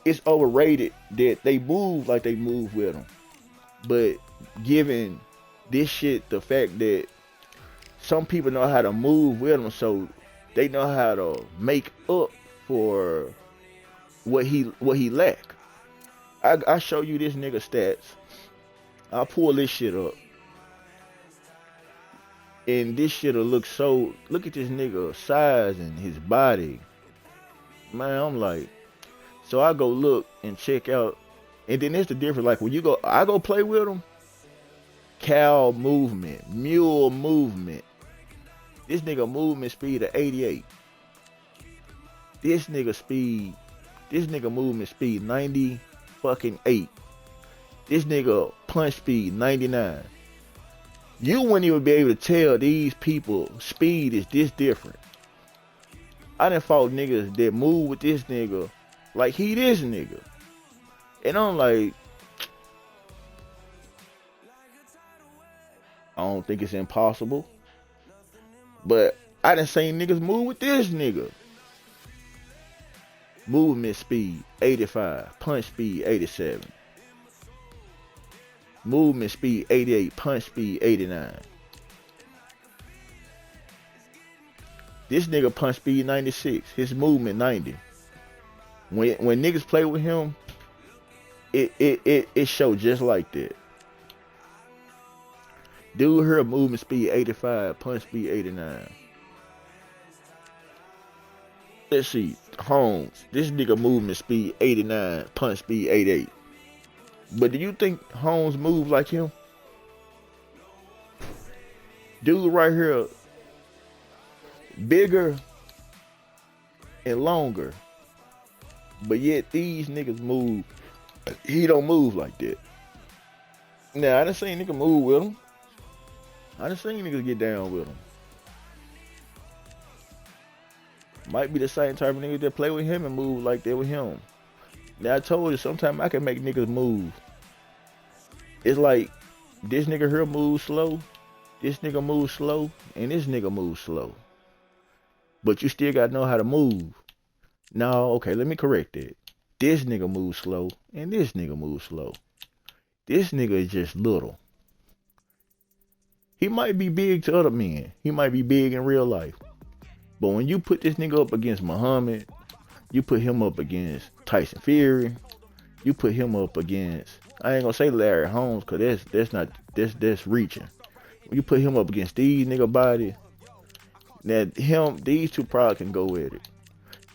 Speaker 4: it's overrated that they move like they move with him. But given this shit, the fact that some people know how to move with him, so they know how to make up for what he lack. I show you this nigga stats. I'll pull this shit up. And this shit'll look so, look at this nigga size and his body. Man, I'm like, so I go look and check out. And then there's the difference. Like when I go play with him, cow movement, mule movement. This nigga movement speed of 88. This nigga movement speed 90 fucking 8. This nigga punch speed 99. You wouldn't even be able to tell these people speed is this different. I done fought niggas that move with this nigga like he this nigga. And I'm like, I don't think it's impossible. But I done seen niggas move with this nigga. Movement speed 85, punch speed 87. Movement speed 88, punch speed 89. This nigga punch speed 96, his movement 90. When niggas play with him, it show just like that. Dude, her movement speed 85, punch speed 89. Let's see, Holmes. This nigga movement speed 89, punch speed 88. But do you think Holmes moves like him? Dude right here, bigger and longer. But yet these niggas move. He don't move like that. Now, I done seen niggas move with him. I done seen niggas get down with him. Might be the same type of niggas that play with him and move like that with him. Now, I told you, sometimes I can make niggas move. It's like, this nigga here moves slow, this nigga moves slow, and this nigga moves slow. But you still gotta know how to move. No, okay, let me correct that. This nigga moves slow, and this nigga moves slow. This nigga is just little. He might be big to other men. He might be big in real life. But when you put this nigga up against Muhammad, you put him up against Tyson Fury, you put him up against, I ain't gonna say Larry Holmes, cause that's reaching. When you put him up against these nigga bodies, these two probably can go at it.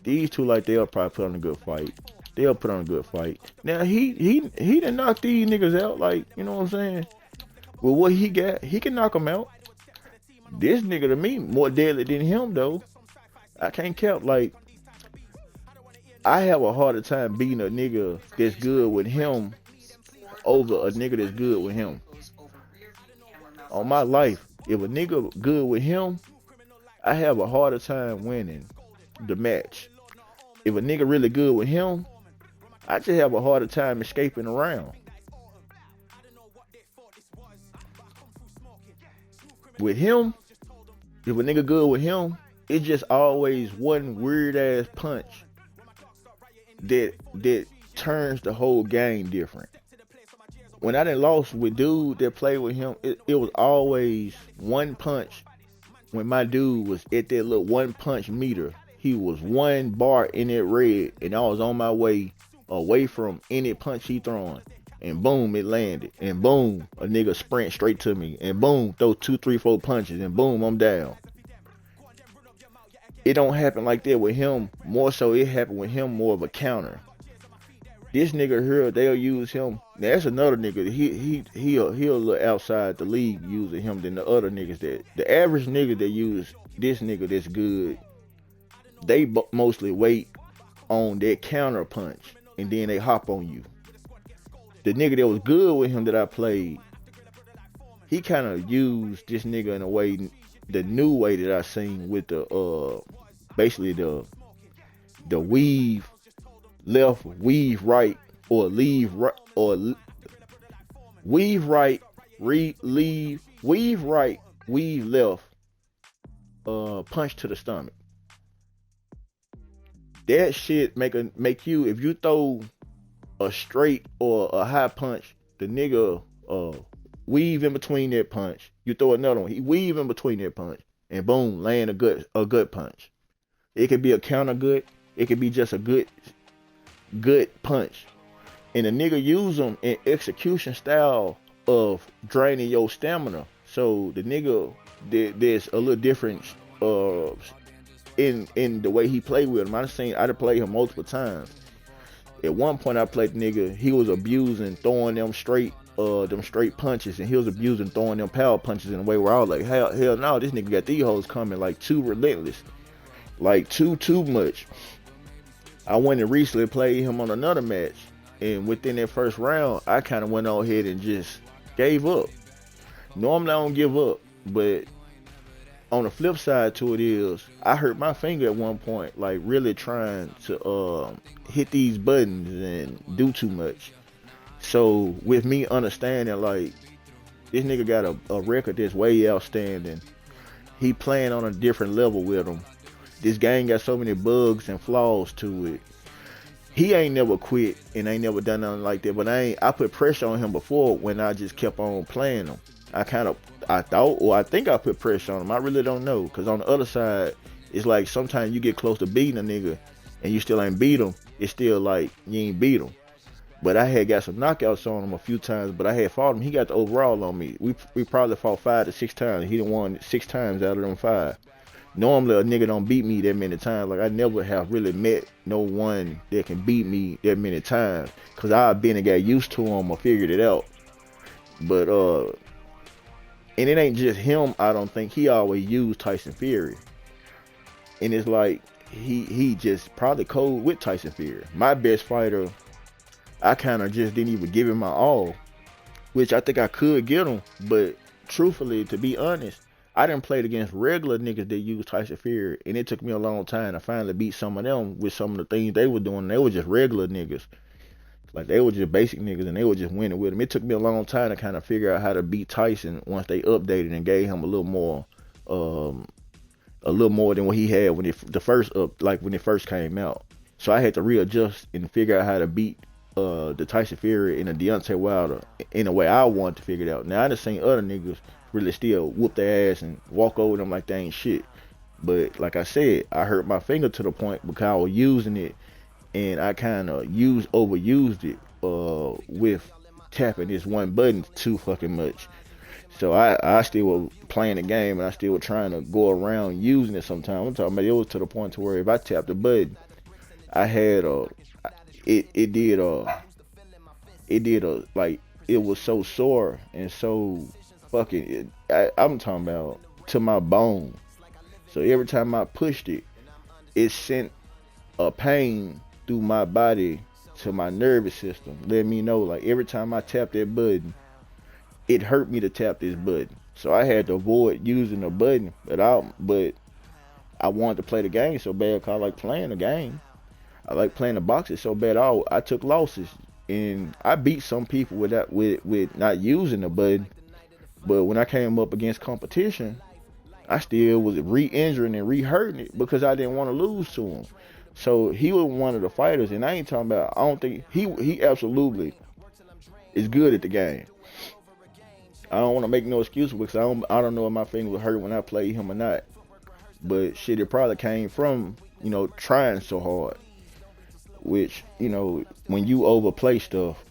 Speaker 4: These two, like, they'll probably put on a good fight. They'll put on a good fight. Now he done knocked these niggas out, like, you know what I'm saying? With what he got, he can knock them out. This nigga to me more deadly than him though. I can't count, like, I have a harder time beating a nigga that's good with him over a nigga that's good with him. On my life, if a nigga good with him, I have a harder time winning the match. If a nigga really good with him, I just have a harder time escaping around. With him, if a nigga good with him, it's just always one weird ass punch that turns the whole game different. When I done lost with dude that played with him, it was always one punch. When my dude was at that little one punch meter, he was one bar in that red, and I was on my way away from any punch he throwing, and boom, it landed, and boom, a nigga sprint straight to me, and boom, throw 2, 3, 4 punches, and boom, I'm down. It don't happen like that with him. More so, it happened with him more of a counter. This nigga here, they'll use him. Now, that's another nigga. He a little outside the league using him than the other niggas. That the average nigga that use this nigga that's good, they mostly wait on that counter punch, and then they hop on you. The nigga that was good with him that I played, he kind of used this nigga in a way, the new way that I seen with the basically the weave left, weave right, or leave right, or weave right, leave, weave right, weave left, punch to the stomach. That shit make you, if you throw a straight or a high punch, the nigga weave in between that punch. You throw another one, he weave in between that punch, and boom, land a good punch. It could be a counter good, it could be just a good punch. And the nigga use them in execution style of draining your stamina. So the nigga, there's a little difference in the way he played with him. I done played him multiple times. At one point I played the nigga, he was abusing throwing them straight punches, and he was abusing throwing them power punches in a way where I was like, hell no, this nigga got these hoes coming like too relentless, like too much. I went and recently played him on another match, and within that first round, I kind of went on ahead and just gave up. Normally I don't give up, but on the flip side to it is, I hurt my finger at one point, like really trying to hit these buttons and do too much. So with me understanding, like, this nigga got a record that's way outstanding, he playing on a different level with him. This game got so many bugs and flaws to it. He ain't never quit and ain't never done nothing like that, but I put pressure on him before when I just kept on playing him. I think I put pressure on him. I really don't know, because on the other side, it's like sometimes you get close to beating a nigga and you still ain't beat him. It's still like you ain't beat him. But I had got some knockouts on him a few times, but I had fought him. He got the overall on me. We probably fought 5 to 6 times. He done won 6 times out of them 5. normally a nigga don't beat me that many times. Like I never have really met no one that can beat me that many times, cause I've been and got used to him or figured it out. But and it ain't just him. I don't think he always used Tyson Fury, and it's like he just probably cold with Tyson Fury. My best fighter, I kind of just didn't even give him my all, which I think I could get him, but truthfully, to be honest, I didn't play against regular niggas that use Tyson Fury, and it took me a long time to finally beat some of them with some of the things they were doing. They were just regular niggas. Like, they were just basic niggas, and they were just winning with him. It took me a long time to kind of figure out how to beat Tyson once they updated and gave him a little more than what he had when when it first came out. So I had to readjust and figure out how to beat the Tyson Fury and the Deontay Wilder in a way I wanted to figure it out. Now, I done seen other niggas really still whoop their ass and walk over them like they ain't shit. But like I said, I hurt my finger to the point because I was using it, and I kind of overused it with tapping this one button too fucking much. So I still was playing the game, and I still was trying to go around using it sometimes. I'm talking about it was to the point to where if I tapped the button, I had it was so sore and so fucking, I'm talking about to my bone. So every time I pushed it, it sent a pain through my body to my nervous system, letting me know, like, every time I tapped that button, it hurt me to tap this button. So I had to avoid using the button, but I wanted to play the game so bad because I like playing the game. I like playing the boxes so bad. I took losses, and I beat some people with not using the button. But when I came up against competition, I still was re-injuring and re-hurting it because I didn't want to lose to him. So he was one of the fighters, and I ain't talking about, I don't think, he absolutely is good at the game. I don't want to make no excuse because I don't know if my finger was hurt when I played him or not. But shit, it probably came from, trying so hard. Which, when you overplay stuff,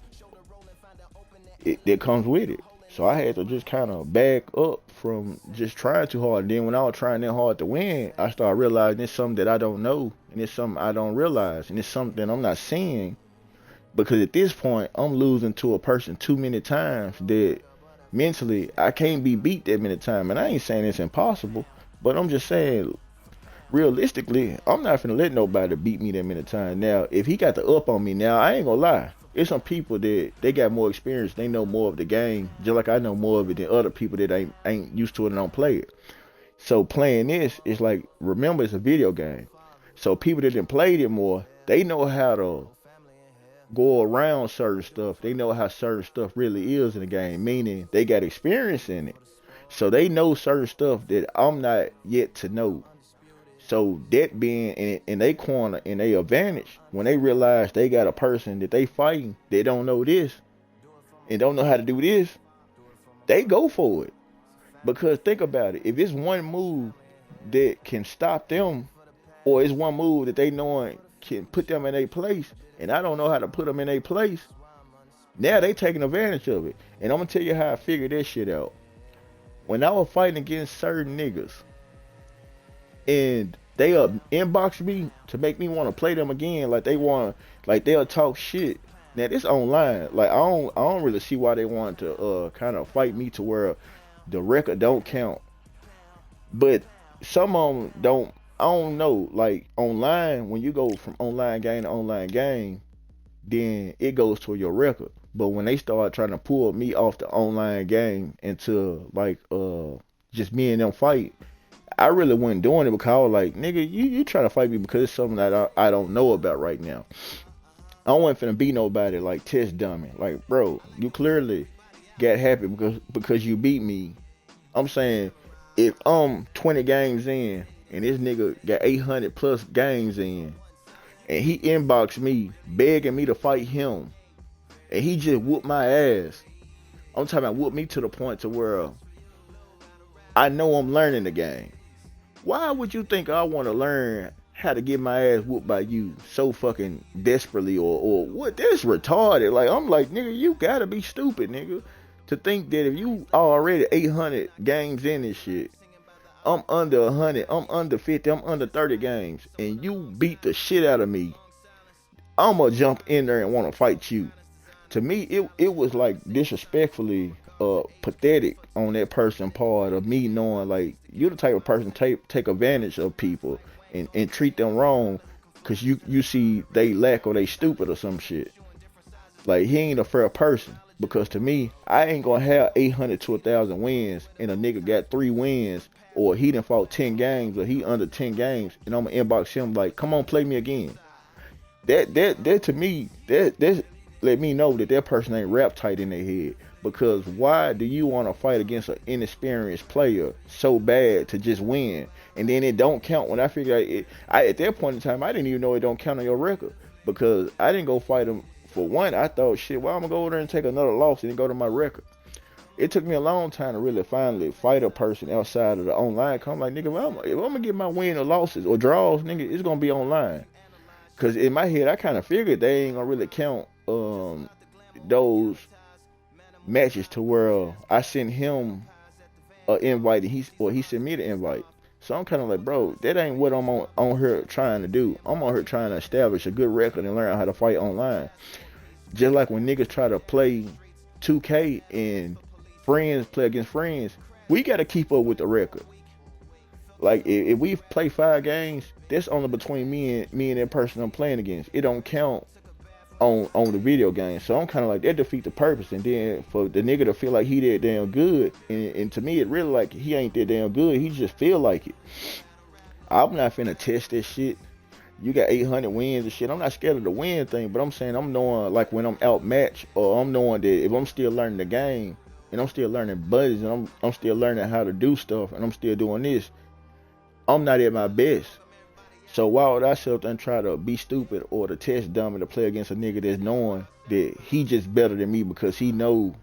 Speaker 4: that comes with it. So I had to just kind of back up from just trying too hard. And then when I was trying that hard to win, I started realizing it's something that I don't know, and it's something I don't realize, and it's something I'm not seeing. Because at this point, I'm losing to a person too many times that mentally I can't be beat that many times. And I ain't saying it's impossible, but I'm just saying, realistically, I'm not finna let nobody beat me that many times. Now, if he got the up on me now, I ain't gonna lie. There's some people that they got more experience. They know more of the game, just like I know more of it than other people that ain't used to it and don't play it. So playing this is like, remember, it's a video game. So people that didn't play it more, they know how to go around certain stuff. They know how certain stuff really is in the game, meaning they got experience in it. So they know certain stuff that I'm not yet to know. So that being in their corner, in their advantage, when they realize they got a person that they fighting, they don't know this and don't know how to do this, they go for it. Because think about it, if it's one move that can stop them, or it's one move that they know can put them in their place, and I don't know how to put them in their place, now they taking advantage of it. And I'm gonna tell you how I figured that shit out. When I was fighting against certain niggas, and they inbox me to make me want to play them again, like they'll talk shit. Now this online, like I don't really see why they want to kind of fight me to where the record don't count. But some of them don't. I don't know. Like online, when you go from online game to online game, then it goes to your record. But when they start trying to pull me off the online game into like just me and them fight, I really wasn't doing it because I was like, nigga, you trying to fight me because it's something that I don't know about right now. I wasn't finna be nobody like test dummy. Like, bro, you clearly got happy because you beat me. I'm saying, if I'm 20 games in and this nigga got 800 plus games in, and he inboxed me begging me to fight him, and he just whooped my ass. I'm talking about whoop me to the point to where I know I'm learning the game. Why would you think I want to learn how to get my ass whooped by you so fucking desperately, or what? That's retarded. Like, I'm like, nigga, you gotta be stupid, nigga, to think that if you already 800 games in this shit, I'm under 100, I'm under 50, I'm under 30 games, and you beat the shit out of me, I'm gonna jump in there and want to fight you. To me, it was like disrespectfully pathetic on that person's part of me knowing like you're the type of person take advantage of people and treat them wrong because you see they lack or they stupid or some shit. Like he ain't a fair person because to me, I ain't gonna have 800 to 1,000 wins and a nigga got 3 wins or he done fought 10 games or he under 10 games and I'm gonna inbox him like, come on, play me again. That to me, that let me know that person ain't wrapped tight in their head. Because why do you want to fight against an inexperienced player so bad to just win, and then it don't count? When I figure out it, at that point in time, I didn't even know it don't count on your record because I didn't go fight him for one. I thought, shit, well, I'm gonna go over there and take another loss and then go to my record. It took me a long time to really finally fight a person outside of the online. Cause I'm like, nigga, if I'm gonna get my win or losses or draws, nigga, it's gonna be online. Cause in my head, I kind of figured they ain't gonna really count those matches to where I sent him an invite and he sent me the invite. So I'm kind of like, bro, that ain't what I'm on here trying to do. I'm on here trying to establish a good record and learn how to fight online. Just like when niggas try to play 2K and friends play against friends, we got to keep up with the record. Like if we play 5 games, that's only between me and that person I'm playing against. It don't count on the video game. So I'm kind of like, that defeat the purpose. And then for the nigga to feel like he that damn good, and to me it really like he ain't that damn good, he just feel like it. I'm not finna test that shit. You got 800 wins and shit. I'm not scared of the win thing, but I'm saying I'm knowing like when I'm outmatched, or I'm knowing that if I'm still learning the game and I'm still learning buddies and I'm still learning how to do stuff and I'm still doing this, I'm not at my best. So why would I sit up and try to be stupid or to test dumb to play against a nigga that's knowing that he just better than me because he know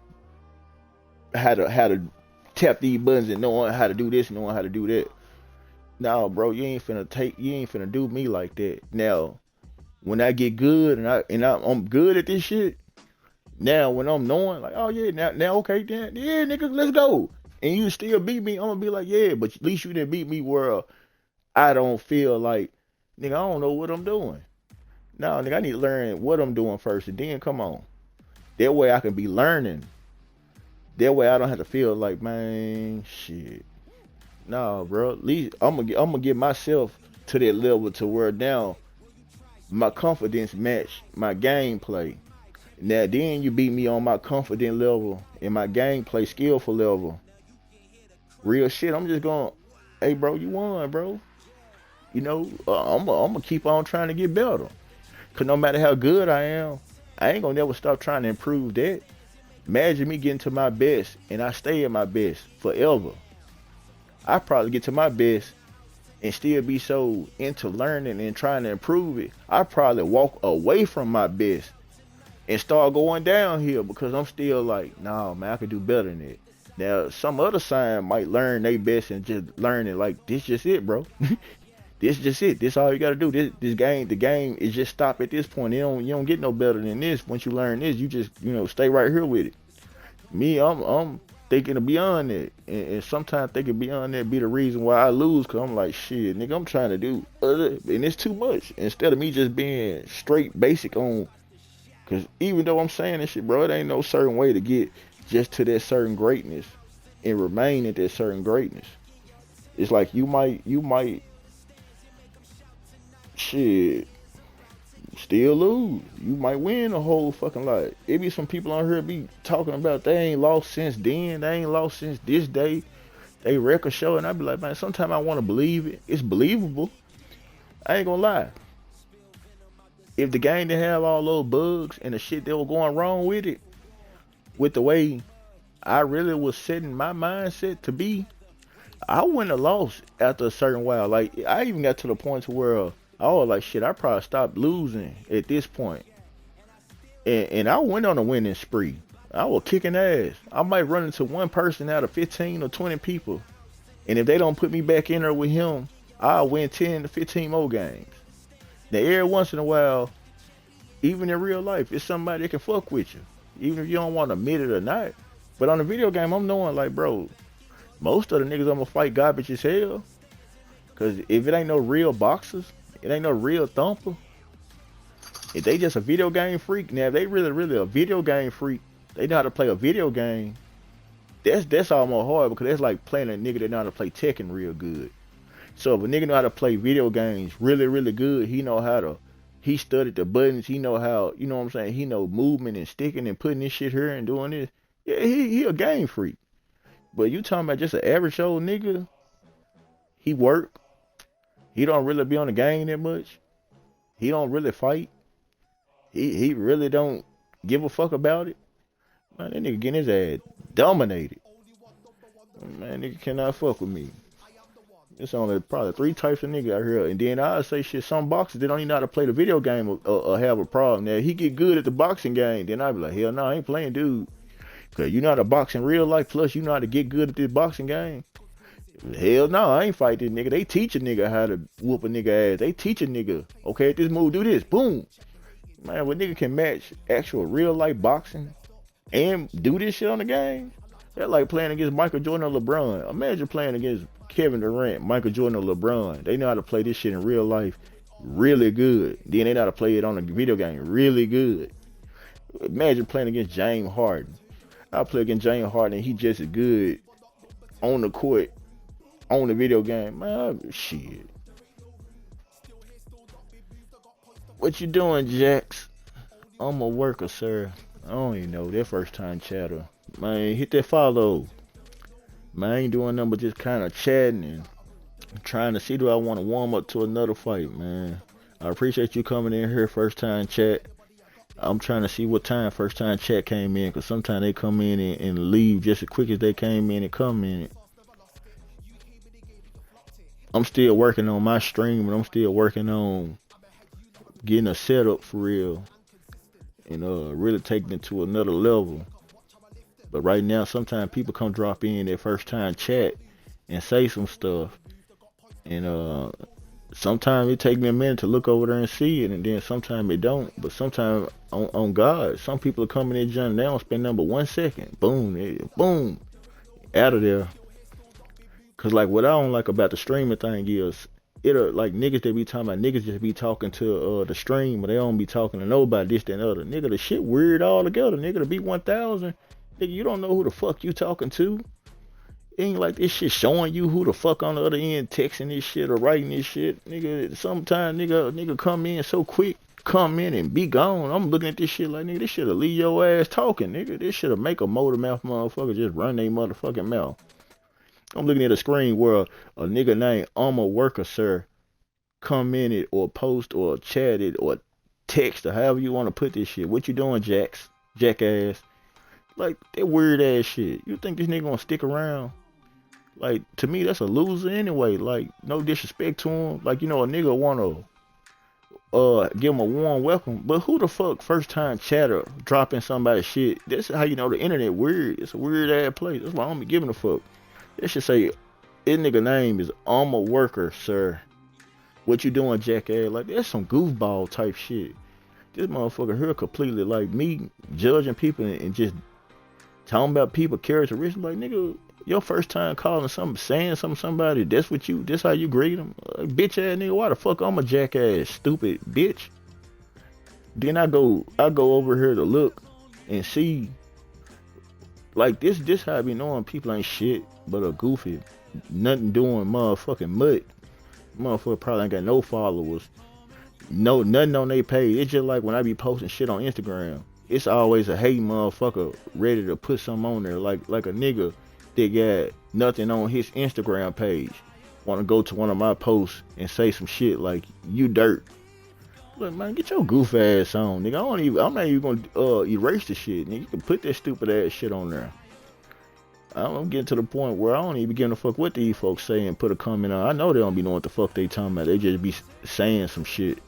Speaker 4: how to tap these buttons and knowing how to do this, knowing how to do that. No, bro, you ain't finna do me like that. Now, when I get good and I'm good at this shit, now when I'm knowing like, oh yeah, now okay, then yeah, nigga, let's go. And you still beat me, I'm gonna be like, yeah, but at least you didn't beat me where I don't feel like, nigga, I don't know what I'm doing. No, nigga, I need to learn what I'm doing first and then come on. That way I can be learning. That way I don't have to feel like, man, shit. No, bro, at least I'm gonna get myself to that level to where now my confidence match my gameplay. Now then you beat me on my confident level and my gameplay skillful level. Real shit, I'm just going, hey bro, you won, bro. You know, I'm gonna keep on trying to get better. Cause no matter how good I am, I ain't gonna never stop trying to improve that. Imagine me getting to my best and I stay at my best forever. I probably get to my best and still be so into learning and trying to improve it. I probably walk away from my best and start going downhill because I'm still like, nah, man, I could do better than that. Now, some other sign might learn their best and just learn it like, this just it, bro. This just it. This all you gotta do. The game is just stop at this point. You don't get no better than this. Once you learn this, you just, stay right here with it. Me, I'm thinking of beyond that. And sometimes thinking beyond that be the reason why I lose, because I'm like, shit, nigga, I'm trying to do other, and it's too much. Instead of me just being straight basic on, because even though I'm saying this shit, bro, it ain't no certain way to get just to that certain greatness and remain at that certain greatness. It's like you might shit still lose. You might win a whole fucking lot. It be some people on here be talking about they ain't lost since then, they ain't lost since this day, they record show, and I be like, man, sometimes I want to believe it. It's believable. I ain't gonna lie. If the game didn't have all those bugs and the shit that was going wrong with it, with the way I really was setting my mindset to be, I wouldn't have lost after a certain while. Like, I even got to the point to where I was like, shit, I probably stopped losing at this point. And I went on a winning spree. I was kicking ass. I might run into one person out of 15 or 20 people. And if they don't put me back in there with him, I'll win 10 to 15 more games. Now, every once in a while, even in real life, it's somebody that can fuck with you. Even if you don't want to admit it or not. But on the video game, I'm knowing like, bro, Most of the niggas I'ma fight garbage as hell. Cause if it ain't no real boxers, it ain't no real thumper. If they just a video game freak, now if they really a video game freak, they know how to play a video game. That's almost hard because that's like playing a nigga that know how to play Tekken real good. So if a nigga know how to play video games really good, he studied the buttons, he know how, you know what I'm saying, he know movement and sticking and putting this shit here and doing this. Yeah, he a game freak. But you talking about just an average old nigga, he work, he don't really be on the game that much, he don't really fight, he really don't give a fuck about it. Man, that nigga getting his ass dominated. Man, nigga cannot fuck with me. It's only probably 3 types of nigga out here. And then I say shit, some boxers, they don't even know how to play the video game or have a problem. Now, he get good at the boxing game, then I be like, hell no, I ain't playing, dude. Because you know how to box in real life, plus you know how to get good at this boxing game. Hell no, I ain't fight this nigga. They teach a nigga how to whoop a nigga ass. They teach a nigga, okay, at this move, do this, boom. Man, when nigga can match actual real life boxing and do this shit on the game, they're like playing against Michael Jordan or LeBron. Imagine playing against Kevin Durant, Michael Jordan, or LeBron. They know how to play this shit in real life really good. Then they know how to play it on the video game really good. Imagine playing against James Harden. I play against James Harden and he just as good on the court, on the video game. Man, shit. What you doing, Jax? I'm a worker, sir. I don't even know. That first time chatter. Man, hit that follow. Man, I ain't doing nothing but just kind of chatting and trying to see, do I want to warm up to another fight, man. I appreciate you coming in here, first time chat. I'm trying to see what time first time chat came in, because sometimes they come in and leave just as quick as they came in and come in. I'm still working on my stream, and I'm still working on getting a setup for real and really taking it to another level. But right now, sometimes people come drop in their first time chat and say some stuff. And sometimes it takes me a minute to look over there and see it, and then sometimes it don't. But sometimes, on God, some people are coming in, John, they don't spend number 1 second. Boom, boom, out of there. Cause like what I don't like about the streaming thing is, it'll like niggas they be talking about, niggas just be talking to the stream, but they don't be talking to nobody, this, that, and other. Nigga, the shit weird all together. Nigga, to be 1,000. Nigga, you don't know who the fuck you talking to. It ain't like this shit showing you who the fuck on the other end texting this shit or writing this shit. Nigga, sometimes nigga come in so quick, come in and be gone. I'm looking at this shit like, nigga, this shit'll leave your ass talking, nigga. This shit'll make a motor mouth motherfucker just run their motherfucking mouth. I'm looking at a screen where a nigga named I'm a worker, sir, commented or post or chatted or text or however you want to put this shit. What you doing, jackass? Like, that weird ass shit. You think this nigga gonna stick around? Like, to me, that's a loser anyway. Like, no disrespect to him. Like, you know, a nigga wanna give him a warm welcome. But who the fuck first time chatter dropping somebody's shit? That's how you know the internet weird. It's a weird ass place. That's why I don't be giving a fuck. They should say, this nigga name is I'm a worker, sir. What you doing, jackass? Like, that's some goofball type shit. This motherfucker here completely like me judging people and just talking about people characteristics. Like, nigga, your first time calling something, saying something to somebody, this how you greet them? Like, bitch ass nigga, why the fuck I'm a jackass, stupid bitch? Then I go over here to look and see, like, this how I be knowing people ain't shit but a goofy, nothing doing motherfucking mutt. Motherfucker probably ain't got no followers, no nothing on their page. It's just like when I be posting shit on Instagram, it's always a hating motherfucker ready to put something on there, like a nigga that got nothing on his Instagram page want to go to one of my posts and say some shit like, you dirt. Look, man, get your goof ass on, nigga. I'm not even gonna erase the shit, nigga. You can put that stupid ass shit on there. I'm getting to the point where I don't even give a fuck what these folks say and put a comment on. I know they don't be knowing what the fuck they talking about. They just be saying some shit.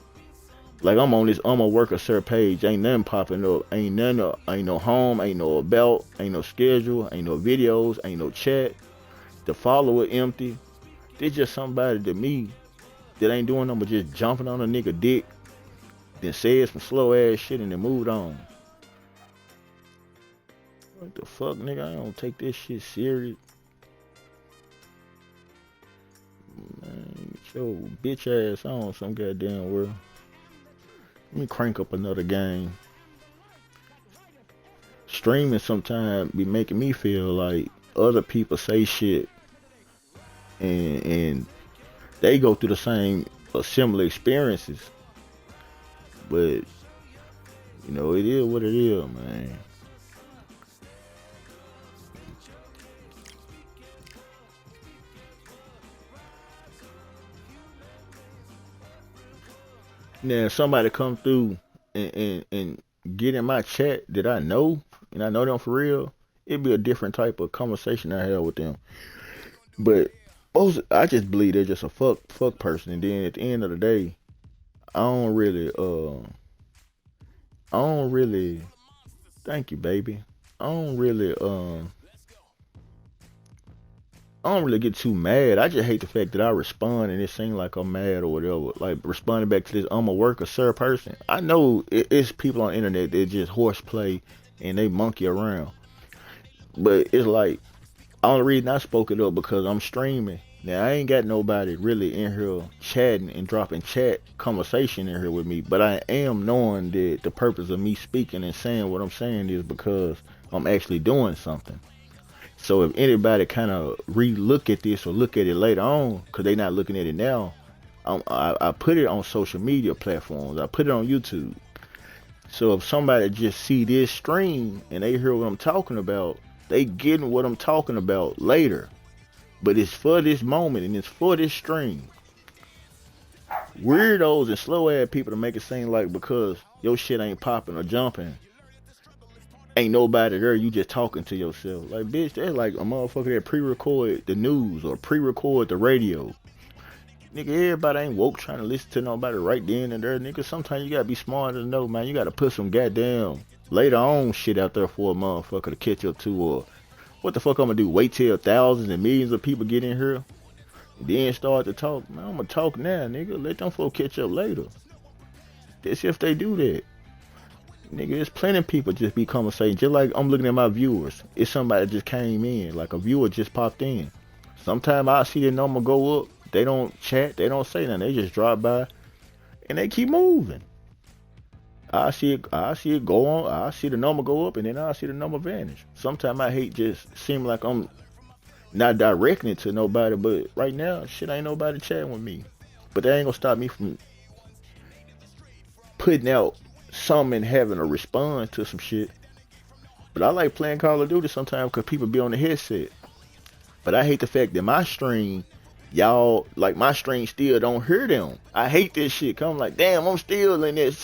Speaker 4: Like, I'm on this I'm a worker sir page. Ain't nothing popping up. Ain't no home. Ain't no about. Ain't no schedule. Ain't no videos. Ain't no chat. The follower empty. It's just somebody to me that ain't doing nothing but just jumping on a nigga dick, then said some slow ass shit and then moved on. What the fuck, nigga? I don't take this shit serious. Yo, bitch ass on some goddamn world. Let me crank up another game. Streaming sometimes be making me feel like other people say shit and they go through the same or similar experiences. But you know, it is what it is, man. Now somebody come through and get in my chat that I know and I know them for real, it'd be a different type of conversation I have with them. But most, I just believe they're just a fuck person, and then at the end of the day, I don't really thank you, baby. I don't really I don't really get too mad. I just hate the fact that I respond and it seems like I'm mad or whatever. Like responding back to this I'm a worker, sir person. I know it's people on the internet that just horseplay and they monkey around. But it's like, only reason I spoke it up because I'm streaming. Now I ain't got nobody really in here chatting and dropping chat conversation in here with me. But I am knowing that the purpose of me speaking and saying what I'm saying is because I'm actually doing something. So if anybody kind of re-look at this or look at it later on, because they not looking at it now, I put it on social media platforms. I put it on YouTube. So if somebody just see this stream and they hear what I'm talking about, they getting what I'm talking about later. But it's for this moment and it's for this stream. Weirdos and slow ass people to make it seem like because your shit ain't popping or jumping, ain't nobody there, you just talking to yourself. Like, bitch, that's like a motherfucker that pre-record the news or pre-record the radio. Nigga, everybody ain't woke trying to listen to nobody right then and there. Nigga, sometimes you gotta be smart to know, man. You gotta put some goddamn later on shit out there for a motherfucker to catch up to. Or what the fuck I'm gonna do? Wait till thousands and millions of people get in here and then start to talk? Man, I'm gonna talk now, nigga. Let them folk catch up later. That's if they do that. Nigga, there's plenty of people just be conversating. Just like I'm looking at my viewers. It's somebody that just came in. Like a viewer just popped in. Sometimes I see the number go up. They don't chat. They don't say nothing. They just drop by. And they keep moving. I see it go on. I see the number go up. And then I see the number vanish. Sometimes I hate just seem like I'm not directing it to nobody. But right now, shit, ain't nobody chatting with me. But that ain't gonna stop me from putting out something and having a response to some shit. But I like playing Call of Duty sometimes because people be on the headset. But I hate the fact that my stream, y'all, like my stream still don't hear them. I hate this shit. Cause I'm like, damn, I'm still in this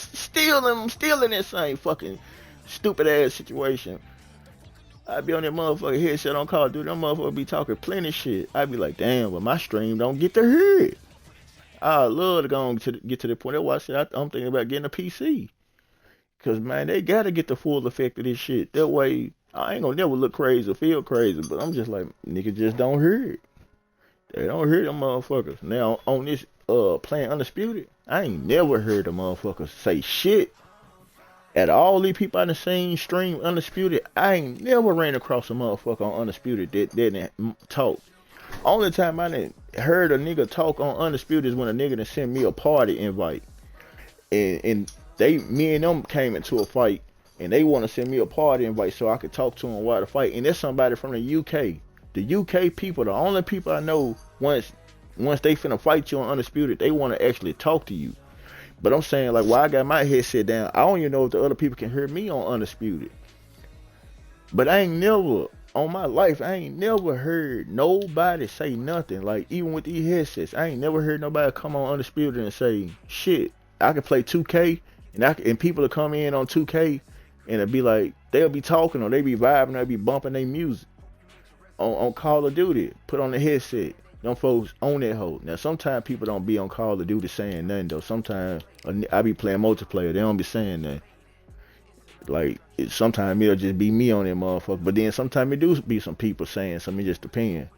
Speaker 4: same fucking stupid ass situation. I be on that motherfucking headset on Call of Duty. Them motherfuckers be talking plenty shit. I be like, damn, but my stream don't get to hear it. I love to go on to get to the point. That's why I said I'm thinking about getting a PC. Cause man, they gotta get the full effect of this shit. That way, I ain't gonna never look crazy or feel crazy. But I'm just like, niggas just don't hear it. They don't hear them motherfuckers. Now on this playing Undisputed, I ain't never heard the motherfuckers say shit. At all these people I done seen stream Undisputed, I ain't never ran across a motherfucker on Undisputed that didn't talk. Only time I done heard a nigga talk on Undisputed is when a nigga done sent me a party invite. And me and them came into a fight, and they want to send me a party invite so I could talk to them while the fight. And there's somebody from the UK. The UK people, the only people I know, once they finna fight you on Undisputed, they want to actually talk to you. But I'm saying, like, while I got my headset down, I don't even know if the other people can hear me on Undisputed. But I ain't never, on my life, I ain't never heard nobody say nothing. Like, even with these headsets, I ain't never heard nobody come on Undisputed and say, shit, I can play 2K. And people will come in on 2K and it'll be like, they'll be talking or they be vibing, they'll be bumping their music on Call of Duty, put on the headset. Them folks on that hoe. Now, sometimes people don't be on Call of Duty saying nothing, though. Sometimes I be playing multiplayer, they don't be saying nothing. Like, sometimes it'll just be me on that motherfucker. But then sometimes it do be some people saying something, it just depends.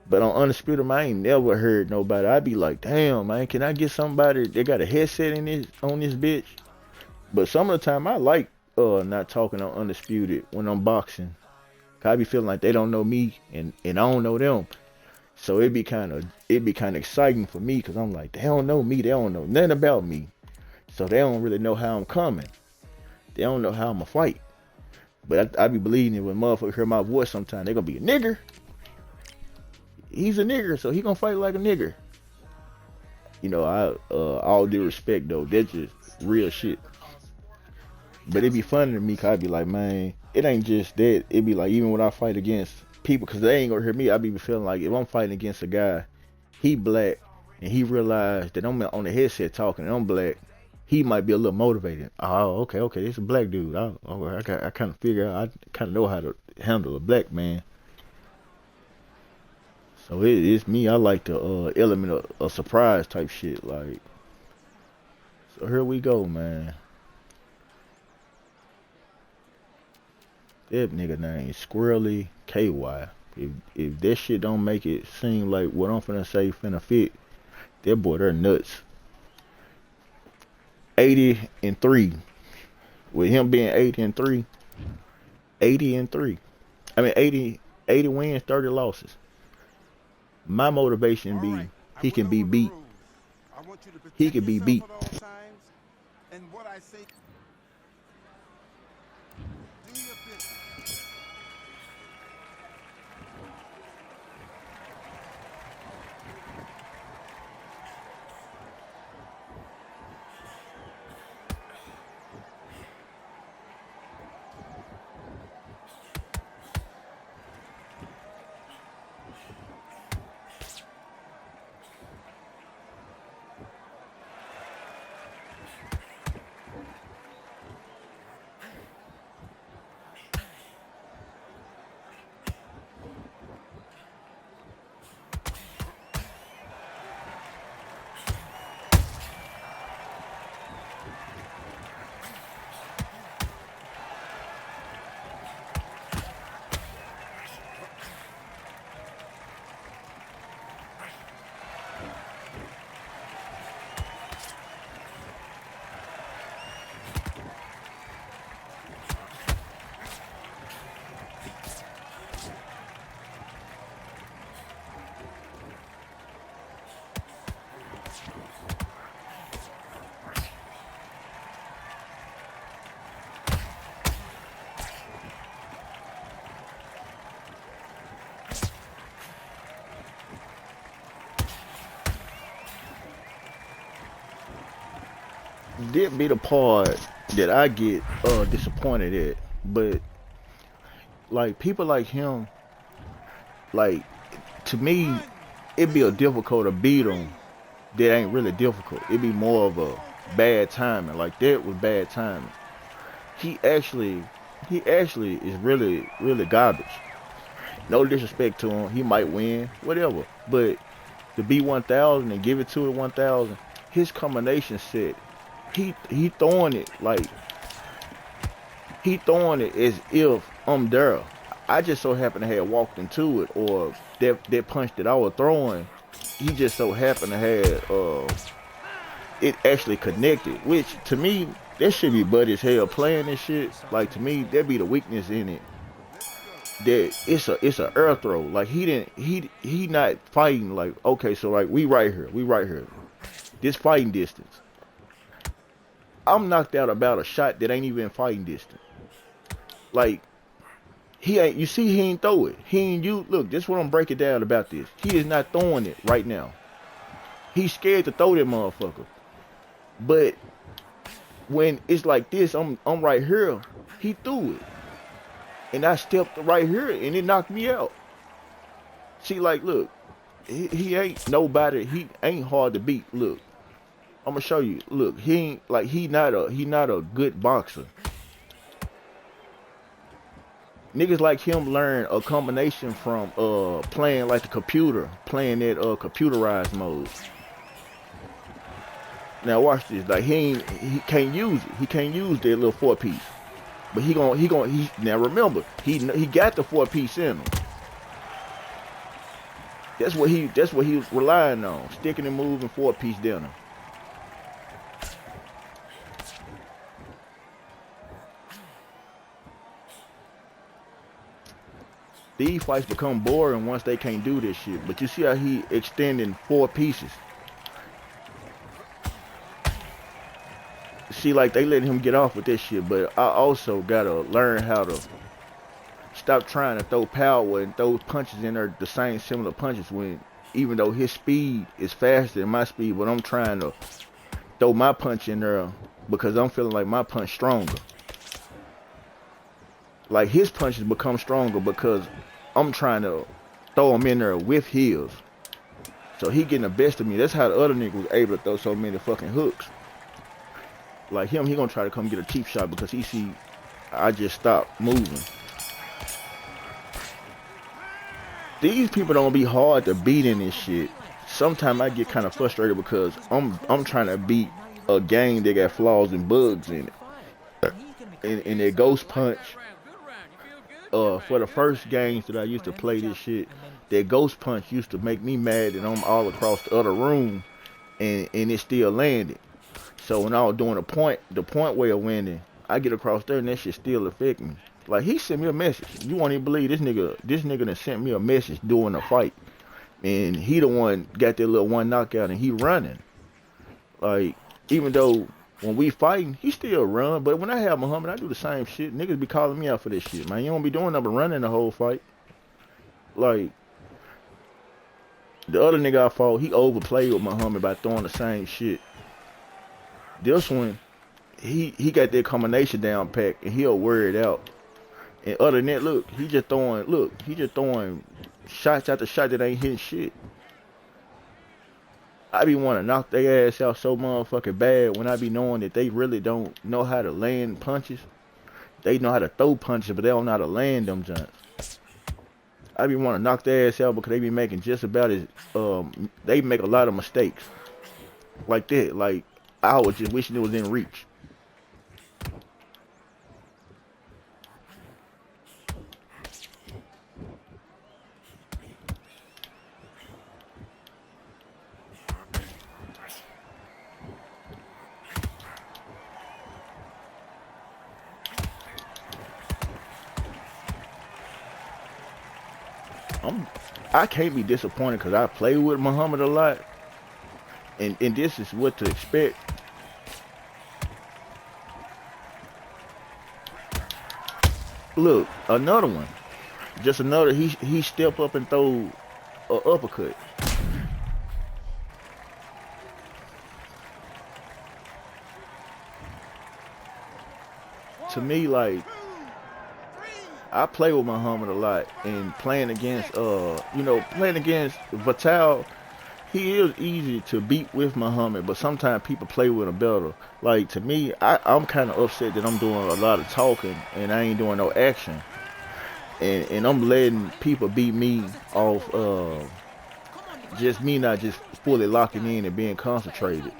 Speaker 4: But on Undisputed, I ain't never heard nobody. I be like, damn, man, can I get somebody that got a headset on this bitch? But some of the time I like not talking on Undisputed when I'm boxing. I be feeling like they don't know me and I don't know them. So it be kind of exciting for me because I'm like, they don't know me, they don't know nothing about me, so they don't really know how I'm coming. They don't know how I'ma fight. But I be believing it when motherfuckers hear my voice sometimes, they gonna be a nigger. He's a nigger, so he gonna fight like a nigger. All due respect though, that's just real shit. But it be funny to me cause I be like, man, it ain't just that. It be like, even when I fight against people, cause they ain't gonna hear me, I be feeling like if I'm fighting against a guy, he black, and he realized that I'm on the headset talking and I'm black, he might be a little motivated. Oh, okay, it's a black dude. I kind of figure out, I kind of know how to handle a black man. So it's me. I like the element of a surprise type shit. Like, so here we go, man. That nigga name Squirrely KY. If that shit don't make it seem like what I'm finna say finna fit, that boy they're nuts. 80-3. With him being 80-3. 80-3. I mean 80 wins, 30 losses. My motivation be he can be beat. He can be beat.
Speaker 5: And what I say, do your business.
Speaker 4: Did be the part that I get disappointed at. But like people like him, like to me, it'd be a difficult to beat him. That ain't really difficult. It'd be more of a bad timing. Like that was bad timing. He actually, he actually is really garbage. No disrespect to him. He might win, whatever. But to be 1,000 and give it to it 1,000, his combination set, he throwing it like he throwing it as if I'm there. I just so happened to have walked into it, or that punch that I was throwing, he just so happened to have it actually connected. Which to me, that should be buddy as hell playing this shit. Like to me, there be the weakness in it. That it's a air throw. Like he not fighting like okay, so like we right here. This fighting distance. I'm knocked out about a shot that ain't even fighting distance. Like he ain't. You see, he ain't throw it. He ain't you. Look, this is what I'm breaking down about this. He is not throwing it right now. He's scared to throw that motherfucker. But when it's like this, I'm right here. He threw it, and I stepped right here, and it knocked me out. See, like, look, he ain't nobody. He ain't hard to beat. Look, I'm gonna show you. Look, he ain't like he not a good boxer. Niggas like him learn a combination from playing like the computer, playing that computerized mode. Now watch this. Like he can't use it. He can't use that little 4-piece. But he now remember, he got the 4-piece in him. That's what he was relying on, sticking and moving 4-piece down him. These fights become boring once they can't do this shit. But you see how he extending 4 pieces. See, like, they letting him get off with this shit, but I also gotta learn how to stop trying to throw power and throw punches in there, the same similar punches, when even though his speed is faster than my speed, but I'm trying to throw my punch in there because I'm feeling like my punch stronger. Like, his punches become stronger because I'm trying to throw him in there with heels. So he getting the best of me. That's how the other nigga was able to throw so many fucking hooks. Like him, he gonna try to come get a cheap shot because he see I just stopped moving. These people don't be hard to beat in this shit. Sometimes I get kind of frustrated because I'm trying to beat a game that got flaws and bugs in it. And their ghost punch. For the first games that I used to play this shit, that ghost punch used to make me mad that I'm all across the other room and it still landed. So when I was doing the point way of winning, I get across there and that shit still affect me. Like, he sent me a message. You won't even believe this nigga done sent me a message during the fight. And he the one got that little one knockout and he running. Like, even though when we fighting, he still run. But when I have Muhammad, I do the same shit. Niggas be calling me out for this shit, man. You don't be doing nothing but running the whole fight. Like, the other nigga I fought, he overplayed with Muhammad by throwing the same shit. This one, he got that combination down pack and he'll wear it out. And other than that, look, he just throwing shots after shot that ain't hitting shit. I be wanting to knock their ass out so motherfucking bad when I be knowing that they really don't know how to land punches. They know how to throw punches, but they don't know how to land them joints. I be wanting to knock their ass out because they be making just about as, they make a lot of mistakes. Like that, like, I was just wishing it was in reach. I can't be disappointed because I play with Muhammad a lot. And this is what to expect. Look, another one. Just another, he step up and throw a uppercut. To me, like, I play with Muhammad a lot, and playing against Vital, he is easy to beat with Muhammad, but sometimes people play with him better. Like, to me, I'm kind of upset that I'm doing a lot of talking and I ain't doing no action, and I'm letting people beat me off just me not just fully locking in and being concentrated.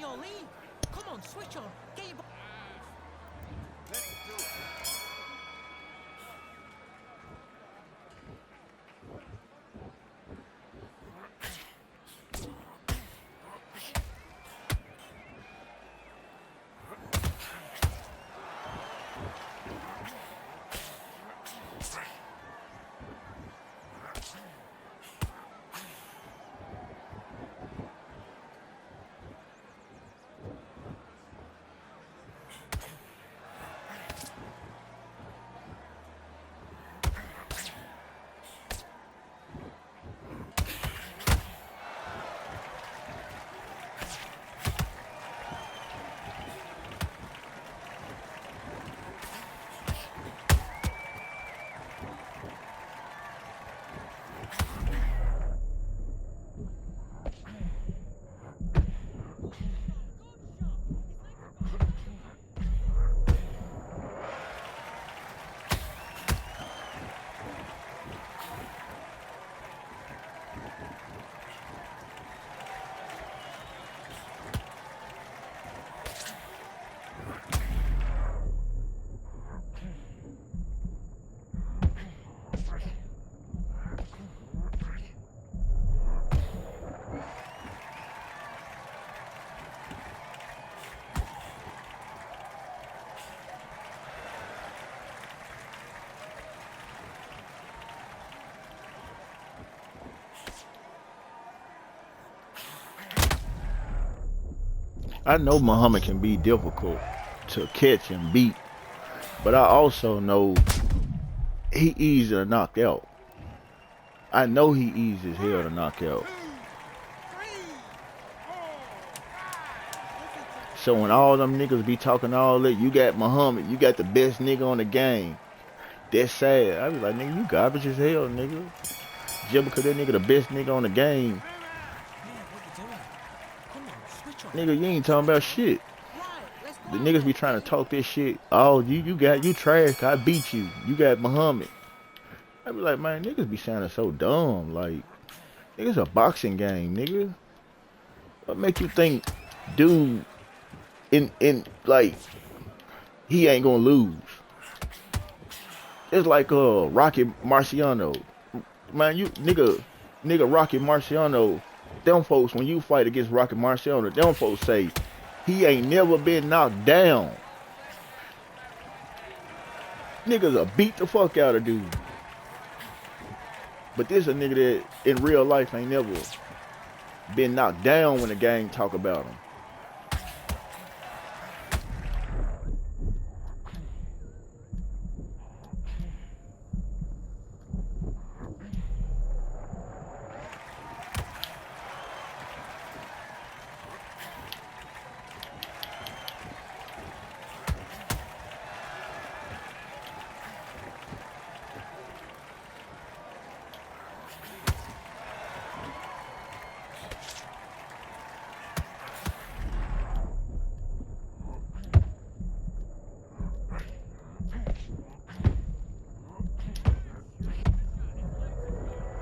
Speaker 4: I know Muhammad can be difficult to catch and beat, but I also know he easy to knock out. I know he easy as hell to knock out. So when all them niggas be talking all that, you got Muhammad, you got the best nigga on the game. That's sad. I be like, nigga, you garbage as hell, nigga. Just because that nigga the best nigga on the game, nigga, you ain't talking about shit. The niggas be trying to talk this shit. Oh, you trash. I beat you. You got Muhammad. I be like, man, niggas be sounding so dumb. Like, nigga's a boxing game, nigga. What make you think, dude, in like, he ain't gonna lose? It's like Rocky Marciano. Man, you nigga Rocky Marciano, them folks, when you fight against Rocky Marciano, them folks say he ain't never been knocked down. Niggas will beat the fuck out of dude. But this a nigga that in real life ain't never been knocked down when the gang talk about him.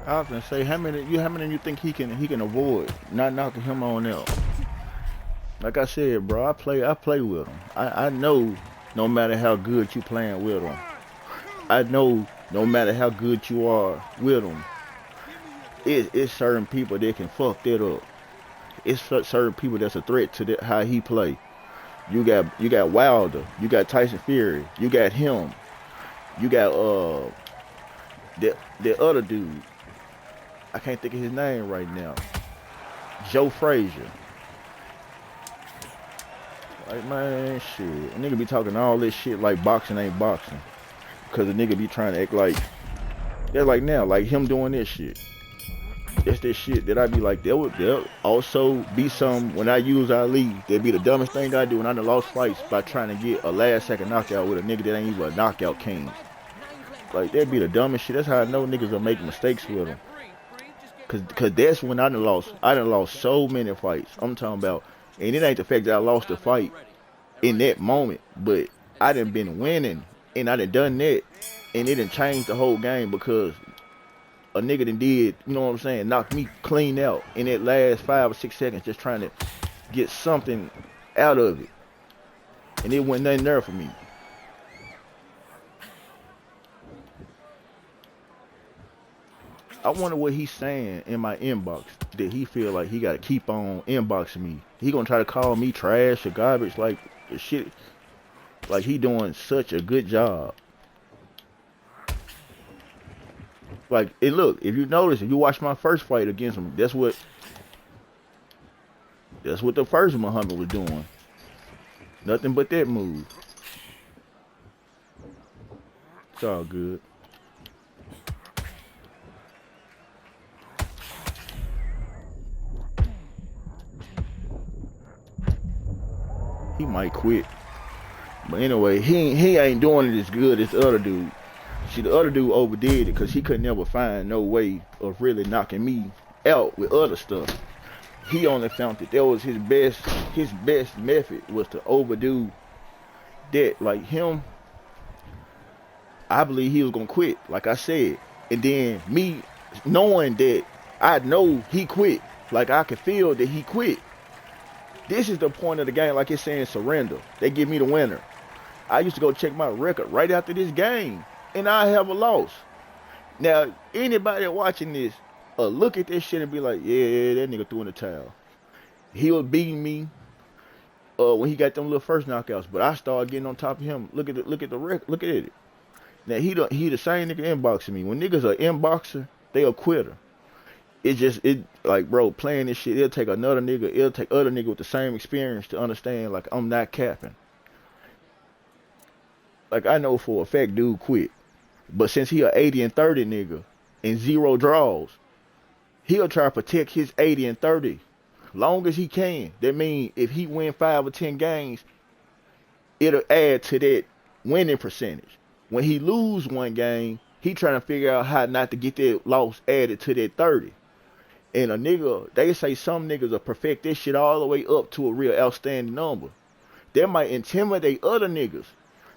Speaker 4: I often say, how many you think he can avoid not knocking him on out? Like I said, bro, I play with him. I know no matter how good you playing with him, I know no matter how good you are with him, it's certain people that can fuck that up. It's certain people that's a threat to how he play. You got Wilder, you got Tyson Fury, you got him, you got the other dude. I can't think of his name right now. Joe Frazier. Like, man, shit. A nigga be talking all this shit like boxing ain't boxing. Because the nigga be trying to act like, they're like now, like him doing this shit. That's this shit that I be like, there'll also be some, when I use Ali, that'd be the dumbest thing I do when I done lost fights by trying to get a last second knockout with a nigga that ain't even a knockout king. Like, that'd be the dumbest shit. That's how I know niggas are making mistakes with him. Cause that's when I done lost so many fights. I'm talking about, and it ain't the fact that I lost the fight in that moment, but I done been winning, and I done that, and it done changed the whole game because a nigga done did, you know what I'm saying, knocked me clean out in that last 5 or 6 seconds just trying to get something out of it. And it wasn't nothing there for me. I wonder what he's saying in my inbox that he feel like he got to keep on inboxing me. He gonna try to call me trash or garbage, like shit, like he doing such a good job. Like, and look, if you notice, if you watch my first fight against him, that's what the first Muhammad was doing. Nothing but that move. It's all good. He might quit. But anyway, he ain't doing it as good as the other dude. See, the other dude overdid it because he could never find no way of really knocking me out with other stuff. He only found that was his best method was to overdo that. Like him, I believe he was gonna quit, like I said. And then me knowing that I know he quit, like I could feel that he quit. This is the point of the game, like it's saying surrender. They give me the winner. I used to go check my record right after this game, and I have a loss. Now, anybody watching this, look at this shit and be like, yeah, that nigga threw in the towel. He was beating me when he got them little first knockouts, but I started getting on top of him. Look at the record. Look at it. Now he the same nigga inboxing me. When niggas are inboxer, they a quitter. it like, bro, playing this shit, it'll take other nigga with the same experience to understand, like, I'm not capping. Like, I know for a fact dude quit. But since he a 80 and 30 nigga and 0 draws, he'll try to protect his 80 and 30 long as he can. That means if he win 5 or 10 games, it'll add to that winning percentage. When he lose one game, he trying to figure out how not to get that loss added to that 30. And a nigga, they say some niggas will perfect this shit all the way up to a real outstanding number. That might intimidate other niggas.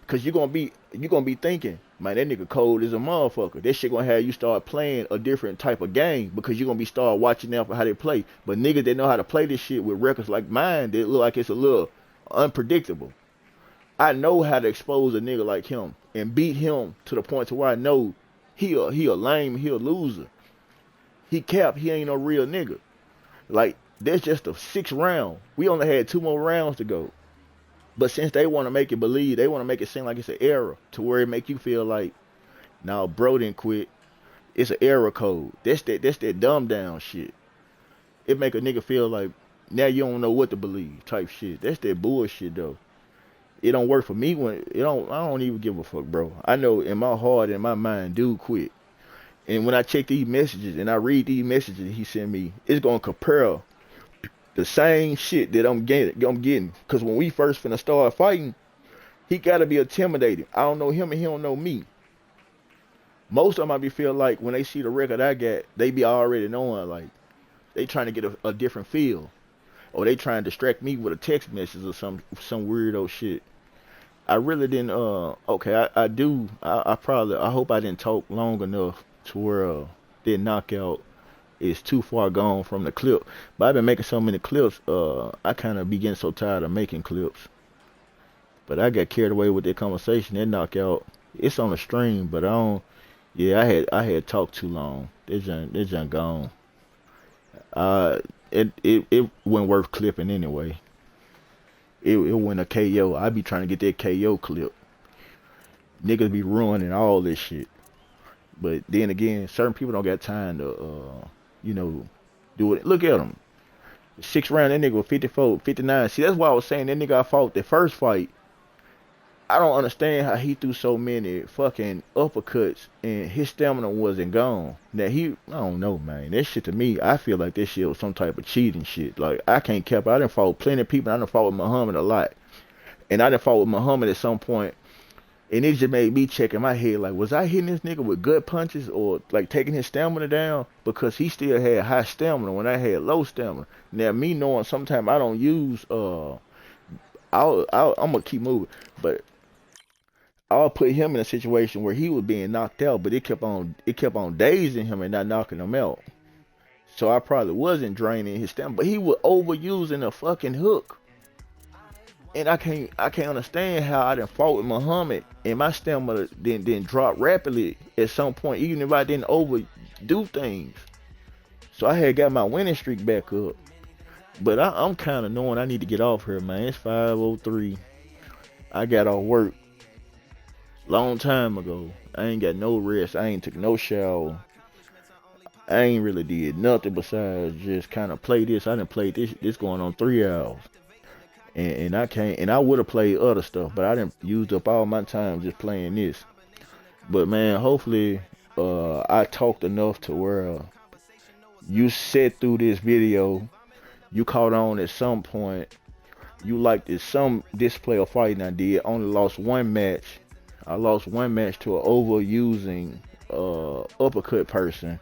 Speaker 4: Cause you're gonna be thinking, man, that nigga cold as a motherfucker. That shit gonna have you start playing a different type of game because you're gonna be start watching out for how they play. But niggas that know how to play this shit with records like mine, that look like it's a little unpredictable. I know how to expose a nigga like him and beat him to the point to where I know he a lame, he a loser. He ain't no real nigga. Like, that's just the 6th round. We only had 2 more rounds to go. But since they want to make it believe, they want to make it seem like it's an error to where it make you feel like, nah, bro didn't quit. It's an error code. That's that dumb down shit. It make a nigga feel like now you don't know what to believe type shit. That's that bullshit though. It don't work for me when I don't even give a fuck, bro. I know in my heart and my mind, dude quit. And when I check these messages and I read these messages he sent me, it's gonna compare the same shit that I'm getting. Cause when we first finna start fighting, he gotta be intimidated. I don't know him and he don't know me. Most of them I be feel like when they see the record I got, they be already knowing, like they trying to get a different feel, or they trying to distract me with a text message or some weirdo shit. I really didn't. Okay, I do. I hope I didn't talk long enough to where that knockout is too far gone from the clip. But I've been making so many clips, I kind of be getting so tired of making clips. But I got carried away with that conversation. That knockout, it's on the stream, but I don't. Yeah, I had talked too long. It's just gone. It wasn't worth clipping anyway. It went a KO. I be trying to get that KO clip. Niggas be ruining all this shit. But then again, certain people don't got time to do it. Look at him. 6th round, that nigga was 54, 59. See, that's why I was saying that nigga I fought the first fight. I don't understand how he threw so many fucking uppercuts and his stamina wasn't gone. Now I don't know, man. That shit to me, I feel like this shit was some type of cheating shit. Like, I can't cap. I done fought plenty of people. I done fought with Muhammad a lot. And I done fought with Muhammad at some point. And it just made me check in my head, like, was I hitting this nigga with gut punches or, like, taking his stamina down? Because he still had high stamina when I had low stamina. Now, me knowing sometimes I don't use, I'm going to keep moving. But I'll put him in a situation where he was being knocked out, but it kept on dazing him and not knocking him out. So I probably wasn't draining his stamina. But he was overusing a fucking hook. And I can't understand how I done fought with Muhammad and my stamina didn't drop rapidly at some point, even if I didn't overdo things. So I had got my winning streak back up. But I'm kind of knowing I need to get off here, man. It's 5:03. I got off work long time ago. I ain't got no rest. I ain't took no shower. I ain't really did nothing besides just kind of play this. I done played this going on 3 hours. And I can't, and I would have played other stuff, but I didn't used up all my time just playing this. But man, hopefully I talked enough to where you sat through this video, you caught on at some point, you liked it, some display of fighting I did. Only lost one match. I lost one match to an overusing uppercut person,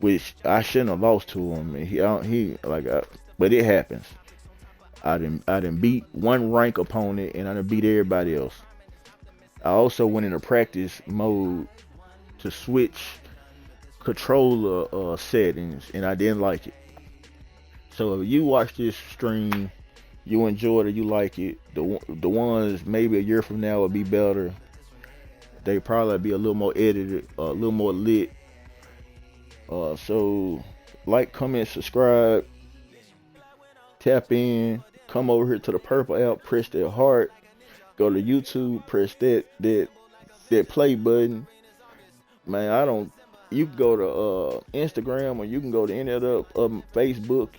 Speaker 4: which I shouldn't have lost to him. But it happens. I done beat one rank opponent and I done beat everybody else. I also went into practice mode to switch controller settings and I didn't like it. So if you watch this stream, you enjoyed it, you like it, the ones maybe a year from now will be better. They probably be a little more edited, a little more lit. So like, comment, subscribe, tap in. Come over here to the purple app, press that heart, go to YouTube, press that play button. Man, you can go to Instagram, or you can go to any other Facebook.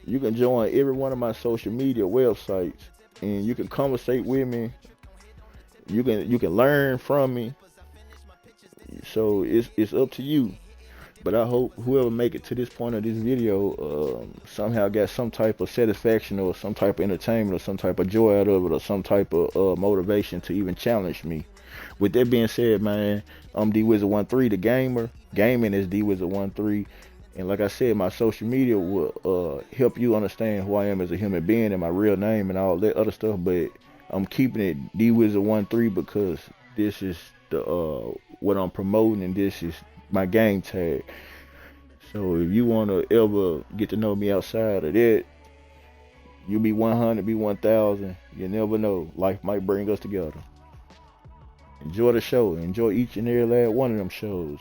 Speaker 4: You can join every one of my social media websites, and you can conversate with me. You can learn from me. So it's up to you. But I hope whoever make it to this point of this video somehow got some type of satisfaction, or some type of entertainment, or some type of joy out of it, or some type of motivation to even challenge me. With that being said, man, I'm D-Wizard13, the gamer. Gaming is D-Wizard13. And like I said, my social media will help you understand who I am as a human being and my real name and all that other stuff. But I'm keeping it D-Wizard13 because this is the what I'm promoting, and this is my game tag. So if you want to ever get to know me outside of that, you be 100, be 1,000. You never know. Life might bring us together. Enjoy the show. Enjoy each and every last one of them shows.